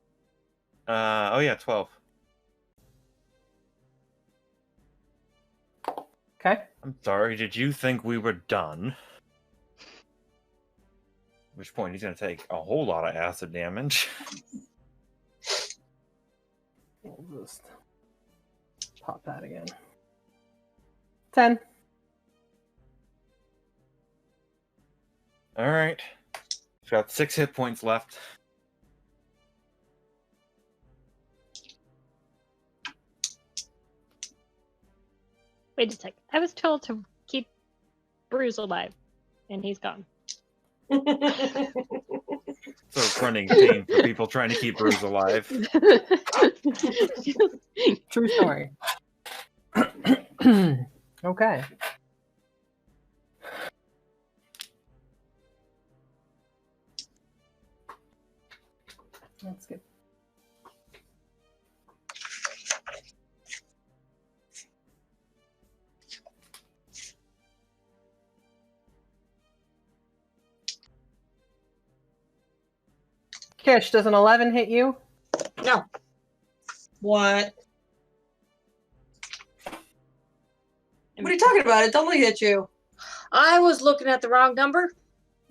Oh yeah, 12. Okay. I'm sorry, did you think we were done? At which point he's gonna take a whole lot of acid damage. We'll just pop that again. 10. Alright. He's got 6 hit points left. Wait a sec. I was told to keep Bruce alive, and he's gone. So running pain for people trying to keep Bruce alive. True story. Okay. That's good. Kish, does an 11 hit you? No. What? What are you talking about? It totally hit you. I was looking at the wrong number.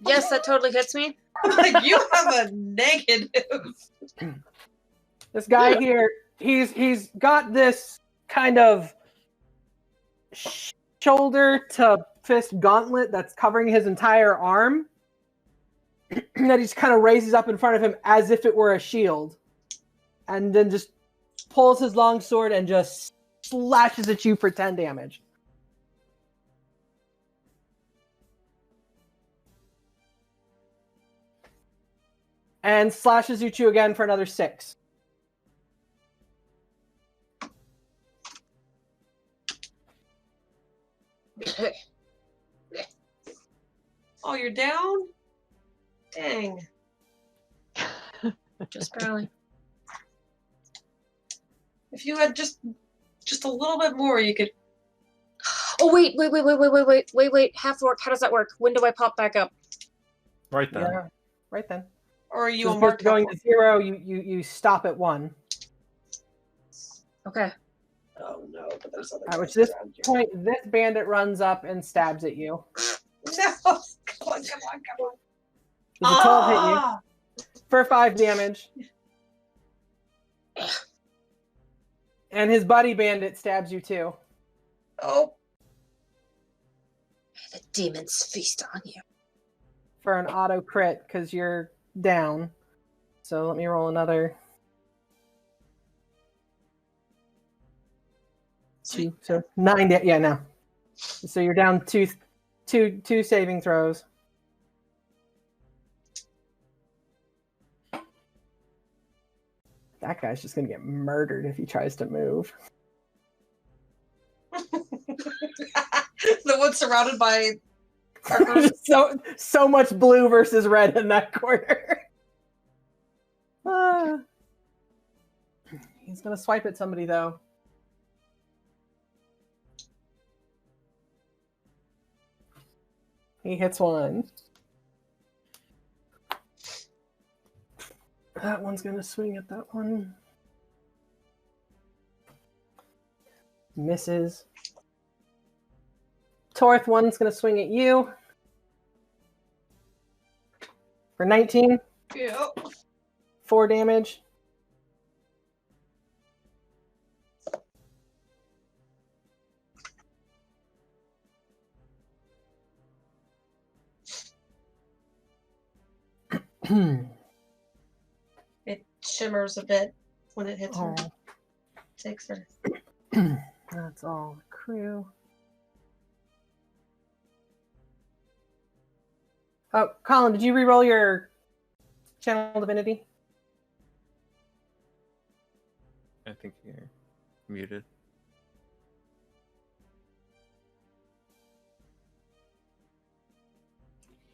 Yes, that totally hits me. Like, you have a negative. This guy here, he's got this kind of shoulder to fist gauntlet that's covering his entire arm that he just kind of raises up in front of him as if it were a shield, and then just pulls his long sword and just slashes at you for 10 damage. and slashes at you again for another 6. Oh, you're down? Dang. Just barely. If you had just a little bit more, you could. Oh wait. Half orc. How does that work? When do I pop back up? Right then. Yeah, right then. Or are you So a marked going half-orc? to 0, you stop at 1. Okay. Oh no, but there's other At which guys this around you. point, this bandit runs up and stabs at you. No! Come on. Does a 12 hit you Ah! for 5 damage? And his buddy bandit stabs you too Oh, The demons feast on you. for an auto crit because you're down. So let me roll another 2. So 9. Yeah, no. So you're down two saving throws. That guy's just gonna get murdered if he tries to move. the one surrounded by. so much blue versus red in that corner. He's gonna swipe at somebody though. He hits one. That one's gonna swing at that one. Misses. Torth, one's gonna swing at you. For 19. Yeah. 4 damage. It shimmers a bit when it hits her. Oh, Takes her. that's all the crew. Oh, Colin, did you re-roll your Channel Divinity? I think you're muted.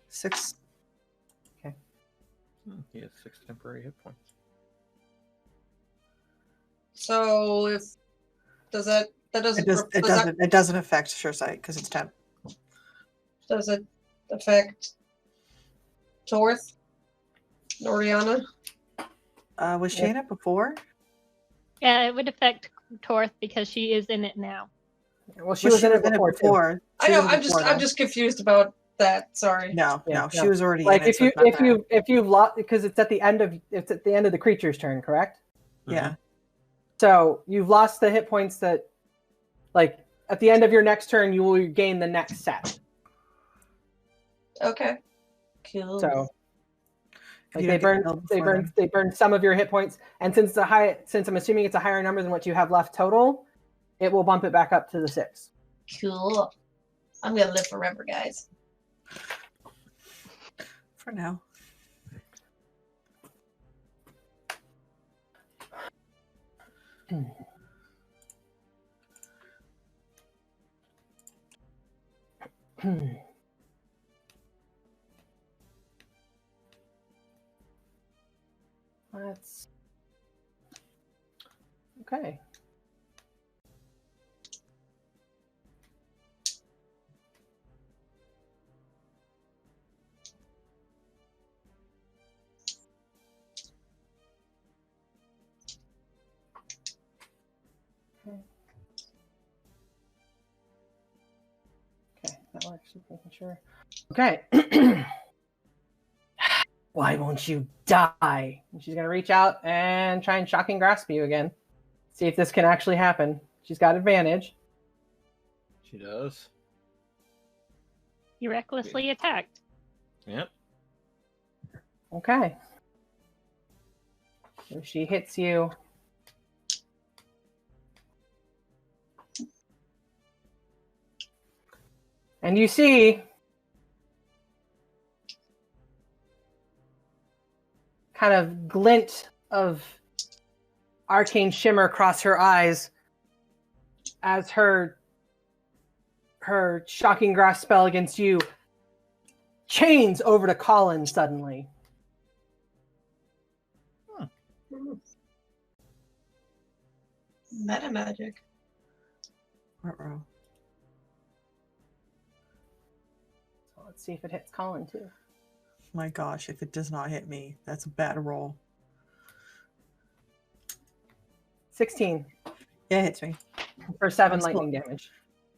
Six. He has 6 temporary hit points. So if does that doesn't It doesn't affect Sure Sight because it's 10. does it affect Torth? Noriana? Was she in it before? Yeah, it would affect Torth because she is in it now. Well, she was in it before. Too. I know. I'm just confused about that. Sorry. No, Yeah, no, she was already Like in it. if you lost, because it's at the end of the creature's turn, correct? Yeah. So you've lost the hit points that, like, at the end of your next turn, you will gain the next set. Okay. Cool. So, like, You they don't get killed before they burn some of your hit points, and since I'm assuming it's a higher number than what you have left total, it will bump it back up to the 6. Cool. I'm gonna live forever, guys. For now. That's okay. Okay, that works. Just making sure. Okay. Why won't you die? And she's gonna reach out and try and shocking grasp you again. See if this can actually happen. She's got advantage. She does. You recklessly attacked. Yep. Okay. So she hits you. And you see kind of glint of arcane shimmer across her eyes as her shocking grasp spell against you chains over to Colin suddenly. Meta magic. Uh-oh. So let's see if it hits Colin too. My gosh, if it does not hit me, that's a bad roll. 16 Yeah, it hits me. for 7 lightning damage.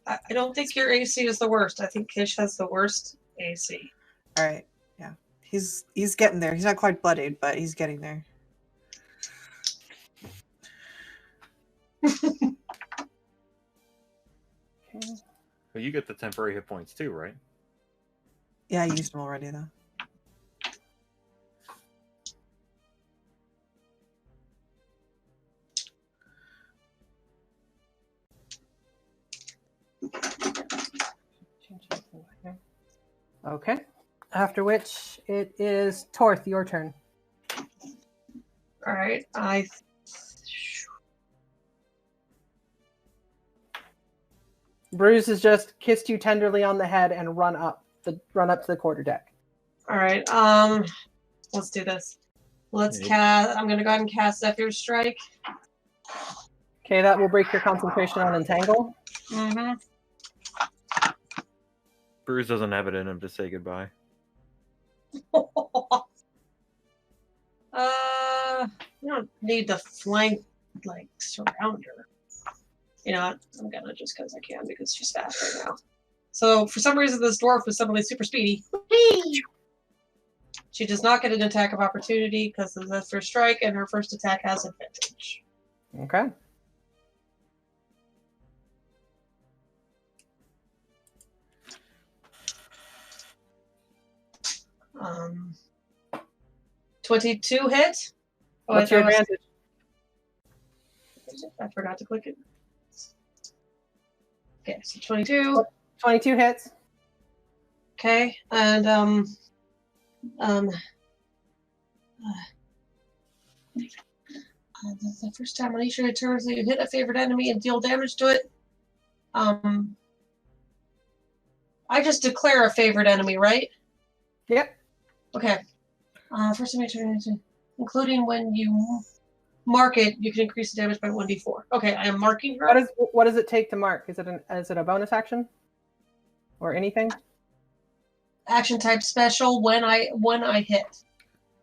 I don't think your AC is the worst. I think Kish has the worst AC. All right. Yeah. He's getting there. He's not quite bloodied, but he's getting there. Okay. But you get the temporary hit points too, right? Yeah, I used them already though. Okay. After which it is Torth, your turn. All right. Bruce has just kissed you tenderly on the head and run up to the quarterdeck. All right. Let's do this. Let's cast. I'm gonna go ahead and cast Zephyr's Strike. Okay, that will break your concentration on Entangle. Mm-hmm. Bruce doesn't have it in him to say goodbye. You don't need to flank, like, surround her. You know what? I'm gonna just because I can, because she's fast right now. So, for some reason, this dwarf is suddenly super speedy. She does not get an attack of opportunity because of the first strike, and her first attack has advantage. Okay. Um, 22 hit. Oh, What's your advantage? I forgot to click it. Okay, so 22. 22 hits. Okay, and the first time on each of your turns that you hit a favorite enemy and deal damage to it, I just declare a favorite enemy, right? Yep. Okay. First time you turn into, including when you mark it, you can increase the damage by 1d4. Okay, I am marking her. What does it take to mark? Is it a bonus action? Or anything? Action type special when I hit.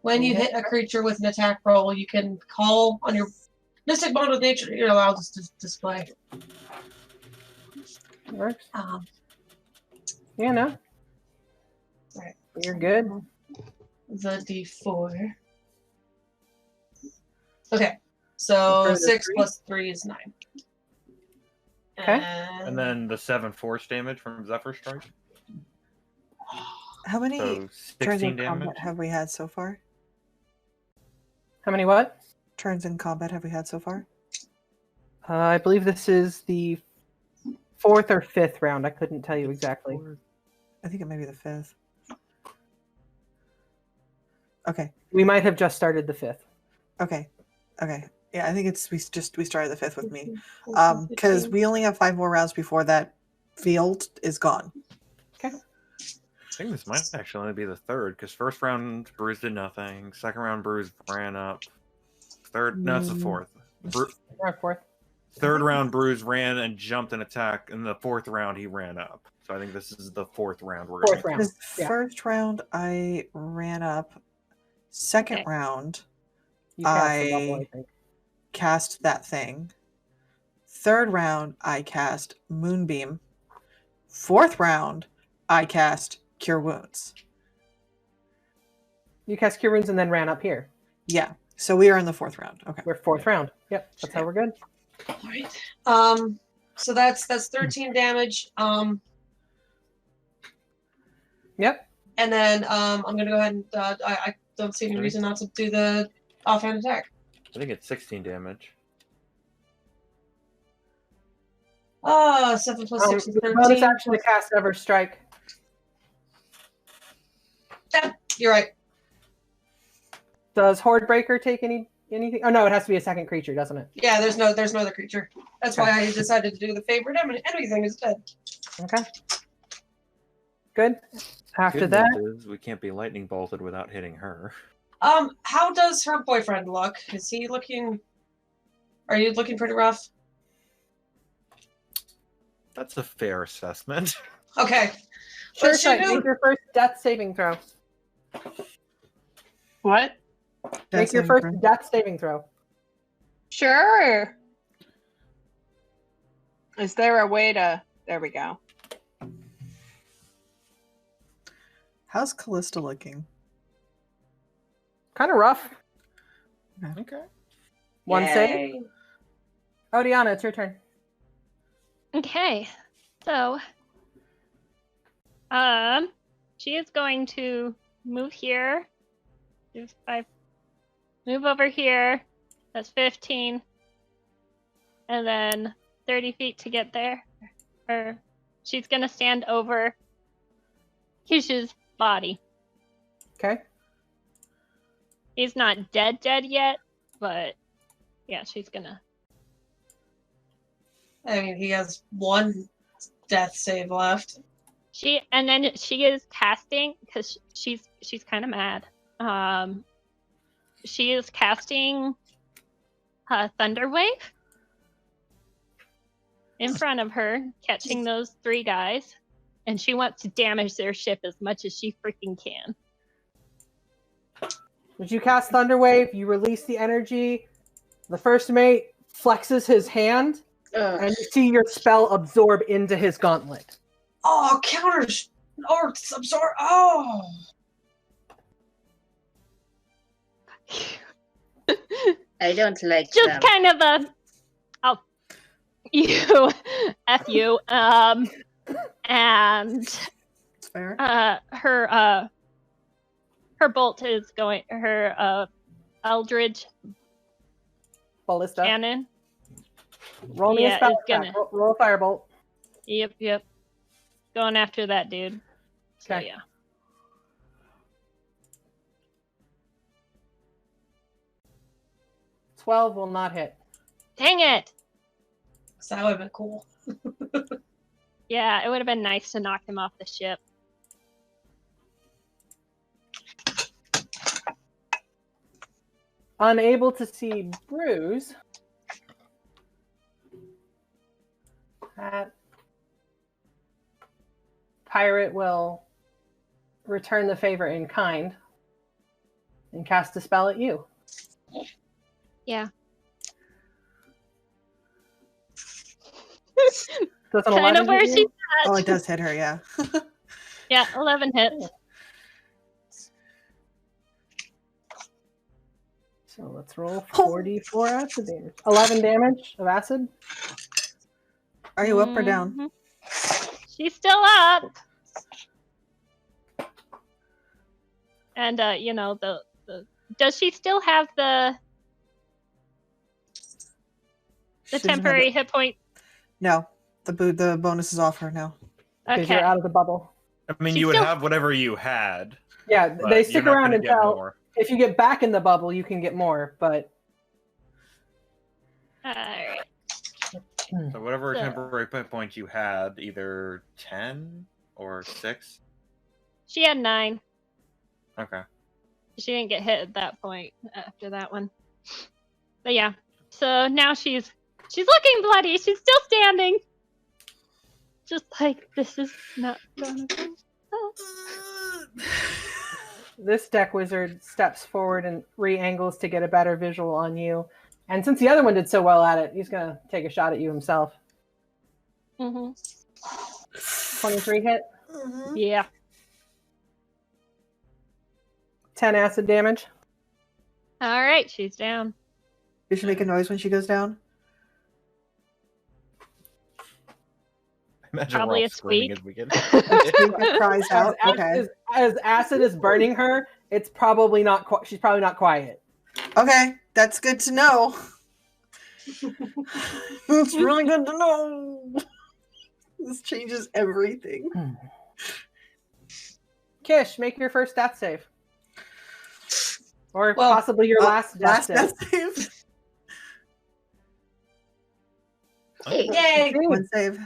When you hit a creature with an attack roll, you can call on your mystic bond with nature. You're allowed to display. Works. Um, Yeah, no. Right. You're good. The d4. Okay, so Further 6 3? plus 3 is 9. Okay. And then the 7 force damage from Zephyr Strike. How many So turns 16 in damage. combat have we had so far? How many what? Turns in combat have we had so far? I believe this is the 4th or 5th round. I couldn't tell you exactly. I think it may be the 5th. Okay. We might have just started the 5th. Okay. Yeah, I think we started the 5th with me. Because we only have 5 more rounds before that field is gone. Okay. I think this might actually only be the 3rd, because first round Bruce did nothing. Second round Bruce ran up. No, it's the 4th. Or 4th. Third round Bruce ran and jumped an attack, and the 4th round he ran up. So I think this is the 4th round. We're 4th round. The first round I ran up. Second round You cast the bubble, I think. cast that thing. Third round I cast Moonbeam. Fourth round I cast Cure Wounds. You cast Cure Wounds and then ran up here. Yeah. So we are in the 4th round. Okay. We're 4th round. Yep. That's how we're good. All right. So that's 13 damage. Yep. And then I'm gonna go ahead and I don't see any reason not to do the offhand attack. I think it's 16 damage. 7 plus 6 is 13. Bonus action to cast Ever Strike. Yeah, you're right. Does Horde Breaker take anything? Oh no, it has to be a second creature, doesn't it? Yeah, there's no other creature. That's why I decided to do the favorite enemy thing instead. Okay. Good. After Good that, news is we can't be lightning bolted without hitting her. How does her boyfriend look? Is he looking? Are you looking pretty rough? That's a fair assessment. Okay. sure, What's she make do? your first death saving throw. What? Make your first death saving throw. Sure. Is there a way to... There we go. How's Callista looking? Kind of rough. Okay. One Yay. save. Oh, Deanna, it's your turn. Okay, so she is going to move here. Move over here. That's 15, and then 30 feet to get there. Or she's gonna stand over Kish's body. Okay. He's not dead yet, but yeah, she's gonna. I mean, he has one death save left. She is casting because she's kind of mad. She is casting Thunder Wave in front of her, catching those 3 guys, and she wants to damage their ship as much as she freaking can. Would you cast Thunder Wave? You release the energy. The first mate flexes his hand, and you see your spell absorb into his gauntlet. Oh, counters or absorb. Oh. I don't like Just them. kind of a, oh, you, F you, and It's fair. her bolt is going, her Eldritch Ballista. cannon. Roll me a Yeah, spell it's attack. gonna- Roll a firebolt. Yep. Going after that dude. So Okay. yeah. 12 will not hit. Dang it! So that would have been cool. Yeah, it would have been nice to knock him off the ship. Unable to see Bruise. That pirate will return the favor in kind and cast a spell at you. Yeah. Does an Kind 11 of where hit she's you? at. Oh, it does hit her, yeah. Yeah, 11 hits. So let's roll 44 acid damage. 11 damage of acid. Are you up or down? Mhm. She's still up. And you know, the does she still have the She doesn't have temporary it. hit point? No, the bonus is off her now. Because Okay. you're out of the bubble. I mean, She's you would still- have whatever you had. Yeah, but they you're stick not around gonna get until more. if you get back in the bubble, you can get more. But Alright. So whatever So- temporary hit points you had, either 10 or 6. She had 9. Okay. She didn't get hit at that point after that one. But yeah. So now she's looking bloody. She's still standing. Just like this is not gonna go. this deck wizard steps forward and re-angles to get a better visual on you. And since the other one did so well at it, he's gonna take a shot at you himself. Mm-hmm. 23 hit, Yeah. 10 acid damage. All right, she's down. Does she make a noise when she goes down? Imagine Probably we're all a screaming squeak. as we get. It cries out. Okay. As acid is burning her, it's probably not. She's probably not quiet. Okay, that's good to know. It's really good to know. This changes everything. Kish, make your first death save. Or Well, possibly your last death death save. save. Yay! One save.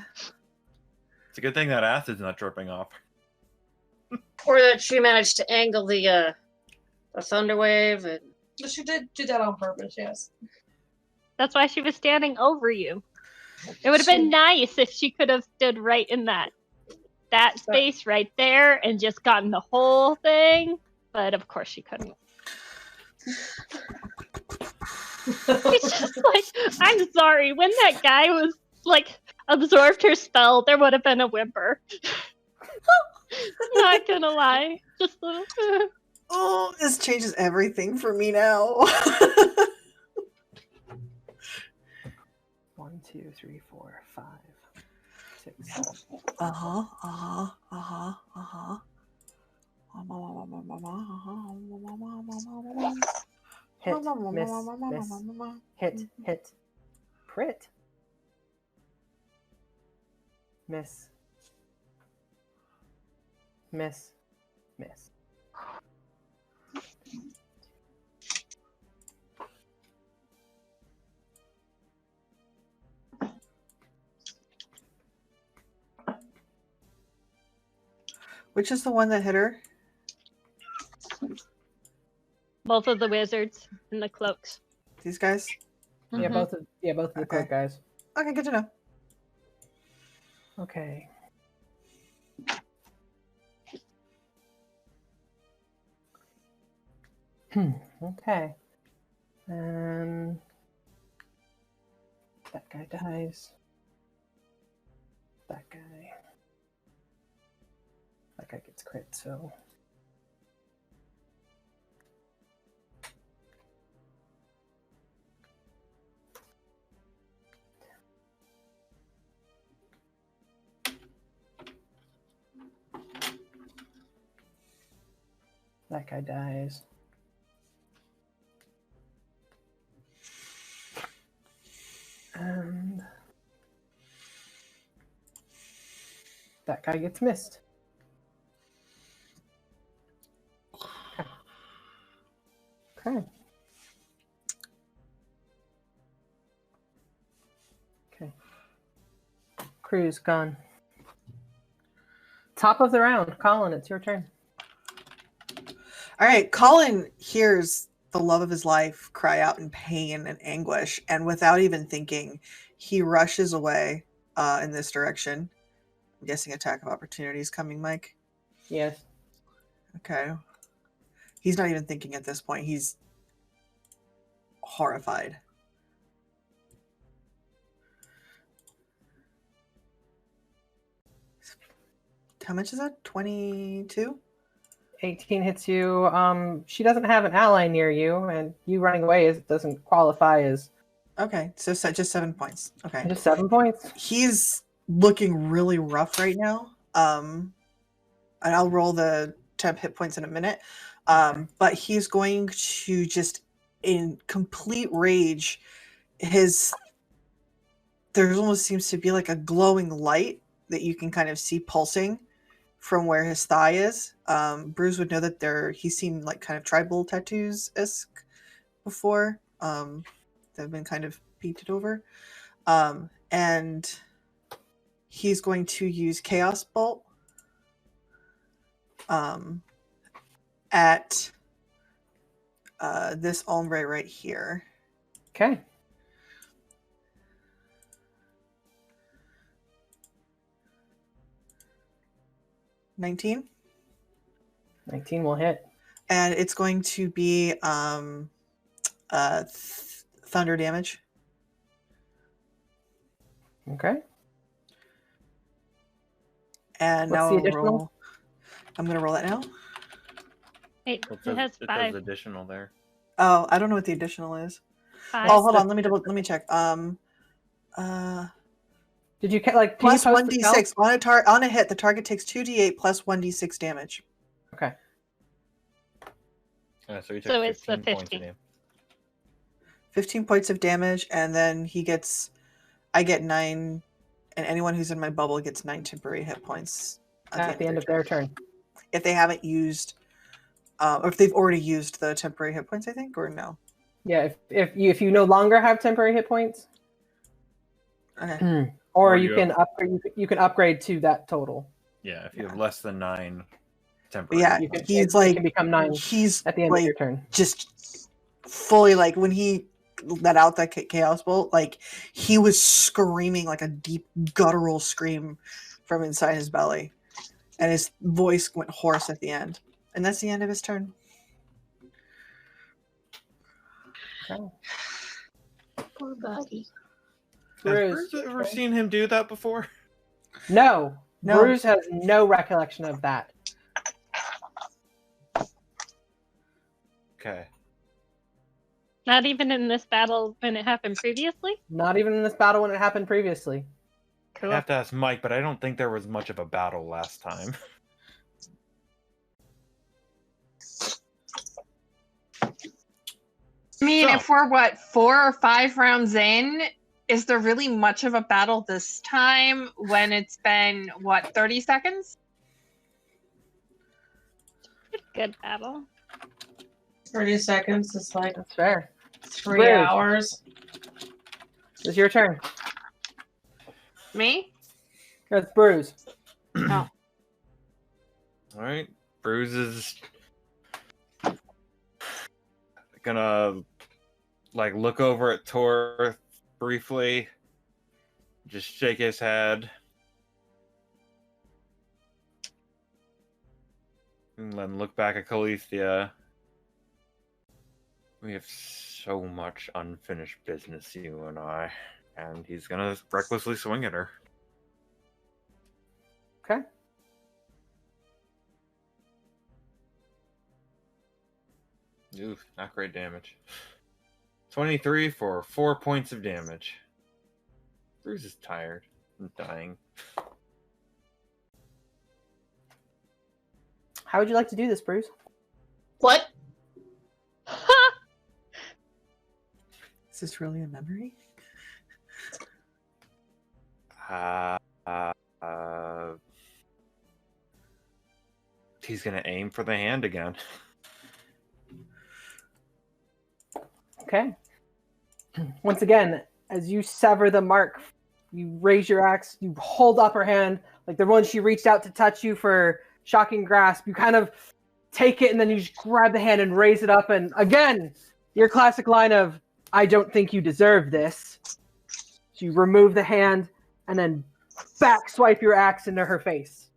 It's a good thing that acid's not dripping off. Or that she managed to angle the thunder wave. And... She did do that on purpose, yes. That's why she was standing over you. It would have been nice if she could have stood right in that space right there and just gotten the whole thing, but of course she couldn't. It's just like, I'm sorry, when that guy was like absorbed her spell, there would have been a whimper. Not gonna lie. Just a little. Oh, this changes everything for me now. 1, 2, 3, 4, 5, 6, 7. Hit, miss. Hit. Crit. Miss. Which is the one that hit her? Both of the wizards in the cloaks. These guys? Yeah, both of the Okay. cloak guys. Okay, good to know. Okay. Okay. And that guy dies. That guy gets crit, so that guy dies. And that guy gets missed. Okay. Crew's gone. Top of the round. Colin, it's your turn. All right, Colin hears the love of his life cry out in pain and anguish, and without even thinking, he rushes away in this direction. I'm guessing attack of opportunity is coming, Mike. Yes. Okay. He's not even thinking at this point. He's horrified. How much is that? 22? 18 hits you. She doesn't have an ally near you, and you running away doesn't qualify as. Okay, so just 7 points. Okay. Just 7 points? He's looking really rough right now. And I'll roll the temp hit points in a minute. But he's going to just, in complete rage, there almost seems to be like a glowing light that you can kind of see pulsing from where his thigh is. Bruce would know that he's seen like kind of tribal tattoos-esque before. They've been kind of painted over. And he's going to use Chaos Bolt at this ombre right here. Okay. $19. 19 will hit. And it's going to be thunder damage. Okay. And What's now the I'll additional? roll. I'm going to roll that now. It It has says 5. additional there. Oh, I don't know what the additional is. 5. Oh, hold on. Let me check. Did you like Plus can you post the spell? 1d6 on a hit. The target takes 2d8 plus 1d6 damage. Okay. So you took So it's the 15 points 50. in you. 15 points of damage, and then I get 9, and anyone who's in my bubble gets 9 temporary hit points At the end of their turn. if they haven't used or if they've already used the temporary hit points, I think, or no. Yeah, if you no longer have temporary hit points, Okay. or Or you you can have- upgrade. You can upgrade to that total. Yeah, if you have Yeah. less than 9 But temporary. yeah, You can, he's it like can become 9 he's at the end of your like turn. just fully like when he let out that chaos bolt, like he was screaming like a deep guttural scream from inside his belly, and his voice went hoarse at the end. And that's the end of his turn. Okay. Poor buddy. Has Bruce. Bruce ever seen him do that before? No, No. Bruce has no recollection of that. Okay. Not even in this battle when it happened previously? Not even in this battle when it happened previously. I Cool. have to ask Mike, but I don't think there was much of a battle last time. I mean, So- if we're 4 or 5 rounds in, is there really much of a battle this time when it's been 30 seconds? Good battle. 30 seconds is like That's fair. 3 Bruce. hours. It's your turn. Me? That's Bruce. Oh. All right, Bruce is gonna like look over at Tor briefly, just shake his head, and then look back at Calethea. We have so much unfinished business, you and I, and he's gonna recklessly swing at her. Okay. Ooh, not great damage. 23 for 4 points of damage. Bruce is tired and dying. How would you like to do this, Bruce? What? Is this really a memory? He's gonna aim for the hand again. Okay. Once again, as you sever the mark, you raise your axe, you hold up her hand, like the one she reached out to touch you for shocking grasp. You kind of take it and then you just grab the hand and raise it up. And again, your classic line of, I don't think you deserve this. So you remove the hand and then back swipe your axe into her face.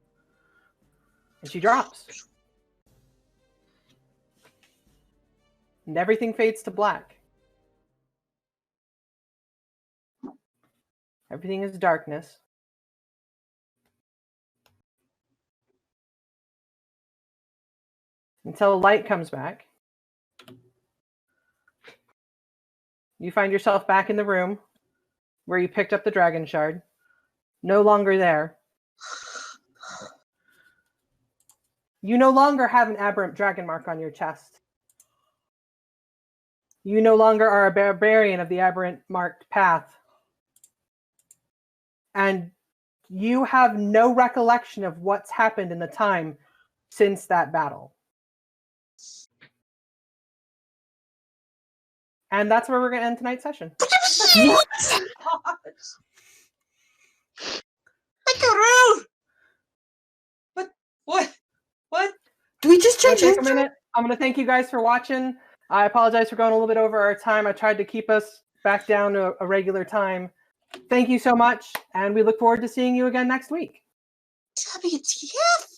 And she drops. And everything fades to black. Everything is darkness. Until light comes back. You find yourself back in the room where you picked up the dragon shard. No longer there. You no longer have an aberrant dragon mark on your chest. You no longer are a barbarian of the aberrant marked path. And you have no recollection of what's happened in the time since that battle. And that's where we're going to end tonight's session. What? What? Do we just It's gonna change take a history? minute. I'm going to thank you guys for watching. I apologize for going a little bit over our time. I tried to keep us back down to a regular time. Thank you so much, and we look forward to seeing you again next week. WTF?